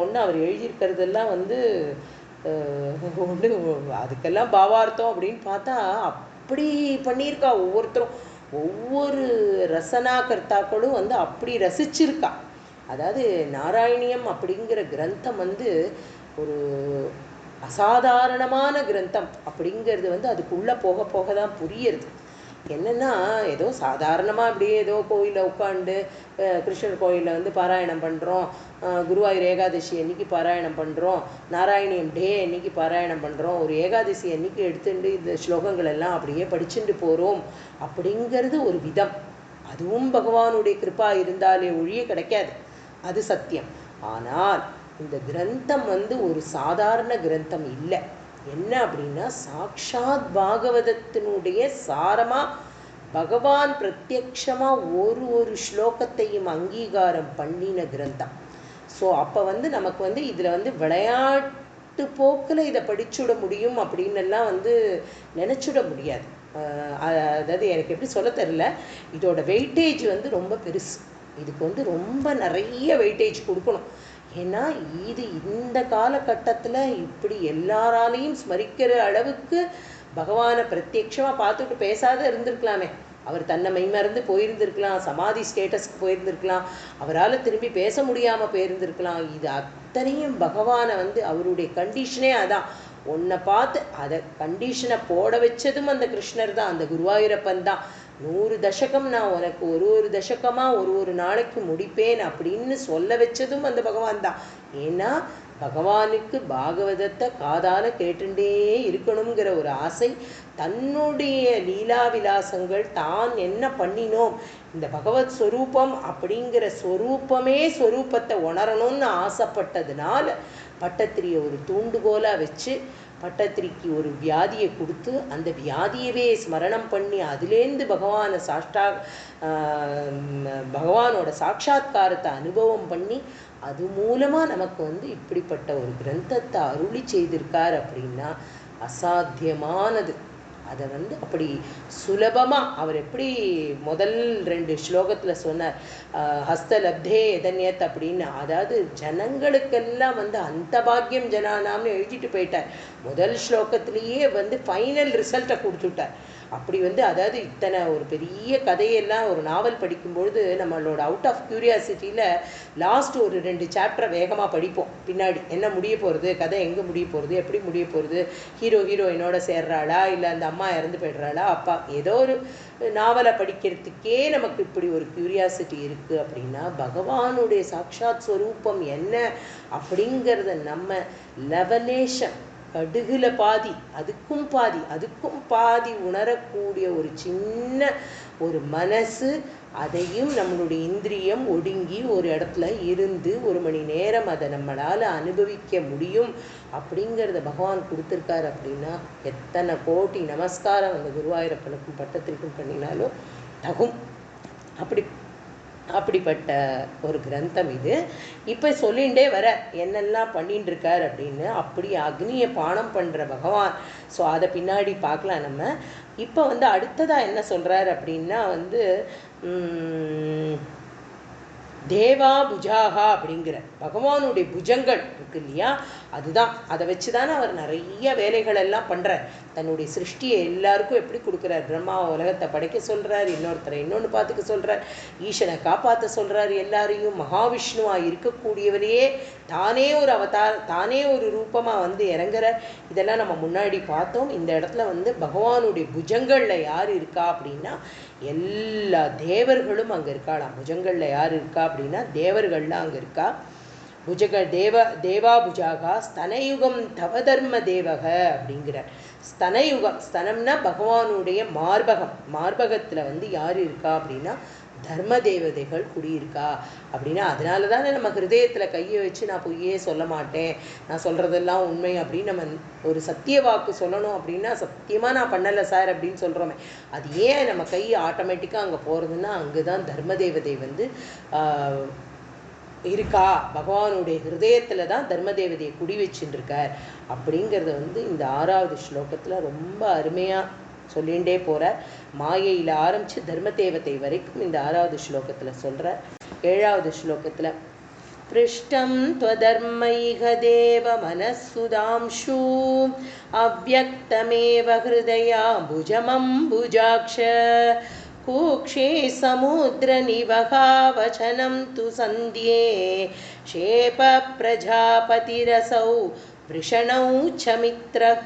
ஒன்று அவர் எழுதியிருக்கிறதெல்லாம் வந்து ஒன்று அதுக்கெல்லாம் பாவார்த்தம் அப்படின்னு பார்த்தா அப்படி பண்ணியிருக்கா. ஒவ்வொருத்தரும் ஒவ்வொரு ரசனா கர்த்தாக்களும் வந்து அப்படி ரசிச்சிருக்கா. அதாவது நாராயணியம் அப்படிங்கிற கிரந்தம் வந்து ஒரு அசாதாரணமான கிரந்தம் அப்படிங்கிறது வந்து அதுக்குள்ளே போக போக தான் புரியுறது. என்னென்னா, ஏதோ சாதாரணமாக அப்படியே ஏதோ கோயிலில் உட்காந்து கிருஷ்ணர் கோயிலில் வந்து பாராயணம் பண்ணுறோம், குருவாயூர் ஏகாதசி அன்றைக்கி பாராயணம் பண்ணுறோம், நாராயணியம் டே அன்றைக்கி பாராயணம் பண்ணுறோம், ஒரு ஏகாதசி அன்றைக்கி எடுத்துட்டு இந்த ஸ்லோகங்கள் எல்லாம் அப்படியே படிச்சுட்டு போகிறோம் அப்படிங்கிறது ஒரு விதம். அதுவும் பகவானுடைய கிருப்பா இருந்தாலே ஒழிய கிடைக்காது, அது சத்தியம். ஆனால் இந்த கிரந்தம் வந்து ஒரு சாதாரண கிரந்தம் இல்லை. என்ன அப்படின்னா, சாக்ஷாத் பாகவதத்தினுடைய சாரமாக பகவான் பிரத்யக்ஷமாக ஒரு ஸ்லோகத்தையும் அங்கீகாரம் பண்ணின கிரந்தம். ஸோ அப்போ வந்து நமக்கு வந்து இதில் வந்து விளையாட்டு போக்கில் இதை படிச்சுட முடியும் அப்படின்னெல்லாம் வந்து நினச்சிட முடியாது. அதாவது எனக்கு எப்படி சொல்ல தெரியல, இதோட வெயிட்டேஜ் வந்து ரொம்ப பெருசு. இதுக்கு வந்து ரொம்ப நிறைய வெயிட்டேஜ் கொடுக்கணும். ஏன்னா இது இந்த காலகட்டத்தில் இப்படி எல்லாராலையும் ஸ்மரிக்கிற அளவுக்கு பகவானை பிரத்யட்சமாக பார்த்துட்டு பேசாத இருந்திருக்கலாமே. அவர் தன்னை மெய்மறந்து போயிருந்திருக்கலாம், சமாதி ஸ்டேட்டஸ்க்கு போயிருந்திருக்கலாம், அவரால் திரும்பி பேச முடியாமல் போயிருந்திருக்கலாம். இது அத்தனையும் பகவானை வந்து அவருடைய கண்டிஷனே அதான். உன்னை பார்த்து அதை கண்டிஷனை போட வச்சதும் அந்த கிருஷ்ணர் தான், அந்த குருவாயூரப்பன் தான். 100 தசகம் நான் உனக்கு ஒரு தசகமாக ஒரு நாளைக்கு முடிப்பேன் அப்படின்னு சொல்ல வச்சதும் அந்த பகவான் தான். ஏன்னா பகவானுக்கு பாகவதத்தை காதால் கேட்டுட்டே இருக்கணுங்கிற ஒரு ஆசை, தன்னுடைய லீலா விலாசங்கள் தான் என்ன பண்ணினோம், இந்த பகவத் ஸ்வரூபம் அப்படிங்கிற ஸ்வரூபமே ஸ்வரூபத்தை உணரணும்னு ஆசைப்பட்டதுனால பட்டத்திரியை ஒரு தூண்டுகோலாக வச்சு பட்டத்திரிக்கு ஒரு வியாதியை கொடுத்து அந்த வியாதியவே ஸ்மரணம் பண்ணி அதுலேருந்து பகவானோட சாட்சாத்காரத்தை அனுபவம் பண்ணி அது மூலமாக நமக்கு வந்து இப்படிப்பட்ட ஒரு கிரந்தத்தை அருளி செய்திருக்கார் அப்படின்னா அசாத்தியமானது. அதை வந்து அப்படி சுலபமாக அவர் எப்படி முதல் 2 ஸ்லோகத்தில் சொன்னார், ஹஸ்தலப்தே எதன்யத் அப்படின்னு. அதாவது ஜனங்களுக்கெல்லாம் வந்து அந்த பாக்கியம் ஜனானாம்னு எழுதிட்டு போயிட்டார். முதல் ஸ்லோகத்திலேயே வந்து ஃபைனல் ரிசல்ட்டை கொடுத்துட்டார். அப்படி வந்து அதாவது இத்தனை ஒரு பெரிய கதையெல்லாம் ஒரு நாவல் படிக்கும்பொழுது நம்மளோட அவுட் ஆஃப் க்யூரியாசிட்டியில் லாஸ்ட் ஒரு 2 சாப்டரை வேகமாக படிப்போம். பின்னாடி என்ன முடிய போகிறது, கதை எங்கே முடிய போகிறது, எப்படி முடிய போகிறது, ஹீரோயினோட சேர்றாளா இல்லை அந்த அம்மா இறந்து போய்டுறாளா, அப்பா ஏதோ ஒரு நாவலை படிக்கிறதுக்கே நமக்கு இப்படி ஒரு க்யூரியாசிட்டி இருக்குது அப்படின்னா பகவானுடைய சாட்சாத் ஸ்வரூபம் என்ன அப்படிங்கிறத நம்ம லவலேஷம் கடுகுல பாதி அதுக்கும் பாதி உணரக்கூடிய ஒரு சின்ன ஒரு மனசு, அதையும் நம்மளுடைய இந்திரியம் ஒடுங்கி ஒரு இடத்துல இருந்து 1 மணி நேரம் அதை நம்மளால் அனுபவிக்க முடியும் அப்படிங்கிறத பகவான் கொடுத்துருக்காரு அப்படின்னா எத்தனை கோடி நமஸ்காரம் அந்த குருவாயூரப்பனுக்கும் பட்டத்திற்கும் பண்ணினாலும் தகும். அப்படிப்பட்ட ஒரு கிரந்தம் இது. இப்போ சொல்லிகிட்டே வர என்னெல்லாம் பண்ணிட்டு இருக்கார் அப்படின்னு. அப்படி அக்னியை பானம் பண்ணுற பகவான். ஸோ அதை பின்னாடி பார்க்கலாம் நம்ம. இப்போ வந்து அடுத்ததாக என்ன சொல்கிறார் அப்படின்னா வந்து தேவா புஜாகா அப்படிங்கிற பகவானுடைய புஜங்கள் இருக்கு இல்லையா, அதுதான் அதை வச்சு தானே அவர் நிறைய வேலைகள் எல்லாம் பண்ணுறார். தன்னுடைய சிருஷ்டியை எல்லாருக்கும் எப்படி கொடுக்குறார், பிரம்மா உலகத்தை படைக்க சொல்கிறார், இன்னொருத்தரை இன்னொன்று பார்த்துக்க சொல்கிறார், ஈசனை காப்பாற்ற சொல்கிறார், எல்லாரையும் மகாவிஷ்ணுவாக இருக்கக்கூடியவரையே தானே ஒரு தானே ஒரு ரூபமாக வந்து இறங்குறார். இதெல்லாம் நம்ம முன்னாடி பார்த்தோம். இந்த இடத்துல வந்து பகவானுடைய புஜங்களில் யார் இருக்கா அப்படின்னா எல்லா தேவர்களும் அங்கே இருக்காளாம். புஜங்களில் யார் இருக்கா அப்படின்னா தேவர்கள்லாம் அங்கே இருக்கா. தேவா புஜாகா ஸ்தனயுகம் தவ தர்ம தேவக அப்படிங்கிறார். ஸ்தனயுகம், ஸ்தனம்னா பகவானுடைய மார்பகத்தில் வந்து யார் இருக்கா அப்படின்னா தர்ம தேவதைகள் குடியிருக்கா அப்படின்னா. அதனால தானே நம்ம ஹிருதயத்தில் கையை வச்சு நான் பொய்யே சொல்ல மாட்டேன், நான் சொல்கிறதெல்லாம் உண்மை அப்படின்னு நம்ம ஒரு சத்திய வாக்கு சொல்லணும் அப்படின்னா சத்தியமாக நான் பண்ணலை சார் அப்படின்னு சொல்கிறோமே. அது ஏன் நம்ம கை ஆட்டோமேட்டிக்காக அங்கே போகிறதுன்னா அங்கே தான் தர்ம தேவதை வந்து இருக்கா. பகவானுடைய ஹிருதயத்தில் தான் தர்ம தேவதையை குடி வச்சுட்டு இருக்கார் அப்படிங்கிறத வந்து இந்த 6வது ஸ்லோகத்தில் ரொம்ப அருமையாக சொல்லிகிட்டே போகிறார். மாயையில் ஆரம்பித்து தர்ம தேவதை வரைக்கும் இந்த 6வது ஸ்லோகத்தில் சொல்கிறார். 7வது ஸ்லோகத்தில் பிருஷ்டம் த்வதர்மைக தேவ மனசுதாம்ஷு அவ்யக்தமேவ ஹிருதயாம்புஜமம்புஜாக்ஷ கூக்ஷே சமுத்திர நிவகாவச்சனம் து சந்தியே ஷேப பிரஜாபதிரசௌ விருஷணௌ சமித்ரஹ.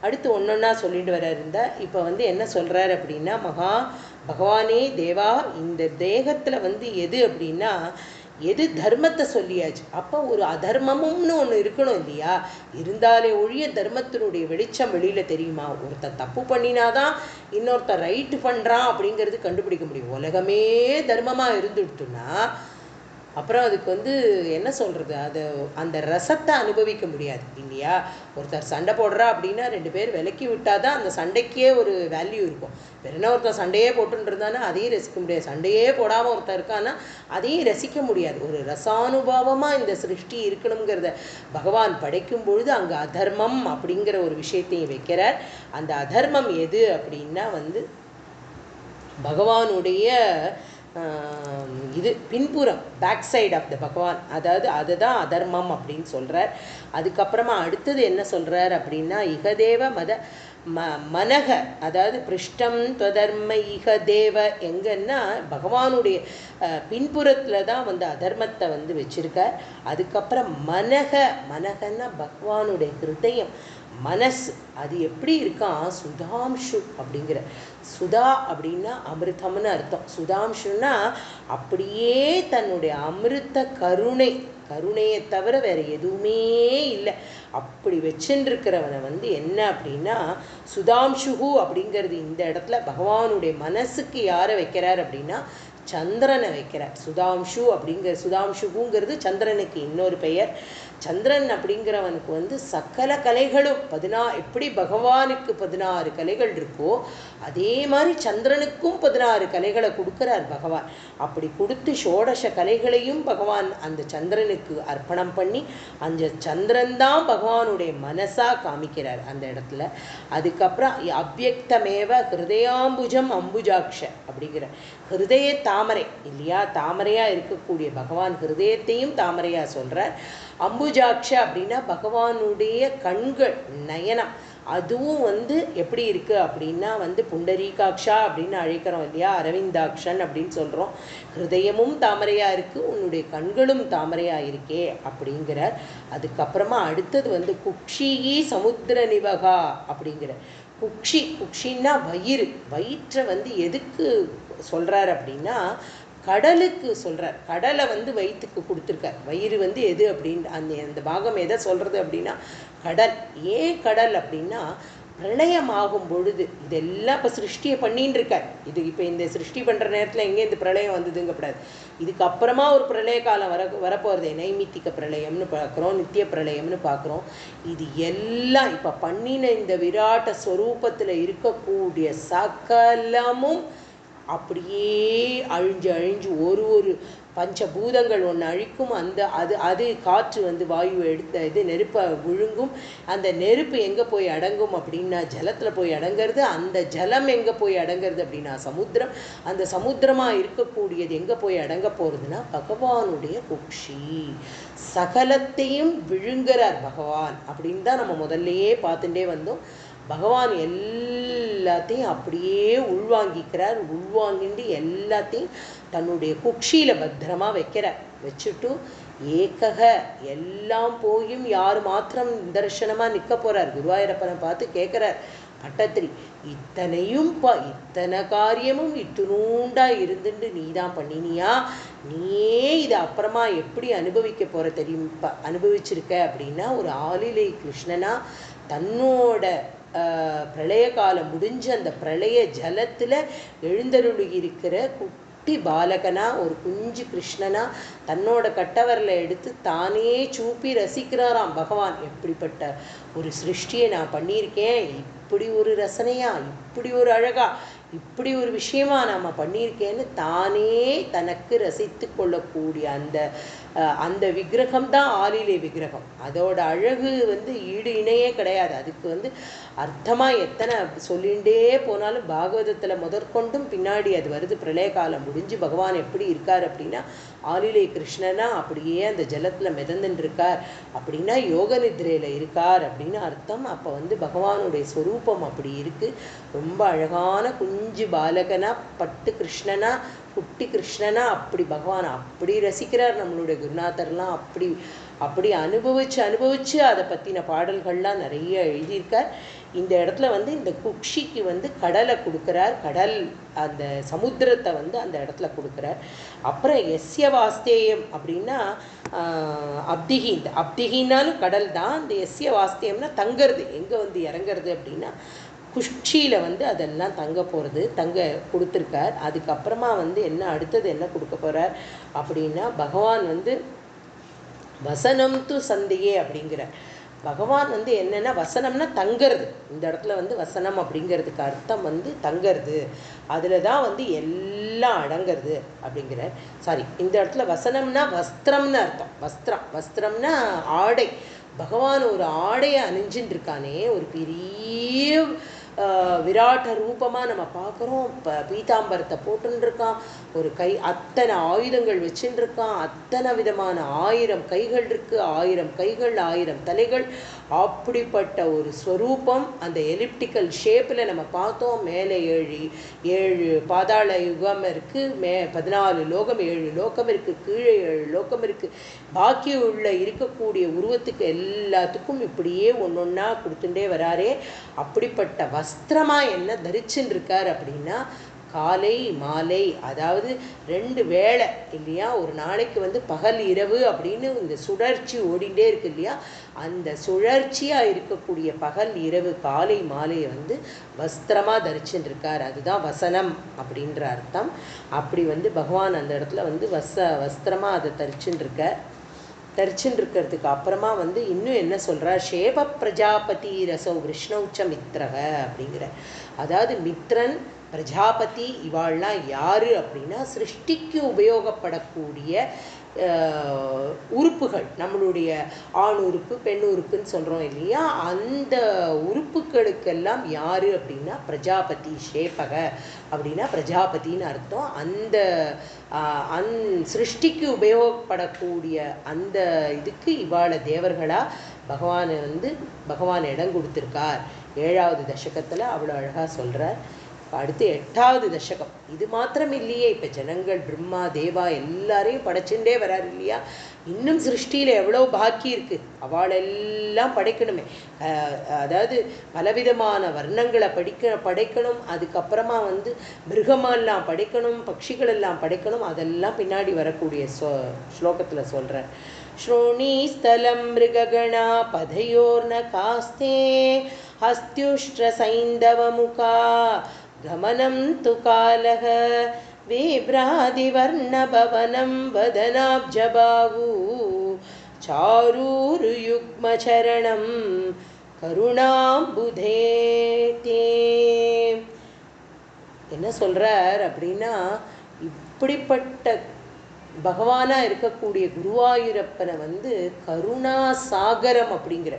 அடுத்து ஒன்றொன்னா சொல்லிட்டு வர இருந்த. இப்போ வந்து என்ன சொல்கிறார் அப்படின்னா பகவானே தேவா, இந்த தேகத்தில் வந்து எது அப்படின்னா எது தர்மத்தை சொல்லியாச்சு. அப்போ ஒரு அதர்மமும்னு ஒன்று இருக்கணும் இல்லையா, இருந்தாலே ஒழிய தர்மத்தினுடைய வெளிச்சம் வெளியில் தெரியுமா. ஒருத்தர் தப்பு பண்ணினாதான் இன்னொருத்தர் ரைட்டு பண்ணுறான் அப்படிங்கிறது கண்டுபிடிக்க முடியும். உலகமே தர்மமாக இருந்துடுத்துன்னா அப்புறம் அதுக்கு வந்து என்ன சொல்கிறது, அது அந்த ரசத்தை அனுபவிக்க முடியாது இல்லையா. ஒருத்தர் சண்டை போடுறா அப்படின்னா 2 பேர் விலக்கி விட்டால் தான் அந்த சண்டைக்கே ஒரு வேல்யூ இருக்கும். வேறுனா ஒருத்தர் சண்டையே போட்டுருந்தானா அதையும் ரசிக்க முடியாது, சண்டையே போடாமல் ஒருத்தர் இருக்கான்னா அதையும் ரசிக்க முடியாது. ஒரு ரசானுபாவமாக இந்த சிருஷ்டி இருக்கணுங்கிறத பகவான் படைக்கும் பொழுது அங்கே அதர்மம் அப்படிங்கிற ஒரு விஷயத்தையும் வைக்கிறார். அந்த அதர்மம் எது அப்படின்னா வந்து பகவானுடைய இது பின்புறம், பேக் சைட் ஆஃப் த பகவான், அதாவது அதுதான் அதர்மம் அப்படின்னு சொல்கிறார். அதுக்கப்புறமா அடுத்தது என்ன சொல்கிறார் அப்படின்னா இகதேவ மனக, அதாவது பிருஷ்டம் துவதர்ம இகதேவ எங்கன்னா பகவானுடைய பின்புறத்தில் தான் வந்து அதர்மத்தை வந்து வச்சிருக்கார். அதுக்கப்புறம் மனகன்னா பகவானுடைய ஹிருதயம், மனசு, அது எப்படி இருக்கான் சுதாம்ஷு அப்படிங்கிற. சுதா அப்படின்னா அமிர்தம்னு அர்த்தம். சுதாம்ஷுன்னா அப்படியே தன்னுடைய அமிர்த கருணையை தவிர வேற எதுவுமே இல்லை அப்படி வச்சுருக்கிறவனை வந்து என்ன அப்படின்னா சுதாம்ஷுகு அப்படிங்கிறது. இந்த இடத்துல பகவானுடைய மனசுக்கு யாரை வைக்கிறார் அப்படின்னா சந்திரனை வைக்கிறார். சுதாம்ஷுங்கிறது சந்திரனுக்கு இன்னொரு பெயர். சந்திரன் அப்படிங்கிறவனுக்கு வந்து சகல கலைகளும் எப்படி பகவானுக்கு 16 கலைகள் இருக்கோ அதே மாதிரி சந்திரனுக்கும் 16 கலைகளை கொடுக்கிறார் பகவான். அப்படி கொடுத்து ஷோடச கலைகளையும் பகவான் அந்த சந்திரனுக்கு அர்ப்பணம் பண்ணி அந்த சந்திரன் தான் பகவானுடைய மனசாக காமிக்கிறார் அந்த இடத்துல. அதுக்கப்புறம் அவ்யக்தமேவ ஹிருதயாம்புஜம் அம்புஜாக்ஷ அப்படிங்கிற ஹிருதய தாமரை இல்லையா, தாமரையாக இருக்கக்கூடிய பகவான் ஹிருதயத்தையும் தாமரையாக சொல்கிறார். அம்புஜாக்ஷ அப்படின்னா பகவானுடைய கண்கள், நயனம், அதுவும் வந்து எப்படி இருக்குது அப்படின்னா வந்து புண்டரீகாட்சா அப்படின்னு அழைக்கிறோம் இல்லையா, அரவிந்தாக்ஷன் அப்படின்னு சொல்கிறோம். ஹிருதயமும் தாமரையாக இருக்குது, உன்னுடைய கண்களும் தாமரையாக இருக்கே அப்படிங்கிறார். அதுக்கப்புறமா அடுத்தது வந்து குக்ஷிகி சமுத்திர நிவகா அப்படிங்கிற. குக்ஷின்னா வயிறு. வயிற்றை வந்து எதுக்கு சொல்கிறார் அப்படின்னா கடலுக்கு சொல்கிறார். கடலை வந்து வயிற்றுக்கு கொடுத்துருக்கார். வயிறு வந்து எது அப்படின்னு அந்த பாகம் எதை சொல்கிறது அப்படின்னா கடல். ஏன் கடல் அப்படின்னா பிரளயமாகும் பொழுது இதெல்லாம் இப்போ சிருஷ்டியை பண்ணின்னு இருக்கார். இது இப்போ இந்த சிருஷ்டி பண்ணுற நேரத்தில் எங்கே இந்த பிரளயம் வந்ததுங்கப்படாது. இதுக்கப்புறமா ஒரு பிரளய காலம் வரப்போகிறது. நைமித்திக பிரளயம்னு பார்க்குறோம், நித்திய பிரளயம்னு பார்க்குறோம். இது எல்லாம் இப்போ பண்ணின இந்த விராட்ட ஸ்வரூபத்தில் இருக்கக்கூடிய சகலமும் அப்படியே அழிஞ்சு அழிஞ்சு ஒரு பஞ்சபூதங்கள் ஒன்று அழிக்கும். அது காற்று வந்து வாயு எடுத்த நெருப்பை விழுங்கும். அந்த நெருப்பு எங்கே போய் அடங்கும் அப்படின்னா ஜலத்தில் போய் அடங்கிறது. அந்த ஜலம் எங்கே போய் அடங்கிறது அப்படின்னா சமுத்திரம். அந்த சமுத்திரமாக இருக்கக்கூடியது எங்கே போய் அடங்க போகிறதுனா பகவானுடைய குக்ஷி. சகலத்தையும் விழுங்குறார் பகவான் அப்படின்னு தான் நம்ம முதல்லையே பார்த்துட்டே வந்தோம். பகவான் எல்லாத்தையும் அப்படியே உள்வாங்கிக்கிறார். உள்வாங்கிட்டு எல்லாத்தையும் தன்னுடைய குக்ஷியில் பத்திரமா வைக்கிறார். வச்சுட்டு ஏகக எல்லாம் போயும் யார் மாத்திரம் தரிசனமாக நிற்க போகிறார். குருவாயூரப்பனை பார்த்து கேட்குறார் பட்டத்திரி, இத்தனையும் இத்தனை காரியமும் இத்துணூண்டா இருந்துட்டு நீ தான் பண்ணினியா? நீயே இதை அப்புறமா எப்படி அனுபவிக்க போகிற தெரியும் அனுபவிச்சிருக்க அப்படின்னா ஒரு ஆலிலை கிருஷ்ணனா தன்னோட பிரளய காலம் முடிஞ்ச அந்த பிரளய ஜலத்தில் எழுந்தருளி இருக்கிற குட்டி பாலகனா ஒரு குஞ்சு கிருஷ்ணனா தன்னோட கட்டவரில் எடுத்து தானே சூப்பி ரசிக்கிறாராம் பகவான். எப்படிப்பட்ட ஒரு சிருஷ்டியை நான் பண்ணியிருக்கேன், இப்படி ஒரு ரசனையா, இப்படி ஒரு அழகா, இப்படி ஒரு விஷயமா நாம் பண்ணியிருக்கேன்னு தானே தனக்கு ரசித்து கொள்ளக்கூடிய அந்த விக்கிரகம் தான் ஆலிலை விக்கிரகம். அதோட அழகு வந்து ஈடு இணையே கிடையாது. அதுக்கு வந்து அர்த்தமாக எத்தனை சொல்லிகிட்டே போனாலும் பாகவதத்தில் முதற்கொண்டும் பின்னாடி அது வருது. பிரளய காலம் முடிஞ்சு பகவான் எப்படி இருக்கார் அப்படின்னா ஆலிலை கிருஷ்ணனா அப்படியே அந்த ஜலத்தில் மிதந்துட்டு இருக்கார் அப்படின்னா யோக நித்ரையில் இருக்கார் அப்படின்னு அர்த்தம். அப்போ வந்து பகவானுடைய ஸ்வரூபம் அப்படி இருக்குது. ரொம்ப அழகான குஞ்சு பாலகனா பட்டு கிருஷ்ணனா குட்டி கிருஷ்ணனா அப்படி பகவான் அப்படி ரசிக்கிறார். நம்மளுடைய குருநாதர்லாம் அப்படி அப்படி அனுபவிச்சு அதை பற்றின பாடல்கள்லாம் நிறைய எழுதியிருக்கார். இந்த இடத்துல வந்து இந்த குக்ஷிக்கு வந்து கடலை கொடுக்குறார். கடல் அந்த சமுத்திரத்தை வந்து அந்த இடத்துல கொடுக்குறார். அப்புறம் எஸ்ய வாஸ்தேயம் அப்படின்னா அப்திகி. இந்த அப்திகின்னாலும் கடல் தான். இந்த எஸ்ய வாஸ்தேயம்னா தங்கிறது, எங்கே வந்து இறங்கிறது அப்படின்னா குஷ்டியில் வந்து அதெல்லாம் தங்க போகிறது, தங்க கொடுத்துருக்கார். அதுக்கப்புறமா வந்து அடுத்தது என்ன கொடுக்க போகிறார் அப்படின்னா பகவான் வந்து வசனம் து சந்தையே அப்படிங்கிற. பகவான் வந்து என்னென்னா வசனம்னா தங்கிறது. இந்த இடத்துல வந்து வசனம் அப்படிங்கிறதுக்கு அர்த்தம் வந்து தங்கிறது, அதில் தான் வந்து எல்லாம் அடங்கிறது அப்படிங்கிற. சாரி, இந்த இடத்துல வசனம்னா வஸ்திரம்னு அர்த்தம். வஸ்திரம்னா ஆடை. பகவான் ஒரு ஆடையை அணிஞ்சுட்டு இருக்கானே, ஒரு பெரிய விராட்ட ரூபமாக நம்ம பார்க்குறோம். பீதாம்பரத்தை போட்டுருக்கான், ஒரு கை அத்தனை ஆயுதங்கள் வச்சுருக்கான், அத்தனை விதமான 1000 கைகள் இருக்குது, 1000 கைகள் 1000 தலைகள். அப்படிப்பட்ட ஒரு ஸ்வரூபம் அந்த எலிப்டிக்கல் ஷேப்பில் நம்ம பார்த்தோம். மேலே 7 பாதாள யுகம் இருக்குது, 14 லோகம், 7 லோகம் இருக்குது, கீழே 7 லோகம் இருக்குது. பாக்கி உள்ள இருக்கக்கூடிய உருவத்துக்கு எல்லாத்துக்கும் இப்படியே ஒன்றொன்னா கொடுத்துட்டே வராரே. அப்படிப்பட்ட வஸ்திரமாக என்ன தரிச்சுன்னு இருக்கார் அப்படின்னா காலை மாலை, அதாவது 2 வேளை இல்லையா, ஒரு நாளைக்கு வந்து பகல் இரவு அப்படின்னு இந்த சுழற்சி ஓடிண்டே இருக்கு இல்லையா, அந்த சுழற்சியாக இருக்கக்கூடிய பகல் இரவு காலை மாலையை வந்து வஸ்திரமாக தரிச்சுன்னு இருக்கார். அதுதான் வசனம் அப்படின்ற அர்த்தம். அப்படி வந்து பகவான் அந்த இடத்துல வந்து வஸ்திரமாக அதை தரிச்சுன்னு இருக்கிறதுக்கு அப்புறமா வந்து இன்னும் என்ன சொல்கிறார், ஷேப பிரஜாபதி ரசோ விஷ்ணவுச்ச மித்ரக அப்படிங்கிற. அதாவது மித்ரன் பிரஜாபதி இவாள்லாம் யார் அப்படின்னா சிருஷ்டிக்கு உபயோகப்படக்கூடிய உறுப்புகள். நம்மளுடைய ஆண் உறுப்பு பெண் உறுப்புன்னு சொல்கிறோம் இல்லையா, அந்த உறுப்புகளுக்கெல்லாம் யார் அப்படின்னா பிரஜாபதி. ஷேபக அப்படின்னா பிரஜாபதின்னு அர்த்தம். அந்த சிருஷ்டிக்கு உபயோகப்படக்கூடிய அந்த இதுக்கு இவாள தேவர்களாக பகவான் இடம் கொடுத்துருக்கார். 7வது தசகத்தில் அவ்வளோ அழகாக சொல்கிறார். அடுத்து 8வது தசகம். இது மாத்திரம் இல்லையே, இப்போ ஜனங்கள் பிரம்மா தேவா எல்லாரையும் படைச்சுட்டே வராரு இல்லையா. இன்னும் சிருஷ்டியில் எவ்வளோ பாக்கி இருக்குது, அவளெல்லாம் படைக்கணுமே. அதாவது பலவிதமான வர்ணங்களை படைக்கணும். அதுக்கப்புறமா மிருகமெல்லாம் படைக்கணும், பட்சிகளெல்லாம் படைக்கணும். அதெல்லாம் பின்னாடி வரக்கூடிய ஸ்லோகத்தில் சொல்கிறார். ஸ்ரோணீஸ்தலம் மிருககணா பதையோர்ன காஸ்தே हस्त्युष्ट्रसैन्दवमुखा गमनं तु कालः वेभ्रादिवर्णभवनं वदनाब्जबाहू चारूरुयुग्मचरणं करुणाम्बुधे ते. என்ன சொல்கிறார் அப்படின்னா, இப்படிப்பட்ட பகவானாக இருக்கக்கூடிய குருவாயூரப்பனை கருணா சாகரம் அப்படிங்கிற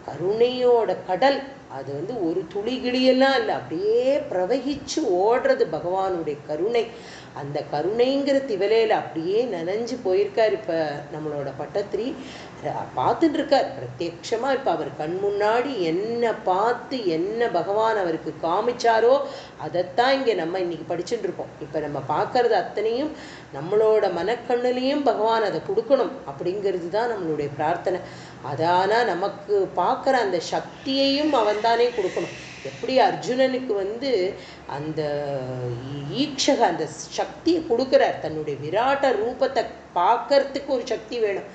கருணையோட கடல். அது ஒரு துளிகிளியெல்லாம் இல்லை, அப்படியே பிரவகிச்சு ஓடுறது பகவானுடைய கருணை. அந்த கருணைங்கிற திவலையில் அப்படியே நனைஞ்சு போயிருக்கார். இப்போ நம்மளோட பட்டத்திரி பார்த்துட்டு இருக்கார் பிரத்யக்ஷமாக. இப்போ அவர் கண் முன்னாடி என்ன பார்த்து என்ன பகவான் அவருக்கு காமிச்சாரோ அதைத்தான் இங்கே நம்ம இன்னைக்கு படிச்சுட்டு இருக்கோம். இப்போ நம்ம பார்க்கறது அத்தனையும் நம்மளோட மனக்கண்ணுலேயும் பகவான் அதை கொடுக்கணும் அப்படிங்கிறது தான் நம்மளுடைய பிரார்த்தனை. அதானா நமக்கு பார்க்குற அந்த சக்தியையும் அவன்தானே கொடுக்கணும். எப்படி அர்ஜுனனுக்கு அந்த ஈக்ஷக அந்த சக்தியை கொடுக்குறார், தன்னுடைய விராட்ட ரூபத்தை பார்க்கறதுக்கு ஒரு சக்தி வேணும்.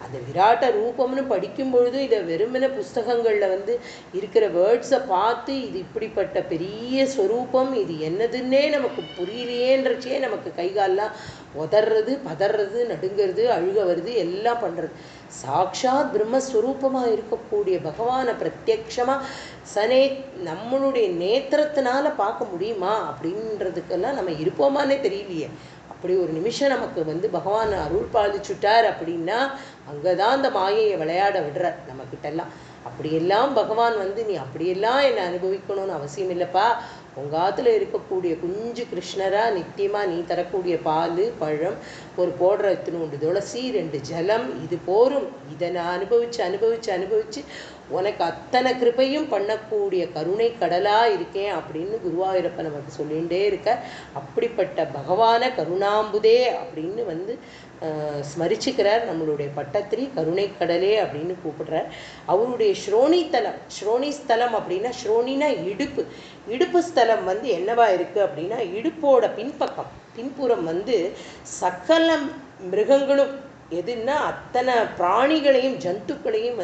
அந்த விராட்ட ரூபம்னு படிக்கும் பொழுது இதை வெறுமன புஸ்தகங்களில் இருக்கிற வேர்ட்ஸை பார்த்து இது இப்படிப்பட்ட பெரிய ஸ்வரூபம், இது என்னதுன்னே நமக்கு புரியலையேன்றச்சே நமக்கு கைகாலெலாம் உதறது, பதறது, நடுங்கிறது, அழுக வருது, எல்லாம் பண்ணுறது. சாக்ஷாத் பிரம்மஸ்வரூபமாக இருக்கக்கூடிய பகவானை பிரத்யக்ஷமாக நம்மளுடைய நேத்திரத்தினால பார்க்க முடியுமா அப்படின்றதுக்கெல்லாம் நம்ம இருப்போமானே தெரியலையே. அப்படி ஒரு நிமிஷம் நமக்கு பகவான் அருள் பாலிச்சுட்டார் அப்படின்னா அங்கே தான் அந்த மாயையை விளையாட விடுறார் நம்மக்கிட்டெல்லாம். அப்படியெல்லாம் பகவான் நீ அப்படியெல்லாம் என்னை அனுபவிக்கணும்னு அவசியம் இல்லைப்பா. உங்காத்துல இருக்கக்கூடிய குஞ்சு கிருஷ்ணராக நித்தியமாக நீ தரக்கூடிய பால் பழம், ஒரு போடுற இத்தினோண்டு துளசி, 2 ஜலம், இது போரும். இதை நான் அனுபவித்து அனுபவித்து அனுபவித்து உனக்கு அத்தனை கிருபையும் பண்ணக்கூடிய கருணை கடலாக இருக்கேன் அப்படின்னு குருவாயூரப்ப நமக்கு சொல்லிகிட்டே இருக்க. அப்படிப்பட்ட பகவான கருணாம்புதே அப்படின்னு ஸ்மரிச்சுக்கிறார் நம்மளுடைய பட்டத்திரி. கருணை கடலே அப்படின்னு கூப்பிடுறார். அவருடைய ஸ்ரோணித்தலம், ஸ்ரோணி ஸ்தலம் அப்படின்னா, ஸ்ரோணினா இடுப்பு. இடுப்பு ஸ்தலம் என்னவா இருக்குது அப்படின்னா, இடுப்போட பின்பக்கம் பின்புறம் சகல மிருகங்களும் எதுன்னா அத்தனை பிராணிகளையும் ஜந்துக்களையும்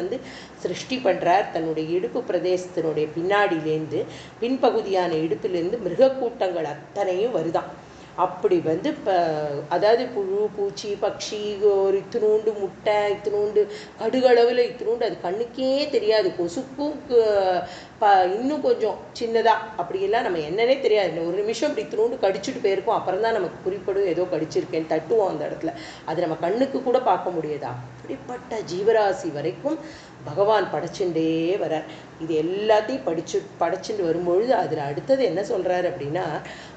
சிருஷ்டி பண்ணுறார். தன்னுடைய இடுப்பு பிரதேசத்தினுடைய பின்னாடியிலேருந்து பின்பகுதியான இடுப்பிலேருந்து மிருகக்கூட்டங்கள் அத்தனையும் வருதான். அப்படி இப்போ அதாவது புழு பூச்சி பட்சி, ஒரு இத்தினூண்டு முட்டை, இத்தினூண்டு கடுகளவில், இத்தினூண்டு அது கண்ணுக்கே தெரியாது. கொசுக்கும் இன்னும் கொஞ்சம் சின்னதாக அப்படியெல்லாம் நம்ம என்னன்னே தெரியாது. இல்லை ஒரு நிமிஷம் இப்படி இத்தினூண்டு கடிச்சிட்டு போயிருக்கோம், அப்புறம் தான் நமக்கு குறிப்பிடும் ஏதோ கடிச்சிருக்கேன்னு தட்டுவோம் அந்த இடத்துல. அது நம்ம கண்ணுக்கு கூட பார்க்க முடியாது. அப்படிப்பட்ட ஜீவராசி வரைக்கும் பகவான் படைச்சுட்டே வரார். இது எல்லாத்தையும் படைச்சுட்டு வரும்பொழுது அதில் அடுத்தது என்ன சொல்கிறார் அப்படின்னா,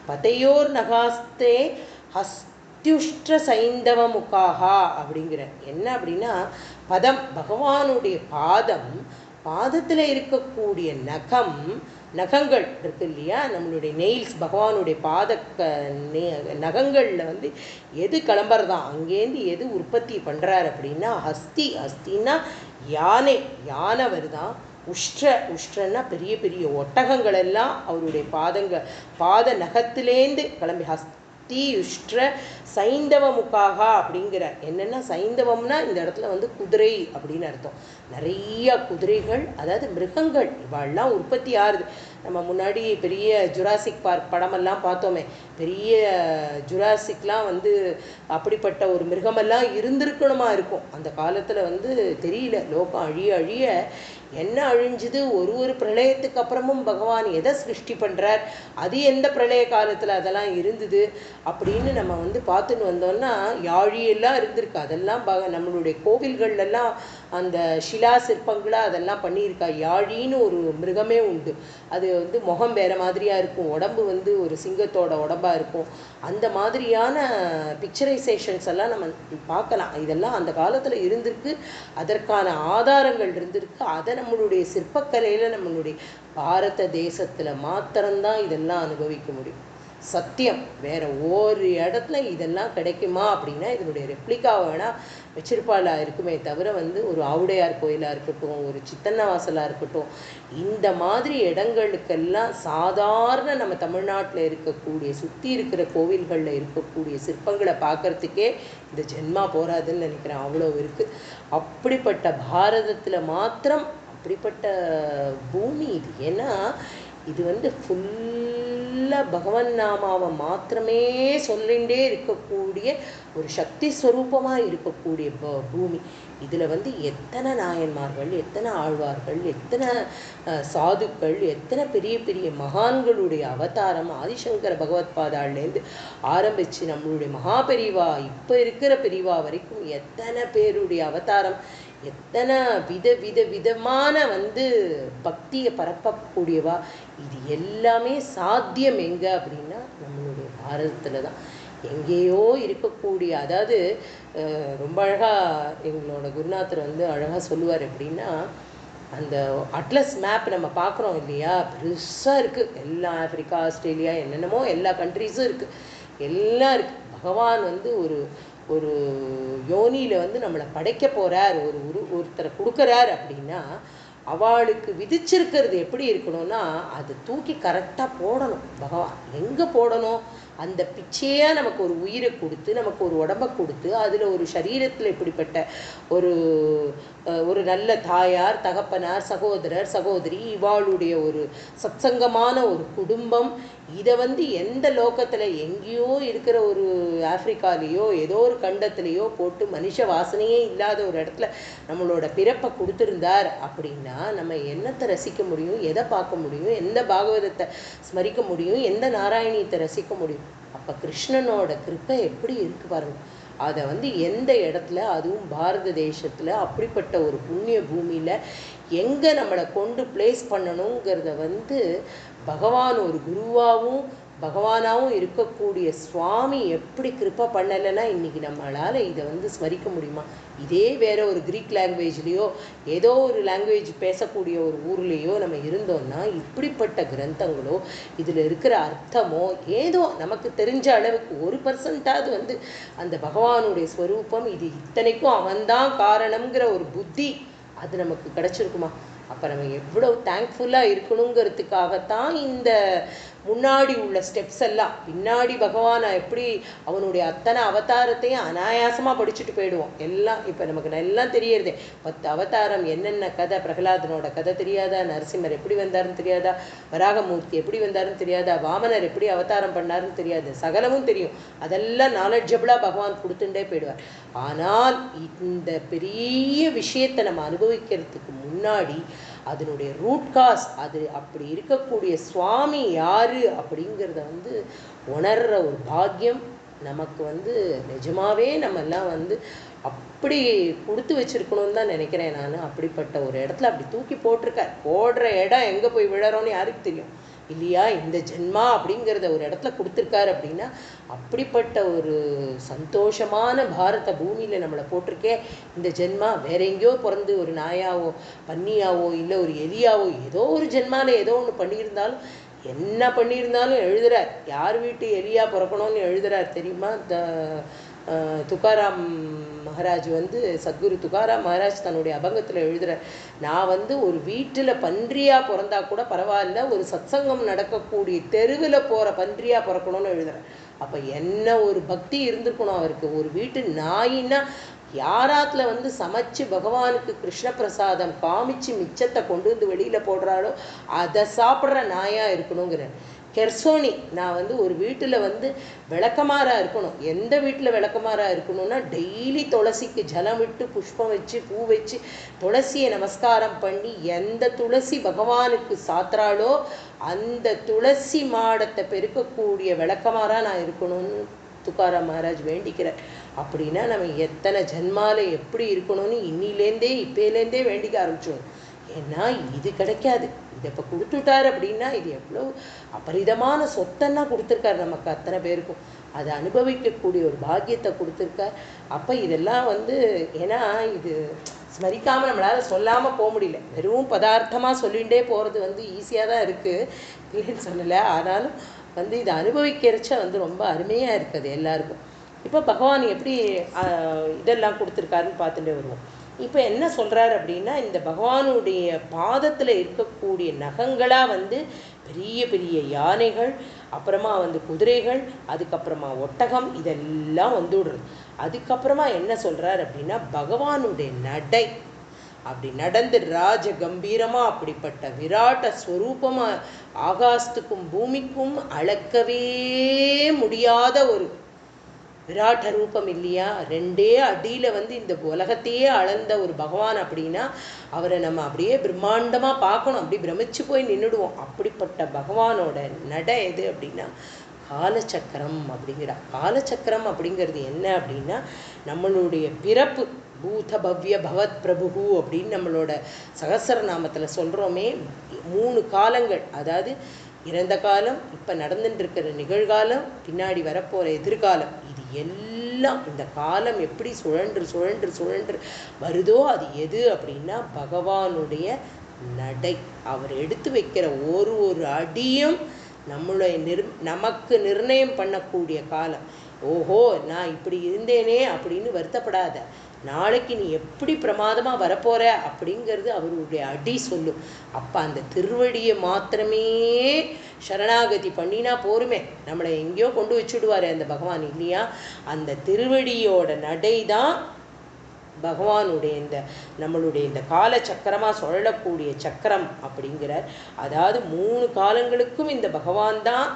பதையோர் நகாஸ்தே ஹஸ்தியுஷ்ட சைந்தவ முகாஹா அப்படிங்கிற. என்ன அப்படின்னா, பதம் பகவானுடைய பாதம், பாதத்தில் இருக்கக்கூடிய நகங்கள் இருக்கு இல்லையா, நம்மளுடைய நெயில்ஸ், பகவானுடைய நகங்களில் எது கிளம்புறதான், அங்கேருந்து எது உற்பத்தி பண்ணுறார் அப்படின்னா ஹஸ்தின்னா யானை வருதான். உஷ்ட்ரன்னா பெரிய பெரிய ஒட்டகங்கள் எல்லாம் அவருடைய பாத நகத்திலேந்து கிளம்பி ஹஸ்தி உஷ்ட்ர சைந்தவ முகாகா அப்படிங்கிற. என்னென்னா சைந்தவம்னா இந்த இடத்துல குதிரை அப்படின்னு அர்த்தம். நிறைய குதிரைகள், அதாவது மிருகங்கள் இவாள்லாம் உற்பத்தி ஆகுது. நம்ம முன்னாடி பெரிய ஜுராசிக் பார்க் படமெல்லாம் பார்த்தோமே, பெரிய ஜுராசிக்லாம் அப்படிப்பட்ட ஒரு மிருகமெல்லாம் இருந்திருக்கணுமா இருக்கும் அந்த காலத்தில். தெரியல, லோகம் அழிய அழிய என்ன அழிஞ்சுது. ஒரு பிரளயத்துக்கு அப்புறமும் பகவான் எதை சிருஷ்டி பண்ணுறார், அது எந்த பிரளய காலத்தில் அதெல்லாம் இருந்தது அப்படின்னு நம்ம பார்த்து பார்த்துன்னு வந்தோம்னா யாழியெல்லாம் இருந்திருக்கு. அதெல்லாம் நம்மளுடைய கோவில்கள்லாம் அந்த ஷிலா சிற்பங்களாக அதெல்லாம் பண்ணியிருக்கா. யாழின்னு ஒரு மிருகமே உண்டு. அது வந்து முகம் வேறு மாதிரியாக இருக்கும், உடம்பு வந்து ஒரு சிங்கத்தோட உடம்பாக இருக்கும். அந்த மாதிரியான பிக்சரைசேஷன்ஸ் எல்லாம் நம்ம பார்க்கலாம். இதெல்லாம் அந்த காலத்தில் இருந்திருக்கு, அதற்கான ஆதாரங்கள் இருந்திருக்கு. அதை நம்மளுடைய சிற்பக்கலையில் நம்மளுடைய பாரத தேசத்தில் மாத்திரம்தான் இதெல்லாம் அனுபவிக்க முடியும். சத்தியம். வேறு ஒரு இடத்துல இதெல்லாம் கிடைக்குமா அப்படின்னா இதனுடைய ரெப்ளிகாவை வேணால் வச்சிருப்பாளா இருக்குமே தவிர வந்து ஒரு ஆவுடையார் கோயிலாக இருக்கட்டும், ஒரு சித்தன்னவாசலாக இருக்கட்டும், இந்த மாதிரி இடங்களுக்கெல்லாம் சாதாரண நம்ம தமிழ்நாட்டில் இருக்கக்கூடிய சுற்றி இருக்கிற கோவில்களில் இருக்கக்கூடிய சிற்பங்களை பார்க்குறதுக்கே இந்த ஜென்மா போகாதுன்னு நினைக்கிறேன். அவ்வளோ இருக்குது. அப்படிப்பட்ட பாரதத்தில் மாத்திரம் அப்படிப்பட்ட பூமி இது. ஏன்னா இது வந்து ஃபுல்லாக பகவன் நாமாவை மாத்திரமே சொல்லிகிட்டே இருக்கக்கூடிய ஒரு சக்தி ஸ்வரூபமாக இருக்கக்கூடிய பூமி. இதில் வந்து எத்தனை நாயன்மார்கள், எத்தனை ஆழ்வார்கள், எத்தனை சாதுக்கள், எத்தனை பெரிய பெரிய மகான்களுடைய அவதாரம், ஆதிசங்கர பகவத் பாதாள்லேருந்து ஆரம்பித்து நம்மளுடைய மகா பெரிவா இப்போ இருக்கிற பெரிவா வரைக்கும் எத்தனை பேருடைய அவதாரம், எத்தனை விதமான வந்து பக்தியை பரப்பக்கூடியவா. இது எல்லாமே சாத்தியம் எங்கே அப்படின்னா நம்மளுடைய பாரதத்தில் தான். எங்கேயோ இருக்கக்கூடிய, அதாவது ரொம்ப அழகாக எங்களோட குருநாதர் வந்து அழகாக சொல்லுவார். எப்படின்னா அந்த அட்லஸ் மேப் நம்ம பார்க்குறோம் இல்லையா, பெருசாக இருக்குது. எல்லா ஆஃப்ரிக்கா, ஆஸ்திரேலியா, என்னென்னமோ எல்லா கண்ட்ரீஸும் இருக்குது, எல்லாம் இருக்குது. பகவான் வந்து ஒரு யோனியில் வந்து நம்மளை படைக்க போகிறார், ஒருத்தரை கொடுக்குறார் அப்படின்னா அவளுக்கு விதிச்சிருக்கிறது எப்படி இருக்கணும்னா அது தூக்கி கரெக்டாக போடணும். பகவான் எங்கே போடணும்? அந்த பிச்சையாக நமக்கு ஒரு உயிரை கொடுத்து, நமக்கு ஒரு உடம்பை கொடுத்து, அதில் ஒரு சரீரத்தில் இப்படிப்பட்ட ஒரு நல்ல தாயார், தகப்பனார், சகோதரர், சகோதரி, இவாளுடைய ஒரு சத்சங்கமான ஒரு குடும்பம். இதை வந்து எந்த லோகத்தில் எங்கேயோ இருக்கிற ஒரு ஆஃப்ரிக்காலேயோ ஏதோ ஒரு கண்டத்துலேயோ போட்டு மனுஷ வாசனையே இல்லாத ஒரு இடத்துல நம்மளோட பிறப்பை கொடுத்துருந்தார் அப்படின்னா நம்ம என்னத்தை ரசிக்க முடியும், எதை பார்க்க முடியும், எந்த பாகவதத்தை ஸ்மரிக்க முடியும், எந்த நாராயணியத்தை ரசிக்க முடியும்? அப்போ கிருஷ்ணனோட கிருப்பை எப்படி இருக்கு பாருங்க. அதை வந்து எந்த இடத்துல, அதுவும் பாரத தேசத்தில் அப்படிப்பட்ட ஒரு புண்ணிய பூமியில் எங்கே நம்மளை கொண்டு பிளேஸ் பண்ணணுங்கிறத வந்து பகவான் ஒரு குருவாகவும் பகவானாகவும் இருக்கக்கூடிய சுவாமி எப்படி கிருப்பை பண்ணலைன்னா இன்றைக்கி நம்மளால் இதை வந்து ஸ்மரிக்க முடியுமா? இதே வேறு ஒரு க்ரீக் லாங்குவேஜ்லேயோ ஏதோ ஒரு லாங்குவேஜ் பேசக்கூடிய ஒரு ஊர்லேயோ நம்ம இருந்தோம்னா இப்படிப்பட்ட கிரந்தங்களோ இதில் இருக்கிற அர்த்தமோ ஏதோ நமக்கு தெரிஞ்ச அளவுக்கு 1% வந்து அந்த பகவானுடைய ஸ்வரூபம், இது இத்தனைக்கும் அவன்தான் காரணம்ங்கிற ஒரு புத்தி அது நமக்கு கிடச்சிருக்குமா? அப்போ நம்ம எவ்வளோ தேங்க்ஃபுல்லாக இருக்கணுங்கிறதுக்காகத்தான் இந்த முன்னாடி உள்ள ஸ்டெப்ஸ் எல்லாம். பின்னாடி பகவானை எப்படி அவனுடைய அத்தனை அவதாரத்தையும் அனாயாசமாக படிச்சுட்டு போயிடுவோம் எல்லாம். இப்போ நமக்கு எல்லாம் தெரியறதே, 10 அவதாரம் என்னென்ன கதை, பிரகலாதனோட கதை தெரியாதா, நரசிம்மர் எப்படி வந்தாருன்னு தெரியாதா, வராகமூர்த்தி எப்படி வந்தாருன்னு தெரியாதா, வாமனர் எப்படி அவதாரம் பண்ணாருன்னு தெரியாது, சகலமும் தெரியும். அதெல்லாம் நாலெட்ஜபிளாக பகவான் கொடுத்துட்டே போயிடுவார். ஆனால் இந்த பெரிய விஷயத்தை நம்ம அனுபவிக்கிறதுக்கு முன்னாடி அதனுடைய ரூட் காஸ், அது அப்படி இருக்கக்கூடிய சுவாமி யாரு அப்படிங்கிறத வந்து உணர்ற ஒரு பாக்கியம் நமக்கு வந்து நிஜமாவே நம்ம எல்லாம் வந்து அப்படி கொடுத்து வச்சிருக்கணும்னு தான் நினைக்கிறேன் நான். அப்படிப்பட்ட ஒரு இடத்துல அப்படி தூக்கி போட்டிருக்கார். போடுற இடம் எங்கே போய் விழறோன்னு யாருக்கு தெரியும் இல்லையா? இந்த ஜென்மா அப்படிங்கிறத ஒரு இடத்துல கொடுத்துருக்காரு அப்படின்னா அப்படிப்பட்ட ஒரு சந்தோஷமான பாரத பூமியில் நம்மளை போட்டிருக்கே இந்த ஜென்மா. வேற எங்கேயோ பிறந்து ஒரு நாயாவோ பன்னியாவோ இல்லை ஒரு எலியாவோ ஏதோ ஒரு ஜென்மாவில் ஏதோ ஒன்று பண்ணியிருந்தாலும், என்ன பண்ணியிருந்தாலும் எழுதுறார். யார் வீட்டு எலியா பிறக்கணும்னு எழுதுறார் தெரியுமா? துக்காராம் மகாராஜ் வந்து, சத்குரு துக்காராம் மகாராஜ் தன்னுடைய அபங்கத்தில் எழுதுகிறார், நான் வந்து ஒரு வீட்டில் பன்றியாக பிறந்தா கூட பரவாயில்ல, ஒரு சத்சங்கம் நடக்கக்கூடிய தெருவில் போகிற பன்றியாக பிறக்கணும்னு எழுதுகிறார். அப்போ என்ன ஒரு பக்தி இருந்திருக்கணும் அவருக்கு. ஒரு வீட்டு நாயின்னா யாராத்தில் வந்து சமைச்சு பகவானுக்கு கிருஷ்ண பிரசாதம் காமிச்சு மிச்சத்தை கொண்டு வந்து வெளியில் போடுறாளோ அதை சாப்பிட்ற நாயாக இருக்கணுங்கிற. கெர்சோனி, நான் வந்து ஒரு வீட்டில் வந்து விளக்கமாறாக இருக்கணும். எந்த வீட்டில் விளக்கமாறாக இருக்கணும்னா டெய்லி துளசிக்கு ஜலம் விட்டு புஷ்பம் வச்சு பூ வச்சு துளசியை நமஸ்காரம் பண்ணி எந்த துளசி பகவானுக்கு சாத்துறாளோ அந்த துளசி மாடத்தை பெருக்கக்கூடிய விளக்கமாறாக நான் இருக்கணும்னு துக்காராம் மகாராஜ் வேண்டிக்கிறார். அப்படின்னா நம்ம எத்தனை ஜென்மால எப்படி இருக்கணும்னு இன்னிலேருந்தே இப்போலேருந்தே வேண்டிக்க ஆரம்பிச்சோம். ஏன்னா இது கிடைக்காது. இதை இப்போ கொடுத்துட்டார் அப்படின்னா இது எவ்வளோ அபரிதமான சொத்தன்னா கொடுத்துருக்காரு நமக்கு அத்தனை பேருக்கும். அதை அனுபவிக்கக்கூடிய ஒரு பாக்கியத்தை கொடுத்துருக்கார். அப்போ இதெல்லாம் ஏன்னா இது ஸ்மரிக்காமல் நம்மளால் சொல்லாமல் போக முடியல. வெறும் பதார்த்தமாக சொல்லிகிட்டே போகிறது ஈஸியாக தான் இருக்குது, இல்லைன்னு சொல்லலை. ஆனாலும் இதை அனுபவிக்கிறச்ச ரொம்ப அருமையாக இருக்குது எல்லாருக்கும். இப்போ பகவான் எப்படி இதெல்லாம் கொடுத்துருக்காருன்னு பார்த்துட்டே வருவோம். இப்போ என்ன சொல்கிறார் அப்படின்னா, இந்த பகவானுடைய பாதத்தில் இருக்கக்கூடிய நகங்களாக பெரிய பெரிய யானைகள், அப்புறமா குதிரைகள், அதுக்கப்புறமா ஒட்டகம், இதெல்லாம் வந்துடுறது. அதுக்கப்புறமா என்ன சொல்கிறார் அப்படின்னா, பகவானுடைய நடை அப்படி நடந்து ராஜ கம்பீரமாக அப்படிப்பட்ட விராட்ட ஸ்வரூபமாக ஆகாசத்துக்கும் பூமிக்கும் அளக்கவே முடியாத ஒரு விராட்ட ரூபம் இல்லையா. 2 அடியில் இந்த உலகத்தையே அளந்த ஒரு பகவான் அப்படின்னா அவரை நம்ம அப்படியே பிரம்மாண்டமாக பார்க்கணும், அப்படி பிரமிச்சு போய் நின்றுடுவோம். அப்படிப்பட்ட பகவானோட நடை எது அப்படின்னா காலச்சக்கரம் அப்படிங்கிறா. காலச்சக்கரம் அப்படிங்கிறது என்ன அப்படின்னா நம்மளுடைய பிறப்பு. பூத பவ்ய பவத் பிரபு அப்படின்னு நம்மளோட சகஸ்ரநாமத்தில் சொல்கிறோமே, 3 காலங்கள், அதாவது இறந்த காலம், இப்போ நடந்துட்டு இருக்கிற நிகழ்காலம், பின்னாடி வரப்போகிற எதிர்காலம், இது எல்லாம் இந்த காலம் எப்படி சுழன்று சுழன்று சுழன்று வருதோ அது எது அப்படின்னா பகவானுடைய நடை. அவர் எடுத்து வைக்கிற ஒரு அடியும் நமக்கு நிர்ணயம் பண்ணக்கூடிய காலம். ஓஹோ நான் இப்படி இருந்தேனே அப்படின்னு வருத்தப்படாத, நாளைக்கு நீ எப்படி பிரமாதமாக வரப்போகிற அப்படிங்கிறது அவருடைய அடி சொல்லும். அப்போ அந்த திருவடியை மாத்திரமே சரணாகதி பண்ணினா போருமே, நம்மளை எங்கேயோ கொண்டு வச்சுடுவார் அந்த பகவான் இல்லையா. அந்த திருவடியோட நடை தான் பகவானுடைய நம்மளுடைய இந்த கால சக்கரமாக சொல்லக்கூடிய சக்கரம் அப்படிங்கிறார். அதாவது 3 காலங்களுக்கும் இந்த பகவான் தான்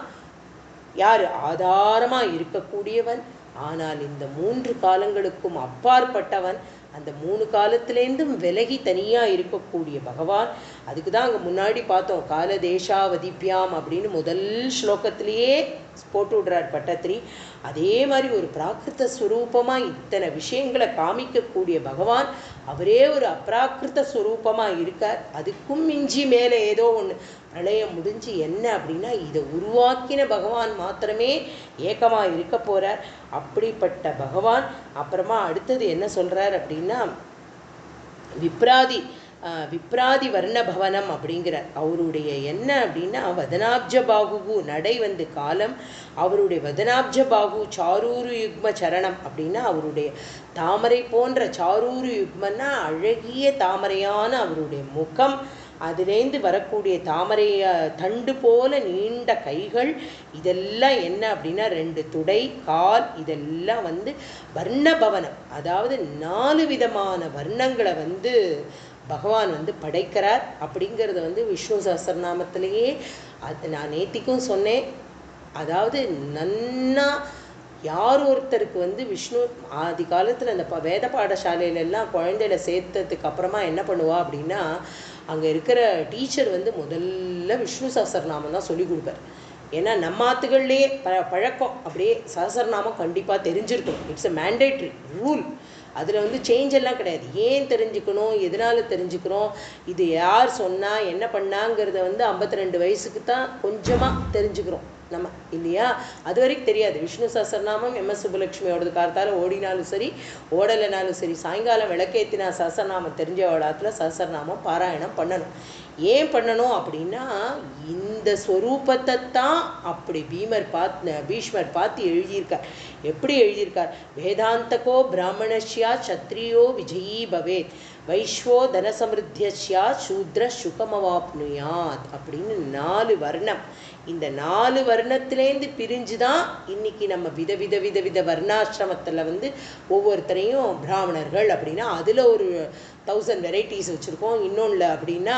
யார் ஆதாரமாக இருக்கக்கூடியவன். ஆனால் இந்த 3 காலங்களுக்கும் அப்பாற்பட்டவன், அந்த 3 காலத்திலேருந்தும் விலகி தனியாக இருக்கக்கூடிய பகவான். அதுக்கு தான் அங்கே முன்னாடி பார்த்தோம், கால தேசாவதிப்பியாம் அப்படின்னு முதல் ஸ்லோகத்திலேயே போட்டு விடுறார் பட்டத்திரி. அதே மாதிரி ஒரு பிராகிருத ஸ்வரூபமாக இத்தனை விஷயங்களை காமிக்கக்கூடிய பகவான் அவரே ஒரு அப்ராகிருத ஸ்வரூபமாக இருக்கார். அதுக்கும் மிஞ்சி மேலே ஏதோ ஒன்று பிரளயம் முடிஞ்சு என்ன அப்படின்னா இதை உருவாக்கின பகவான் மாத்திரமே ஏக்கமாக இருக்க போகிறார். அப்படிப்பட்ட பகவான் அப்புறமா அடுத்தது என்ன சொல்கிறார் அப்படின்னா விப்ராதி வர்ணபவனம் அப்படிங்கிறார். அவருடைய என்ன அப்படின்னா வதனாப்ஜ பாகு நடை காலம், அவருடைய வதனாப்ஜ பாகு சாரூரு யுக்ம சரணம் அப்படின்னா அவருடைய தாமரை போன்ற சாரூரு யுக்மன்னா அழகிய தாமரையான அவருடைய முகம், அதிலேந்து வரக்கூடிய தாமரை தண்டு போல நீண்ட கைகள், இதெல்லாம் என்ன அப்படின்னா 2 துடை கால், இதெல்லாம் வர்ணபவனம், அதாவது 4 விதமான வர்ணங்களை பகவான் படைக்கிறார். அப்படிங்கிறது விஷ்ணு சஹஸ்ரநாமத்திலேயே அது நான் நேத்திக்கும் சொன்னேன். அதாவது நன்னா யார் ஒருத்தருக்கு விஷ்ணு ஆதி காலத்தில் அந்த வேத பாடசாலையிலெல்லாம் குழந்தையில சேர்த்ததுக்கு அப்புறமா என்ன பண்ணுவா அப்படின்னா அங்கே இருக்கிற டீச்சர் முதல்ல விஷ்ணு சஹஸ்ரநாமம் தான் சொல்லி கொடுப்பார். ஏன்னா நம்ம ஆத்துகள்லேயே பழக்கம் அப்படியே சஹஸ்ரநாமம் கண்டிப்பாக தெரிஞ்சிருக்கணும். It's a mandatory rule. அதில் சேஞ்ச் எல்லாம் கிடையாது. ஏன் தெரிஞ்சுக்கணும், எதனால் தெரிஞ்சுக்கிறோம், இது யார் சொன்னால் என்ன பண்ணாங்கிறத 52 வயசுக்கு தான் கொஞ்சமாக தெரிஞ்சுக்கிறோம் நம்ம இல்லையா. அது வரைக்கும் தெரியாது. விஷ்ணு சஹஸ்ரநாமம் MS சுப்புலட்சுமியோடது காலத்தால் ஓடினாலும் சரி ஓடலைனாலும் சரி சாயங்காலம் விளக்கேற்றினா சஹஸ்ரநாமம் தெரிஞ்சவடாத்தில் சஹஸ்ரநாமம் பாராயணம் பண்ணணும். ஏன் பண்ணணும் அப்படின்னா இந்த ஸ்வரூபத்தை தான் அப்படி பீஷ்மர் பார்த்து எழுதியிருக்கார். எப்படி எழுதியிருக்கார், வேதாந்தகோ பிராமணஸ்யா சத்ரியோ விஜயீ பவேத் வைஸ்வோ தனசமிருத்தியா சூத்ர சுகமவாப்னுயாத் அப்படின்னு 4 வர்ணம். இந்த 4 வர்ணத்திலேருந்து பிரிஞ்சு தான் இன்னைக்கு நம்ம வித வர்ணாசிரமத்தில் ஒவ்வொருத்தரையும் பிராமணர்கள் அப்படின்னா அதில் ஒரு 1000 வெரைட்டிஸ் வச்சுருக்கோம். இன்னொன்று அப்படின்னா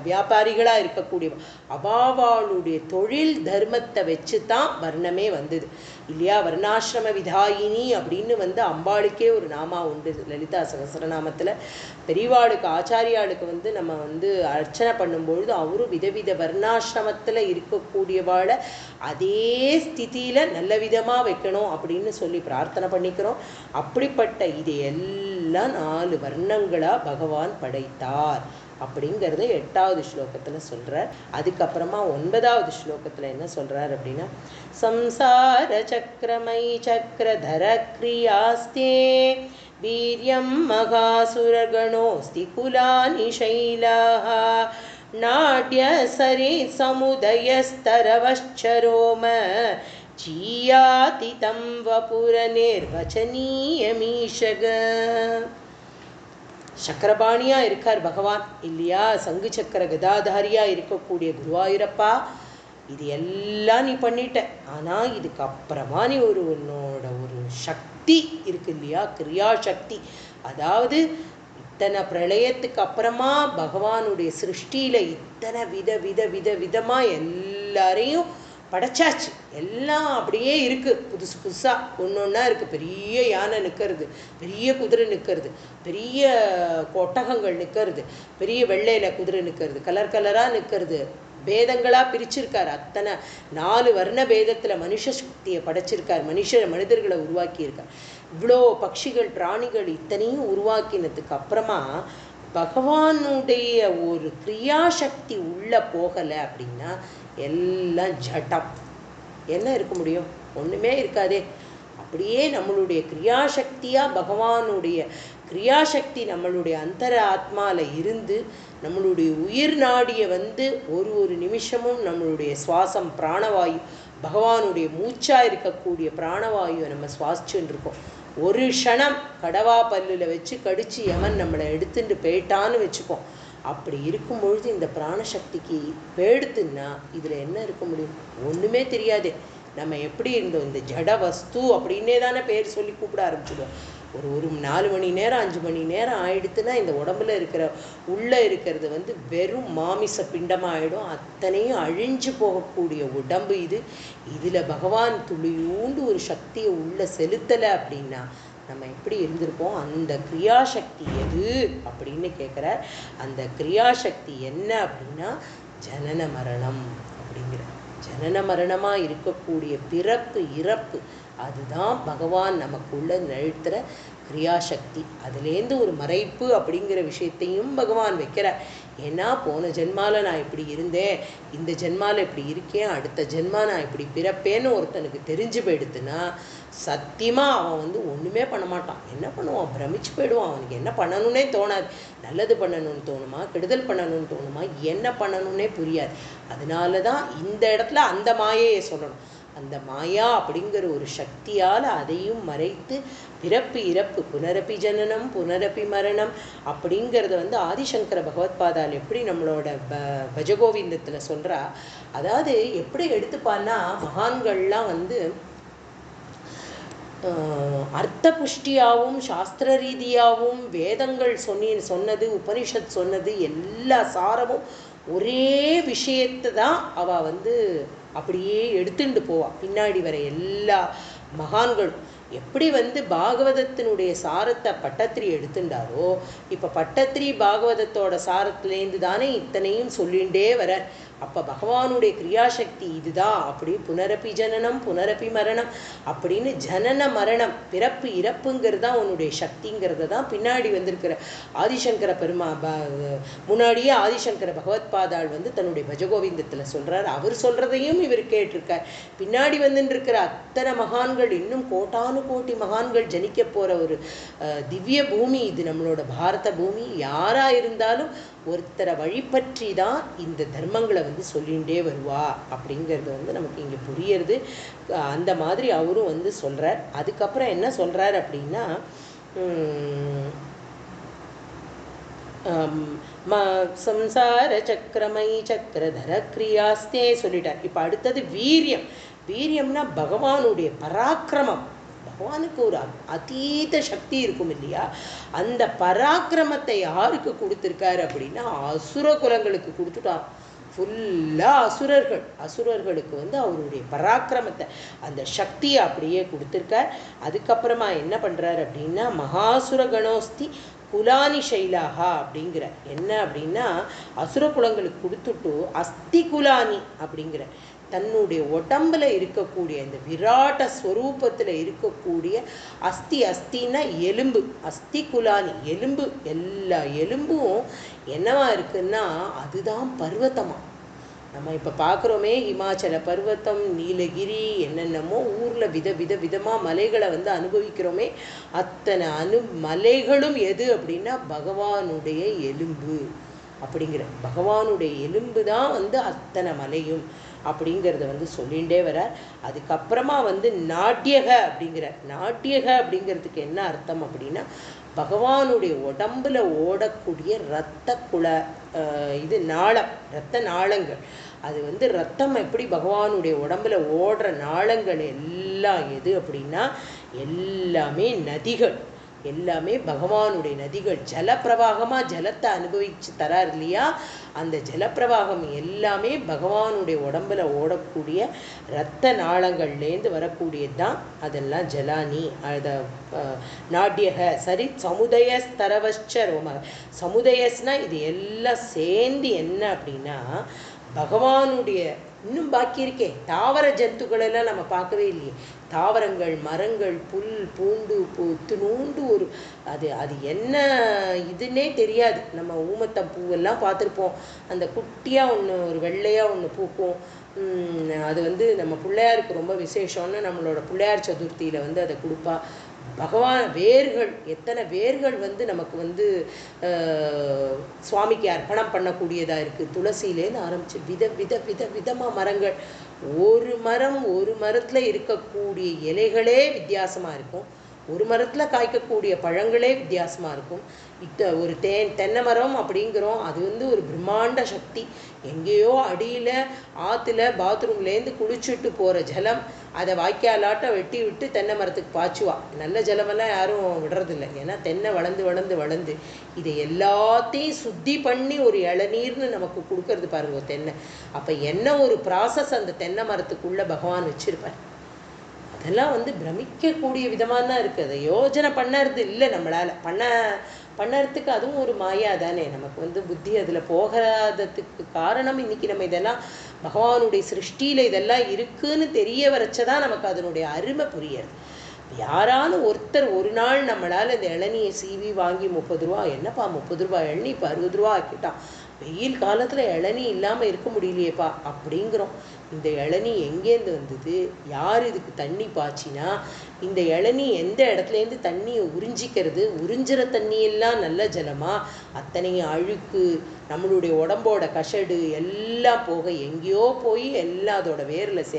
வியாபாரிகளாக இருக்கக்கூடிய அவாவாளுடைய தொழில் தர்மத்தை வச்சு தான் வர்ணமே வந்தது இல்லையா. வர்ணாசிரம விதாயினி அப்படின்னு அம்பாளுக்கே ஒரு நாமா உண்டு லலிதா சகஸ்ரநாமத்தில். பெரியவாளுக்கு ஆச்சாரியாளுக்கு நம்ம அர்ச்சனை பண்ணும்பொழுது அவரும் விதவித வர்ணாசிரமத்தில் இருக்கக்கூடியவாளை அதே ஸ்திதியில் நல்ல விதமாக வைக்கணும் அப்படின்னு சொல்லி பிரார்த்தனை பண்ணிக்கிறோம். அப்படிப்பட்ட இது எல்லாம் 4 வர்ணங்களாக பகவான் படைத்தார் அப்படிங்கிறத 8வது ஸ்லோகத்தில் சொல்கிறார். அதுக்கப்புறமா 9வது ஸ்லோகத்தில் என்ன சொல்கிறார் அப்படின்னா, சம்சார சக்கரமை சக்கரதர கிரியாஸ்தே வீரியம் மகாசுரகணோஸ்தி குலானி சைலாஹ நாட்ய சரி சமுதயஸ்தரவச்சரோம ஜீயாதிதம் வபுர நிர்வச்சனீயமீஷக. சக்கரபாணியாக இருக்கார் பகவான் இல்லையா. சங்கு சக்கர கதாதாரியாக இருக்கக்கூடிய குருவாயூரப்பா, இது எல்லாம் நீ பண்ணிட்ட. ஆனால் இதுக்கப்புறமா நீ உன்னோட ஒரு சக்தி இருக்கு இல்லையா, கிரியாசக்தி. அதாவது இத்தனை பிரளயத்துக்கு அப்புறமா பகவானுடைய சிருஷ்டியில் இத்தனை விதமாக எல்லாரையும் படைச்சாச்சு. எல்லாம் அப்படியே இருக்குது, புதுசு புதுசாக ஒன்று ஒன்றா இருக்குது. பெரிய யானை நிற்கிறது, பெரிய குதிரை நிற்கிறது, பெரிய ஒட்டகங்கள் நிற்கிறது, பெரிய வெள்ளையில் குதிரை நிற்கிறது, கலர் கலராக நிற்கிறது, பேதங்களாக பிரிச்சிருக்கார். அத்தனை 4 வர்ண பேதத்தில் மனுஷ சக்தியை படைச்சிருக்கார், மனிதர்களை உருவாக்கியிருக்கார். இவ்வளோ பட்சிகள் பிராணிகள் இத்தனையும் உருவாக்கினதுக்கு அப்புறமா பகவானுடைய ஒரு கிரியாசக்தி உள்ளே போகலை அப்படின்னா எல்லாம் ஜடம். என்ன இருக்க முடியும்? ஒன்றுமே இருக்காதே. அப்படியே நம்மளுடைய கிரியாசக்தியாக பகவானுடைய கிரியாசக்தி நம்மளுடைய அந்தர ஆத்மாவில் இருந்து நம்மளுடைய உயிர் நாடியை ஒரு நிமிஷமும் நம்மளுடைய சுவாசம் பிராணவாயு, பகவானுடைய மூச்சாக இருக்கக்கூடிய பிராணவாயுவை நம்ம சுவாசிச்சுன்னு இருக்கோம். ஒரு க்ஷணம் கடவா பல்லில் வச்சு கடிச்சு எவன் நம்மளை எடுத்துட்டு போயிட்டான்னு வச்சுப்போம். அப்படி இருக்கும் பொழுது இந்த பிராணசக்திக்கு பேடுத்துன்னா இதில் என்ன இருக்க முடியும்? ஒன்றுமே தெரியாது. நம்ம எப்படி இருந்தோம், இந்த ஜட வஸ்து அப்படின்னே தானே பேர் சொல்லி கூப்பிட ஆரம்பிச்சிடுவோம். ஒரு 4 மணி நேரம் 5 மணி நேரம் ஆயிடுத்துன்னா இந்த உடம்புல உள்ளே இருக்கிறது வெறும் மாமிச பிண்டமாகிடும். அத்தனையும் அழிஞ்சு போகக்கூடிய உடம்பு இது. இதில் பகவான் துளியூண்டு ஒரு சக்தியை உள்ளே செலுத்தலை அப்படின்னா நம்ம எப்படி இருந்திருப்போம்? அந்த கிரியாசக்தி எது அப்படின்னு கேட்குறார். அந்த கிரியாசக்தி என்ன அப்படின்னா ஜனன மரணம் அப்படிங்கிற ஜனன மரணமாக இருக்கக்கூடிய பிறப்பு இறப்பு, அதுதான் பகவான் நமக்குள்ள நிறுத்துகிற கிரியாசக்தி. அதுலேருந்து ஒரு மறைப்பு அப்படிங்கிற விஷயத்தையும் பகவான் வைக்கிறார். ஏன்னா போன ஜென்மாவில் நான் இப்படி இருந்தேன், இந்த ஜென்மாவில் இப்படி இருக்கேன், அடுத்த ஜென்மா நான் இப்படி பிறப்பேன்னு ஒருத்தனுக்கு தெரிஞ்சு போயிடுதுன்னா சத்தியமாக அவன் ஒன்றுமே பண்ண மாட்டான். என்ன பண்ணுவான்? பிரமிச்சு போயிடுவான். அவனுக்கு என்ன பண்ணணுன்னே தோணாது. நல்லது பண்ணணும்னு தோணுமா, கெடுதல் பண்ணணும்னு தோணுமா, என்ன பண்ணணுன்னே புரியாது. அதனால தான் இந்த இடத்துல அந்த மாயையை சொல்லணும். அந்த மாயா அப்படிங்கிற ஒரு சக்தியால் அதையும் மறைத்து பிறப்பு இறப்பு, புனரப்பி ஜனனம் புனரப்பி மரணம் அப்படிங்கிறத ஆதிசங்கர பகவத்பாதால் எப்படி நம்மளோட பஜகோவிந்தத்தில் சொல்கிறா. அதாவது எப்படி எடுத்துப்பான்னா, மகான்கள்லாம் அர்த்த புஷ்டியாகவும் சாஸ்திர ரீதியாகவும் வேதங்கள் சொன்னது, உபனிஷத் சொன்னது எல்லா சாரமும் ஒரே விஷயத்தை தான் அவள் அப்படியே எடுத்துட்டு போவா. பின்னாடி வர எல்லா மகான்களும் எப்படி பாகவதத்தினுடைய சாரத்தை பட்டத்திரி எடுத்துட்டாரோ, இப்போ பட்டத்திரி பாகவதத்தோட சாரத்திலேருந்து தானே இத்தனையும் சொல்லிகிட்டே வர. அப்போ பகவானுடைய கிரியாசக்தி இதுதான். அப்படி புனரப்பி ஜனனம் புனரப்பி மரணம் அப்படின்னு ஜனன மரணம் பிறப்பு இறப்புங்கிறது தான் உன்னுடைய சக்திங்கிறத தான் பின்னாடி வந்திருக்கிற ஆதிசங்கர முன்னாடியே ஆதிசங்கர பகவத்பாதாள் தன்னுடைய பஜகோவிந்தத்தில் சொல்கிறார். அவர் சொல்கிறதையும் இவர் கேட்டிருக்கார். பின்னாடி வந்துருக்கிற அத்தனை மகான்கள், இன்னும் கோட்டானு கோட்டி மகான்கள் ஜனிக்க போகிற ஒரு திவ்ய பூமி இது, நம்மளோட பாரத பூமி. யாராக இருந்தாலும் ஒருத்தரை வழிபற்றி தான் இந்த தர்மங்களை சொல்லிகிட்டே வருவா அப்படிங்கிறது நமக்கு இங்கே புரியுறது. அந்த மாதிரி அவரும் சொல்கிறார். அதுக்கப்புறம் என்ன சொல்கிறார் அப்படின்னா, சம்சார சக்கரமை சக்கரதர கிரியாஸ்தே சொல்லிட்டார். இப்போ அடுத்தது வீரியம். வீரியம்னா பகவானுடைய பராக்கிரமம். பகவானுக்கு ஒரு அதீத சக்தி இருக்கும் இல்லையா? அந்த பராக்கிரமத்தை யாருக்கு கொடுத்துருக்காரு அப்படின்னா அசுர குலங்களுக்கு கொடுத்துட்டார். ஃபுல்லாக அசுரர்களுக்கு வந்து அவருடைய பராக்கிரமத்தை, அந்த சக்தியை அப்படியே கொடுத்துருக்கார். அதுக்கப்புறமா என்ன பண்ணுறாரு அப்படின்னா மகாசுர கணோஸ்தி குலானி சைலாகா அப்படிங்கிற என்ன அப்படின்னா அசுர குலங்களுக்கு கொடுத்துட்டு அஸ்தி குலானி அப்படிங்கிற தன்னுடைய உடம்புல இருக்கக்கூடிய இந்த விராட்ட ஸ்வரூபத்தில் இருக்கக்கூடிய அஸ்தின்னா எலும்பு, அஸ்தி குலானி எலும்பு, எல்லா எலும்பும் என்னவா இருக்குன்னா அதுதான் பர்வதமாக. நம்ம இப்போ பார்க்குறோமே ஹிமாச்சல பர்வதம், நீலகிரி, என்னென்னமோ ஊரில் விதமாக மலைகளை வந்து அனுபவிக்கிறோமே, அத்தனை மலைகளும் எது அப்படின்னா பகவானுடைய எலும்பு அப்படிங்கிற, பகவானுடைய எலும்பு தான் வந்து அத்தனை மலையும் அப்படிங்கிறத வந்து சொல்லிகிட்டே வரார். அதுக்கப்புறமா வந்து நாட்டியக அப்படிங்கிறதுக்கு என்ன அர்த்தம் அப்படின்னா பகவானுடைய உடம்புல ஓடக்கூடிய இரத்த குல இது நாளம், இரத்த நாளங்கள். அது வந்து ரத்தம் எப்படி பகவானுடைய உடம்புல ஓடுற நாளங்கள் எல்லாம் எது அப்படின்னா எல்லாமே நதிகள், எல்லாமே பகவானுடைய நதிகள். ஜலப்பிரவாகமாக ஜலத்தை அனுபவிச்சு தரார் இல்லையா? அந்த ஜலப்பிரவாகம் எல்லாமே பகவானுடைய உடம்புல ஓடக்கூடிய இரத்த நாளங்கள்லேருந்து வரக்கூடியது தான் அதெல்லாம் ஜலானி. அதை நாட்டியக சரி சமுதயஸ்தரவச்ச ரோம. சமுதயஸ்னால் இது எல்லாம் சேர்ந்து என்ன அப்படின்னா பகவானுடைய இன்னும் பாக்கி இருக்கே தாவர ஜந்துக்களெல்லாம் நம்ம பார்க்கவே இல்லையே. தாவரங்கள், மரங்கள், புல், பூண்டு, நூண்டு ஒரு அது என்ன இதுன்னே தெரியாது. நம்ம ஊமத்தம் பூவெல்லாம் பார்த்துருப்போம். அந்த குட்டியாக ஒன்று ஒரு வெள்ளையாக ஒன்று பூக்கும். அது வந்து நம்ம பிள்ளையாருக்கு ரொம்ப விசேஷம்னு நம்மளோட பிள்ளையார் சதுர்த்தியில் வந்து அதை கொடுப்பா. பகவான் வேர்கள், எத்தனை வேர்கள் வந்து நமக்கு வந்து சுவாமிக்கு அர்ப்பணம் பண்ணக்கூடியதாக இருக்குது. துளசியிலேருந்து ஆரம்பித்து விதமாக மரங்கள். ஒரு மரத்தில் இருக்கக்கூடிய இலைகளே வித்தியாசமாக இருக்கும். ஒரு மரத்தில் காய்க்கக்கூடிய பழங்களே வித்தியாசமாக இருக்கும். ஒரு தென்னை மரம் அப்படிங்கிறோம், அது வந்து ஒரு பிரம்மாண்ட சக்தி. எங்கேயோ அடியில் ஆற்றுல பாத்ரூம்லேருந்து குளிச்சுட்டு போகிற ஜலம் அதை வாய்க்காலாட்ட வெட்டி விட்டு தென்னை மரத்துக்கு பாய்ச்சுவா. நல்ல ஜலமெல்லாம் யாரும் விடுறதில்லை. ஏன்னா தென்னை வளர்ந்து இதை எல்லாத்தையும் சுத்தி பண்ணி ஒரு இளநீர்னு நமக்கு கொடுக்கறது பாருங்க தென்னை. அப்போ என்ன ஒரு ப்ராசஸ் அந்த தென்னை மரத்துக்குள்ளே பகவான் வச்சுருப்பார். அதெல்லாம் வந்து பிரமிக்கக்கூடிய விதமாக தான் இருக்குது. அதை யோஜனை பண்ணுறது இல்லை நம்மளால். பண்ணறதுக்கு அதுவும் ஒரு மாயா தானே. நமக்கு வந்து புத்தி அதில் போகாததுக்கு காரணம் இன்றைக்கி நம்ம இதெல்லாம் பகவானுடைய சிருஷ்டியில் இதெல்லாம் இருக்குன்னு தெரிய வரைச்சதான் நமக்கு அதனுடைய அருமை புரியாது. யாராலும் ஒருத்தர் ஒரு நாள் நம்மளால் இந்த இளநியை சீவி வாங்கி 30 ரூபா, என்னப்பா 30 ரூபா இளநீ இப்போ 60 ரூபா ஆக்கிட்டான், வெயில் காலத்தில் இளநீ இல்லாமல் இருக்க முடியலையேப்பா அப்படிங்கிறோம். இந்த இளநீ எங்கேருந்து வந்தது, யார் இதுக்கு தண்ணி பாய்ச்சினா, இந்த இளநீ எந்த இடத்துலேருந்து தண்ணியை உறிஞ்சிக்கிறது, உறிஞ்சிற தண்ணியெல்லாம் நல்ல ஜலமா, அத்தனையும் அழுக்கு நம்மளுடைய உடம்போட கஷடு எல்லாம் போக எங்கேயோ போய் எல்லாம் அதோட வேரில்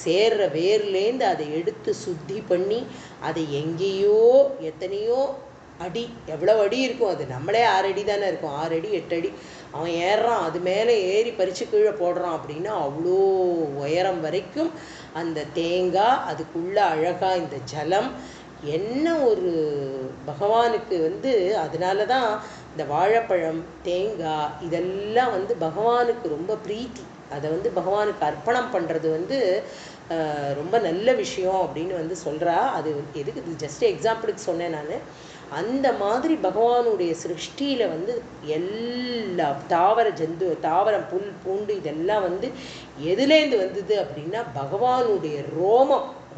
சேர்ற வேர்லேருந்து அதை எடுத்து சுத்தி பண்ணி அதை எங்கேயோ எத்தனையோ அடி, எவ்வளோ அடி இருக்கும், அது நம்மளே 6 அடி தானே இருக்கும், 6 அடி 8 அடி அவன் ஏறுறான், அது மேலே ஏறி பறித்து கீழே போடுறான் அப்படின்னா அவ்வளோ உயரம் வரைக்கும் அந்த தேங்காய், அதுக்குள்ளே அழகாக இந்த ஜலம், என்ன ஒரு பகவானுக்கு வந்து அதனால தான் இந்த வாழைப்பழம், தேங்காய் இதெல்லாம் வந்து பகவானுக்கு ரொம்ப பிரீத்தி. அதை வந்து பகவானுக்கு அர்ப்பணம் பண்ணுறது வந்து ரொம்ப நல்ல விஷயம் அப்படின்னு வந்து சொல்கிறா. அது எதுக்கு, இது ஜஸ்ட் எக்ஸாம்பிளுக்கு சொன்னேன் நான். அந்த மாதிரி பகவானுடைய சிருஷ்டியில் வந்து எல்லா தாவரம், புல், பூண்டு இதெல்லாம் வந்து எதுலேருந்து வந்தது அப்படின்னா பகவானுடைய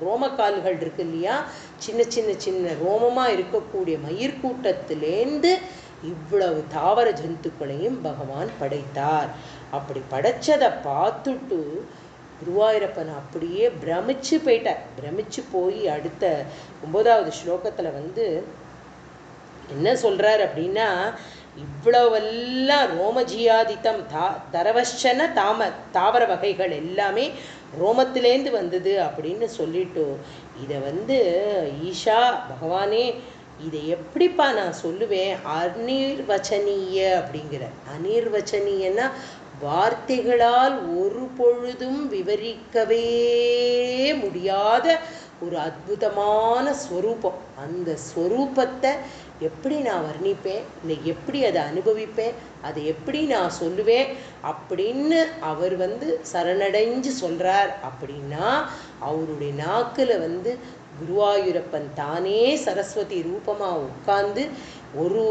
ரோமக்கால்கள் இருக்கு இல்லையா, சின்ன ரோமமாக இருக்கக்கூடிய மயிர்கூட்டத்திலேருந்து இவ்வளவு தாவர ஜந்துக்களையும் பகவான் படைத்தார். அப்படி படைச்சதை பார்த்துட்டு குருவாயூரப்பன் அப்படியே பிரமிச்சு போய் அடுத்த 9வது ஸ்லோகத்தில் வந்து என்ன சொல்கிறார் அப்படின்னா, இவ்வளவெல்லாம் ரோமஜியாதித்தம் தரவச்சன தாவர வகைகள் எல்லாமே ரோமத்திலேருந்து வந்தது அப்படின்னு சொல்லிட்டு, இதை வந்து ஈஷா பகவானே இதை எப்படிப்பா நான் சொல்லுவேன், அனிர்வச்சனீய அப்படிங்கிற. அனிர்வச்சனீயன்னா வார்த்தைகளால் ஒரு பொழுதும் விவரிக்கவே முடியாத ஒரு அற்புதமான ஸ்வரூபம். அந்த ஸ்வரூபத்தை எப்படி நான் வர்ணிப்பேன், இல்லை எப்படி அதை அனுபவிப்பேன், அதை எப்படி நான் சொல்லுவேன் அப்படின்னு அவர் சரணடைஞ்சு சொல்கிறார். அப்படின்னா அவருடைய நாக்கில் குருவாயூரப்பன் தானே சரஸ்வதி ரூபமாக உட்கார்ந்து ஒரு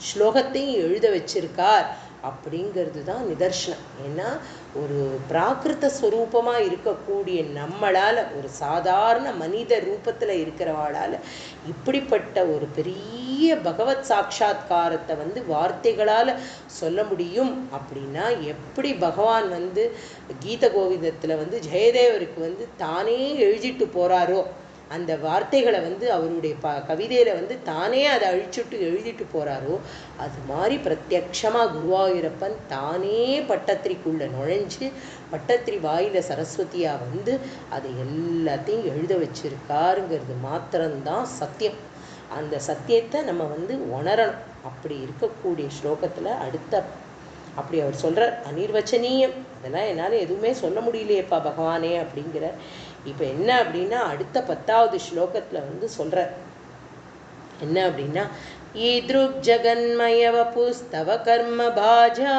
ஸ்லோகத்தையும் எழுத வச்சிருக்கார் அப்படிங்கிறது தான் நிதர்சனம். ஏன்னா ஒரு பிராகிருத ஸ்வரூபமாக இருக்கக்கூடிய நம்மளால், ஒரு சாதாரண மனித ரூபத்தில் இருக்கிறவாளால் இப்படிப்பட்ட ஒரு பெரிய பகவத் சாட்சா்காரத்தை வார்த்தைகளால் சொல்ல முடியும். அப்படின்னா எப்படி பகவான் கீத கோவிந்தத்தில் ஜெயதேவருக்கு தானே எழுதிட்டு போகிறாரோ, அந்த வார்த்தைகளை அவருடைய கவிதையில் தானே அதை அழிச்சுட்டு எழுதிட்டு போகிறாரோ, அது மாதிரி பிரத்யக்ஷமாக குருவாயூரப்பன் தானே பட்டத்திரிக்குள்ளே நுழைஞ்சு பட்டத்திரி வாயில் சரஸ்வதியாக அதை எல்லாத்தையும் எழுத வச்சிருக்காருங்கிறது மாத்திரம்தான் சத்தியம். அந்த சத்தியத்தை நம்ம உணரணும். அப்படி இருக்கக்கூடிய ஸ்லோகத்தில் அப்படி அவர் சொல்கிறார், அனிர்வச்சனீயம், அதெல்லாம் என்னால் எதுவுமே சொல்ல முடியலையேப்பா பகவானே அப்படிங்கிற. இப்போ என்ன அப்படின்னா அடுத்த 10வது ஸ்லோகத்தில் சொல்கிறார் என்ன அப்படின்னா, ஈத்ருக் ஜகன்மயவ புஸ்தவ கர்ம பாஜா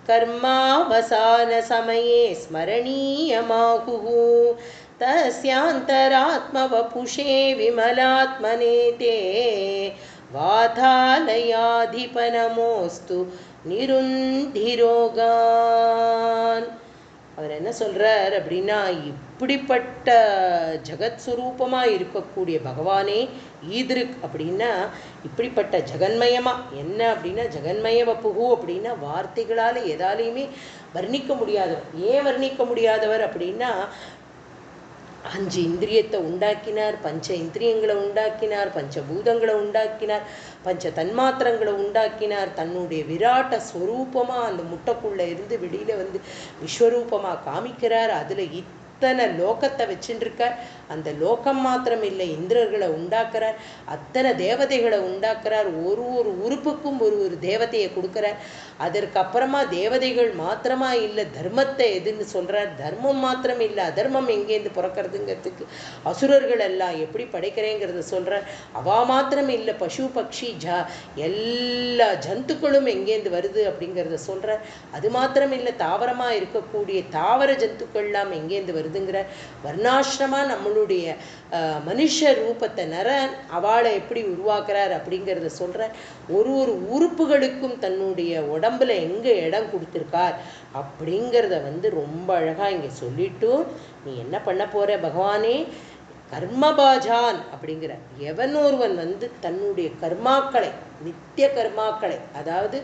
கர்மாவசான சமயே ஸ்மரணீயமாகுஹு தஸ்யாந்தராத்மவபுஷே விமலாத்மனே தே வாதாலயாதிபனமோஸ்து நிருந்திரோகான். அவர் என்ன சொல்கிறார் அப்படின்னா, இப்படிப்பட்ட ஜகத் சுரூபமாக இருக்கக்கூடிய பகவானே ஈதிருக் அப்படின்னா இப்படிப்பட்ட ஜெகன்மயமாக, என்ன அப்படின்னா ஜெகன்மய வப்புகு அப்படின்னா வார்த்தைகளால் எதாலையுமே வர்ணிக்க முடியாதவர். ஏன் வர்ணிக்க முடியாதவர் அப்படின்னா 5 இந்திரியத்தை உண்டாக்கினார், 5 இந்திரியங்களை உண்டாக்கினார், 5 பூதங்களை உண்டாக்கினார், 5 தன்மாத்திரங்களை உண்டாக்கினார். தன்னுடைய விராட்ட ஸ்வரூபமாக அந்த முட்டைக்குள்ளே இருந்து வெளியில் விஸ்வரூபமாக காமிக்கிறார். அதில் அத்தனை லோகத்தை வச்சுருக்கார். அந்த லோகம் மாத்திரம் இல்லை, இந்திரர்களை உண்டாக்குறார், அத்தனை தேவதைகளை உண்டாக்குறார். ஒரு ஒரு உறுப்புக்கும் ஒரு ஒரு தேவதையை கொடுக்குறார். அதற்கப்புறமா தேவதைகள் மாத்திரமா இல்லை, தர்மத்தை எதுன்னு சொல்கிறார். தர்மம் மாத்திரம் இல்லை, அதர்மம் எங்கேருந்து பிறக்கிறதுங்கிறதுக்கு அசுரர்கள் எல்லாம் எப்படி படைக்கிறேங்கிறத சொல்கிறார். அவா மாத்திரம் இல்லை, பசு பக்ஷி எல்லா ஜந்துக்களும் எங்கேருந்து வருது அப்படிங்கிறத சொல்கிறார். அது மாத்திரம் இல்லை, தாவரமாக இருக்கக்கூடிய தாவர ஜந்துக்கள்லாம் எங்கேருந்து வருதுங்கிற. வர்ணாசிரமா நம்மளுடைய மனுஷ ரூபத்தை நரன் அவளை எப்படி உருவாக்குறார் அப்படிங்கிறத சொல்கிறார். ஒரு ஒரு உறுப்புகளுக்கும் தன்னுடைய உடம்புல எங்கே இடம் கொடுத்துருக்கார் அப்படிங்கிறத ரொம்ப அழகாக இங்கே சொல்லிட்டு, நீ என்ன பண்ண போகிற பகவானே, கர்மபாஜான் அப்படிங்கிற எவன் ஒருவன் தன்னுடைய கர்மாக்களை, நித்திய கர்மாக்களை, அதாவது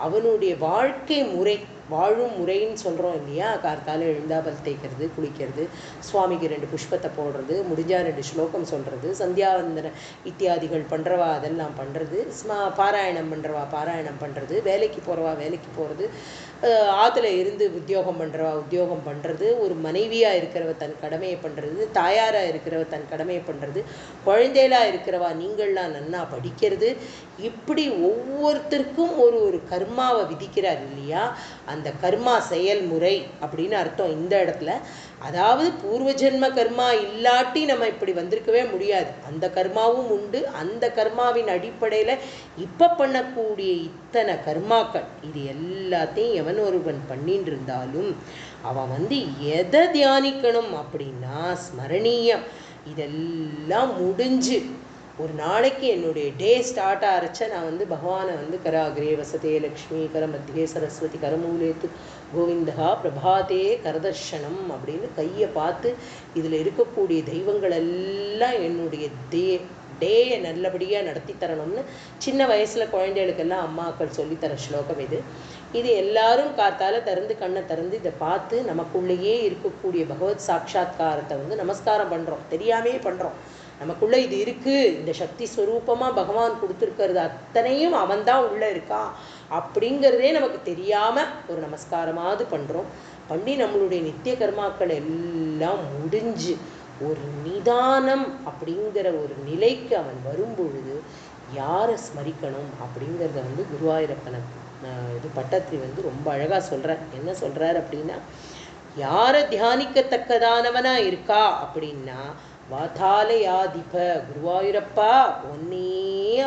அவனுடைய வாழ்க்கை முறை, வாழும் முறைன்னு சொல்கிறோம் இல்லையா, கார்த்தால எழுந்தாபல் தேய்க்கிறது, குளிக்கிறது, சுவாமிக்கு 2 புஷ்பத்தை போடுறது, முடிஞ்சால் 2 ஸ்லோகம் சொல்கிறது, சந்தியாவந்தன இத்தியாதிகள் பண்ணுறவா அதெல்லாம் பண்ணுறது, பாராயணம் பண்ணுறவா பாராயணம் பண்ணுறது, வேலைக்கு போகிறவா வேலைக்கு போகிறது, ஆற்றுல இருந்து உத்தியோகம் பண்ணுறவா உத்தியோகம் பண்ணுறது, ஒரு மனைவியாக இருக்கிறவ தன் கடமையை பண்ணுறது, தாயாராக இருக்கிறவ தன் கடமையை பண்ணுறது, குழந்தைகளாக இருக்கிறவா நீங்கள்லாம் நன்னா படிக்கிறது. இப்படி ஒவ்வொருத்தருக்கும் ஒரு ஒரு கர்மாவை விதிக்கிறார் இல்லையா. அந்த கர்மா செயல்முறை அப்படின்னு அர்த்தம் இந்த இடத்துல. அதாவது பூர்வ ஜென்ம கர்மா இல்லாட்டி நம்ம இப்படி வந்திருக்கவே முடியாது. அந்த கர்மாவும் உண்டு. அந்த கர்மாவின் அடிப்படையில் இப்போ பண்ணக்கூடிய இத்தனை கர்மாக்கள் இது எல்லாத்தையும் எவன் ஒருவன் பண்ணிட்டு இருந்தாலும் அவன் எதை தியானிக்கணும் அப்படின்னா ஸ்மரணீயம். இதெல்லாம் முடிஞ்சு ஒரு நாளைக்கு என்னுடைய டே ஸ்டார்ட் ஆகிச்ச நான் பகவானை கராகிரே வசதே லக்ஷ்மி கர மத்தியே சரஸ்வதி கரமூலேத்து கோவிந்தா பிரபாதே கரதர்ஷனம் அப்படின்னு கையை பார்த்து இதில் இருக்கக்கூடிய தெய்வங்கள் எல்லாம் என்னுடைய டேயை நல்லபடியாக நடத்தி தரணும்னு சின்ன வயசில் குழந்தைகளுக்கெல்லாம் அம்மாக்கள் சொல்லித்தர ஸ்லோகம் இது. இது எல்லாரும் காத்தால திறந்து கண்ணை திறந்து இதை பார்த்து நமக்குள்ளேயே இருக்கக்கூடிய பகவத் சாட்சா்காரத்தை நமஸ்காரம் பண்ணுறோம், தெரியாமே பண்ணுறோம். நமக்குள்ளே இது இருக்குது, இந்த சக்தி ஸ்வரூபமாக பகவான் கொடுத்துருக்கிறது அத்தனையும் அவன்தான் உள்ளே இருக்கான் அப்படிங்கிறதே நமக்கு தெரியாமல் ஒரு நமஸ்காரமாவது பண்ணுறோம். பண்ணி நம்மளுடைய நித்திய கர்மாக்கள் எல்லாம் முடிஞ்சு ஒரு நிதானம் அப்படிங்கிற ஒரு நிலைக்கு அவன் வரும்பொழுது யாரை ஸ்மரிக்கணும் அப்படிங்கிறத குருவாயூரப்பனை இது பட்டத்திரி ரொம்ப அழகாக சொல்கிறார். என்ன சொல்கிறார் அப்படின்னா, யாரை தியானிக்கத்தக்கதானவனா இருக்கா அப்படின்னா வாதாலயாதிப குருவாயூரப்பா ஒன்னே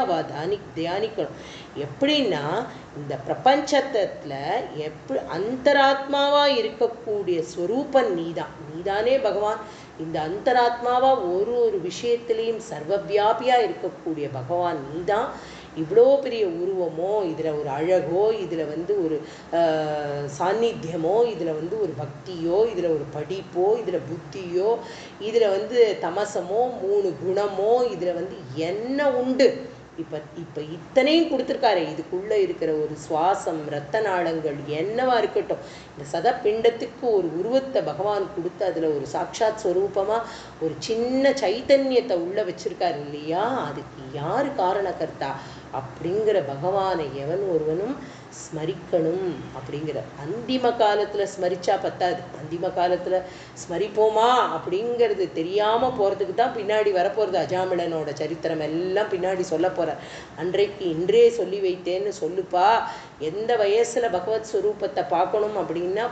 அவ தியானிக்கணும். எப்படின்னா இந்த பிரபஞ்சத்துல எப்படி அந்தராத்மாவா இருக்கக்கூடிய ஸ்வரூபன் நீதான். நீதானே பகவான். இந்த அந்தராத்மாவா ஒரு ஒரு விஷயத்திலையும் சர்வவியாபியா இருக்கக்கூடிய பகவான் நீதான். இவ்வளோ பெரிய உருவமோ, இதில் ஒரு அழகோ, இதில் வந்து ஒரு சாநித்தியமோ, இதில் வந்து ஒரு பக்தியோ, இதில் ஒரு படிப்போ, இதில் புத்தியோ, இதில் வந்து தமசமோ 3 குணமோ, இதில் வந்து என்ன உண்டு? இப்போ இத்தனையும் கொடுத்துருக்காரு. இதுக்குள்ளே இருக்கிற ஒரு சுவாசம், இரத்த நாளங்கள் என்னவா இருக்கட்டும், இந்த சதப்பிண்டத்துக்கு ஒரு உருவத்தை பகவான் கொடுத்து அதில் ஒரு சாட்சாத் ஸ்வரூபமாக ஒரு சின்ன சைத்தன்யத்தை உள்ளே வச்சிருக்காரு இல்லையா? அதுக்கு யார் காரணக்கர்த்தா அப்படிங்கிற பகவானை எவன் ஒருவனும் ஸ்மரிக்கணும். அப்படிங்கிற அந்திம காலத்தில் ஸ்மரிச்சா பத்தாது. அந்திம காலத்தில் ஸ்மரிப்போமா அப்படிங்கிறது தெரியாமல் போகிறதுக்கு தான் பின்னாடி வரப்போகிறது. அஜாமிளனோட சரித்திரம் எல்லாம் பின்னாடி சொல்ல போகிறார். அன்றைக்கு இன்றே சொல்லி வைத்தேன்னு சொல்லுப்பா. எந்த வயசில் பகவத் ஸ்வரூபத்தை பார்க்கணும் அப்படின்னா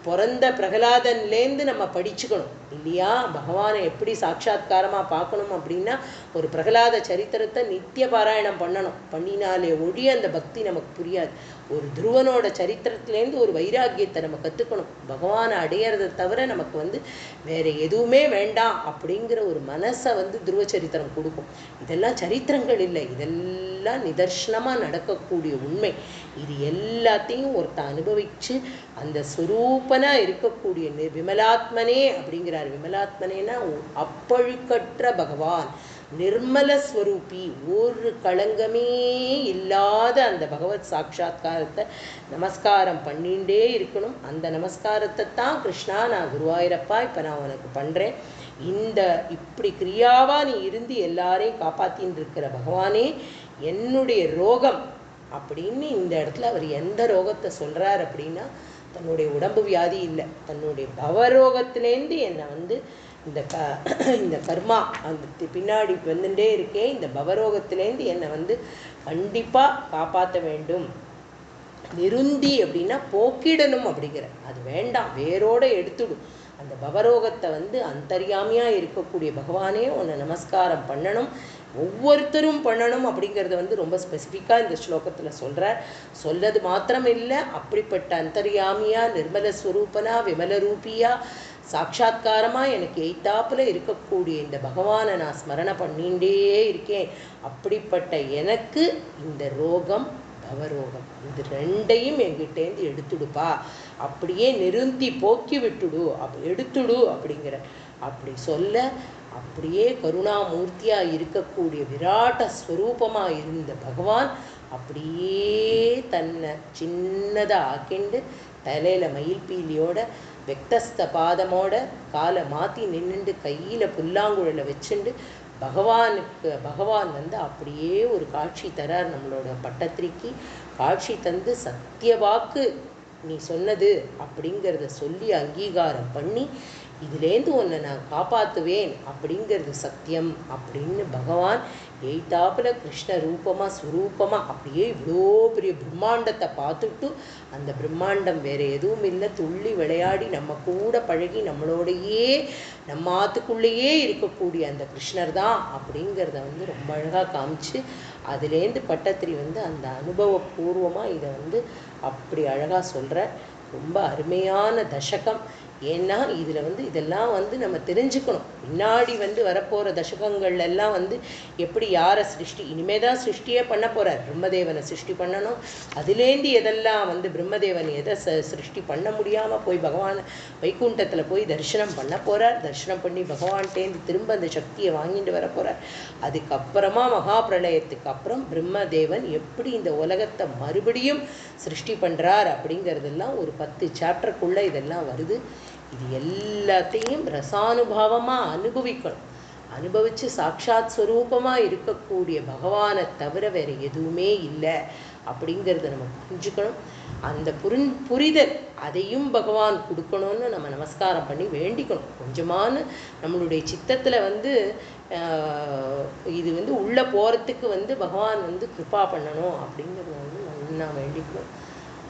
பிறந்த பிரகலாதன்லேருந்து நம்ம படிச்சுக்கணும் இல்லையா? பகவானை எப்படி சாட்சாத்காரமாக பார்க்கணும் அப்படின்னா ஒரு பிரகலாத சரித்திரத்தை நித்திய பாராயணம் பண்ணணும். பண்ணினாலே ஒழிய அந்த பக்தி நமக்கு புரியாது. ஒரு துருவனோட சரித்திரத்திலேருந்து ஒரு வைராக்கியத்தை நம்ம கற்றுக்கணும். பகவானை அடையிறதை தவிர நமக்கு வந்து வேற எதுவுமே வேண்டாம் அப்படிங்கிற ஒரு மனசை வந்து துருவ சரித்திரம் கொடுக்கும். இதெல்லாம் சரித்திரங்கள் இல்லை, இதெல்லாம் நிதர்சனமாக நடக்கக்கூடிய உண்மை. இது எல்லாத்தையும் ஒருத்த அனுபவித்து அந்த ஸ்வரூபனாக இருக்கக்கூடிய விமலாத்மனே அப்படிங்கிறார். விமலாத்மனேனா அப்பழுக்கற்ற பகவான், நிர்மல ஸ்வரூபி, ஒரு களங்கமே இல்லாத அந்த பகவத் சாட்சா்காரத்தை நமஸ்காரம் பண்ணிகிட்டே இருக்கணும். அந்த நமஸ்காரத்தை தான் கிருஷ்ணா நான் குருவாயூரப்பா இப்போ நான் உனக்கு பண்ணுறேன். இப்படி கிரியாவாக நீ இருந்து எல்லாரையும் காப்பாற்றின்னு இருக்கிற பகவானே, என்னுடைய ரோகம் அப்படின்னு இந்த இடத்துல அவர் எந்த ரோகத்தை சொல்கிறார் அப்படின்னா தன்னுடைய உடம்பு வியாதி இல்லை, தன்னுடைய பவரோகத்திலேருந்து என்னை வந்து இந்த கர்மா அந்த பின்னாடி வந்துட்டே இருக்கேன், இந்த பவரோகத்திலேருந்து என்னை வந்து கண்டிப்பாக காப்பாற்ற வேண்டும். நிருந்தி அப்படின்னா போக்கிடணும் அப்படிங்கிற, அது வேண்டாம், வேரோடு எடுத்துடும். அந்த பவரோகத்தை வந்து அந்தர்யாமியாக இருக்கக்கூடிய பகவானே உன்னை நமஸ்காரம் பண்ணணும், ஒவ்வொருத்தரும் பண்ணணும் அப்படிங்கிறத வந்து ரொம்ப ஸ்பெசிஃபிக்காக இந்த ஸ்லோகத்தில் சொல்கிறார். சொல்லது மாத்திரம் இல்லை, அப்படிப்பட்ட அந்தர்யாமியா, நிர்மல ஸ்வரூபனா, விமலரூபியா, சாட்சாத்காரமாக எனக்கு எய்த்தாப்பில் இருக்கக்கூடிய இந்த பகவானை நான் ஸ்மரணை பண்ணிகிட்டே இருக்கேன். அப்படிப்பட்ட எனக்கு இந்த ரோகம் பவரோகம் இது ரெண்டையும் என்கிட்டேருந்து எடுத்துடுப்பா, அப்படியே நிறுத்தி போக்கி விட்டுடு, எடுத்துடு அப்படிங்கிற. அப்படி சொல்ல அப்படியே கருணாமூர்த்தியாக இருக்கக்கூடிய விராட்ட ஸ்வரூபமாக இருந்த பகவான் அப்படியே தன்னை சின்னதாக ஆக்கிண்டு தலையில் மயில்பீலியோட வெக்தஸ்த பாதமோட காலை மாற்றி நின்றுண்டு கையில் புல்லாங்குழலை வச்சுண்டு பகவான் வந்து அப்படியே ஒரு காட்சி தரார். நம்மளோட பட்டத்திரிக்கு காட்சி தந்து சத்தியவாக்கு நீ சொன்னது அப்படிங்கிறத சொல்லி அங்கீகாரம் பண்ணி இதுலேருந்து உன்னை நான் காப்பாற்றுவேன் அப்படிங்கிறது சத்தியம் அப்படின்னு பகவான் எய்தாப்பில் கிருஷ்ண ரூபமாக ஸ்வரூபமாக அப்படியே இவ்வளோ பெரிய பிரம்மாண்டத்தை பார்த்துட்டு, அந்த பிரம்மாண்டம் வேறு எதுவும் இல்லை, துள்ளி விளையாடி நம்ம கூட பழகி நம்மளோடையே நம்ம ஆத்துக்குள்ளேயே இருக்கக்கூடிய அந்த கிருஷ்ணர் தான் அப்படிங்கிறத வந்து ரொம்ப அழகாக காமிச்சு அதுலேருந்து பட்டத்திரி வந்து அந்த அனுபவபூர்வமாக இதை வந்து அப்படி அழகாக சொல்கிற ரொம்ப அருமையான தசகம். ஏன்னா இதில் வந்து இதெல்லாம் வந்து நம்ம தெரிஞ்சுக்கணும். பின்னாடி வந்து வரப்போகிற தசகங்கள் எல்லாம் வந்து எப்படி யாரை இனிமே தான் சிருஷ்டியே பண்ண போகிறார். பிரம்மதேவனை சிருஷ்டி பண்ணணும். அதுலேருந்து எதெல்லாம் வந்து பிரம்மதேவன் எதை சிருஷ்டி பண்ண முடியாமல் போய் பகவானை வைகுண்டத்தில் போய் தரிசனம் பண்ண போகிறார். தரிசனம் பண்ணி பகவான்கிட்டேருந்து திரும்ப அந்த சக்தியை வாங்கிட்டு வர போகிறார். அதுக்கப்புறமா மகா பிரளயத்துக்கு அப்புறம் பிரம்மதேவன் எப்படி இந்த உலகத்தை மறுபடியும் சிருஷ்டி பண்ணுறார் அப்படிங்கிறதெல்லாம் ஒரு 10 சாப்டருக்குள்ளே இதெல்லாம் வருது. இது எல்லாத்தையும் ரசானுபாவமாக அனுபவிக்கணும். அனுபவித்து சாட்சாத் ஸ்வரூபமாக இருக்கக்கூடிய பகவானை தவிர வேறு எதுவுமே இல்லை அப்படிங்கிறத நம்ம புரிஞ்சுக்கணும். அந்த புரிதல் அதையும் பகவான் கொடுக்கணும்னு நம்ம நமஸ்காரம் பண்ணி வேண்டிக்கணும். கொஞ்சமான நம்மளுடைய சித்தத்தில் வந்து இது வந்து உள்ளே போகிறதுக்கு வந்து பகவான் வந்து கிருபா பண்ணணும் அப்படிங்கிறத வந்து நல்லா வேண்டிக்கணும்.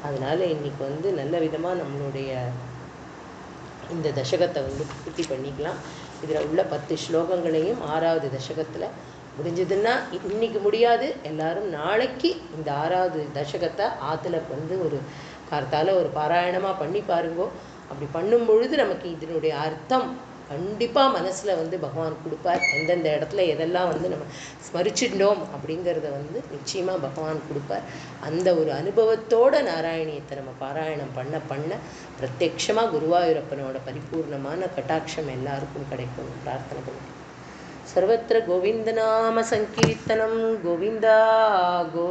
அதனால் இன்றைக்கி வந்து நல்ல விதமாக நம்மளுடைய இந்த தசகத்தை வந்து பூர்த்தி பண்ணிக்கலாம். இதில் உள்ள 10 ஸ்லோகங்களையும் 6வது தசகத்தில் முடிஞ்சதுன்னா, இன்னைக்கு முடியாது, எல்லாரும் நாளைக்கு இந்த 6வது தசகத்தை ஆற்றுல வந்து ஒரு கார்த்தால ஒரு பாராயணமாக பண்ணி பாருங்கோ. அப்படி பண்ணும் பொழுது நமக்கு இதனுடைய அர்த்தம் கண்டிப்பாக மனசில் வந்து பகவான் கொடுப்பார். எந்தெந்த இடத்துல எதெல்லாம் வந்து நம்ம ஸ்மரிச்சிட்டோம் அப்படிங்கிறத வந்து நிச்சயமாக பகவான் கொடுப்பார். அந்த ஒரு அனுபவத்தோட நாராயணியத்தை நம்ம பாராயணம் பண்ண பண்ண பிரத்யக்ஷமாக குருவாயூரப்பனோட பரிபூர்ணமான கட்டாட்சம் எல்லாருக்கும் கிடைக்கும் பிரார்த்தனை பண்ணுறோம். सर्वत्र गोविन्दनाम संकीर्तनं गोविन्दा गो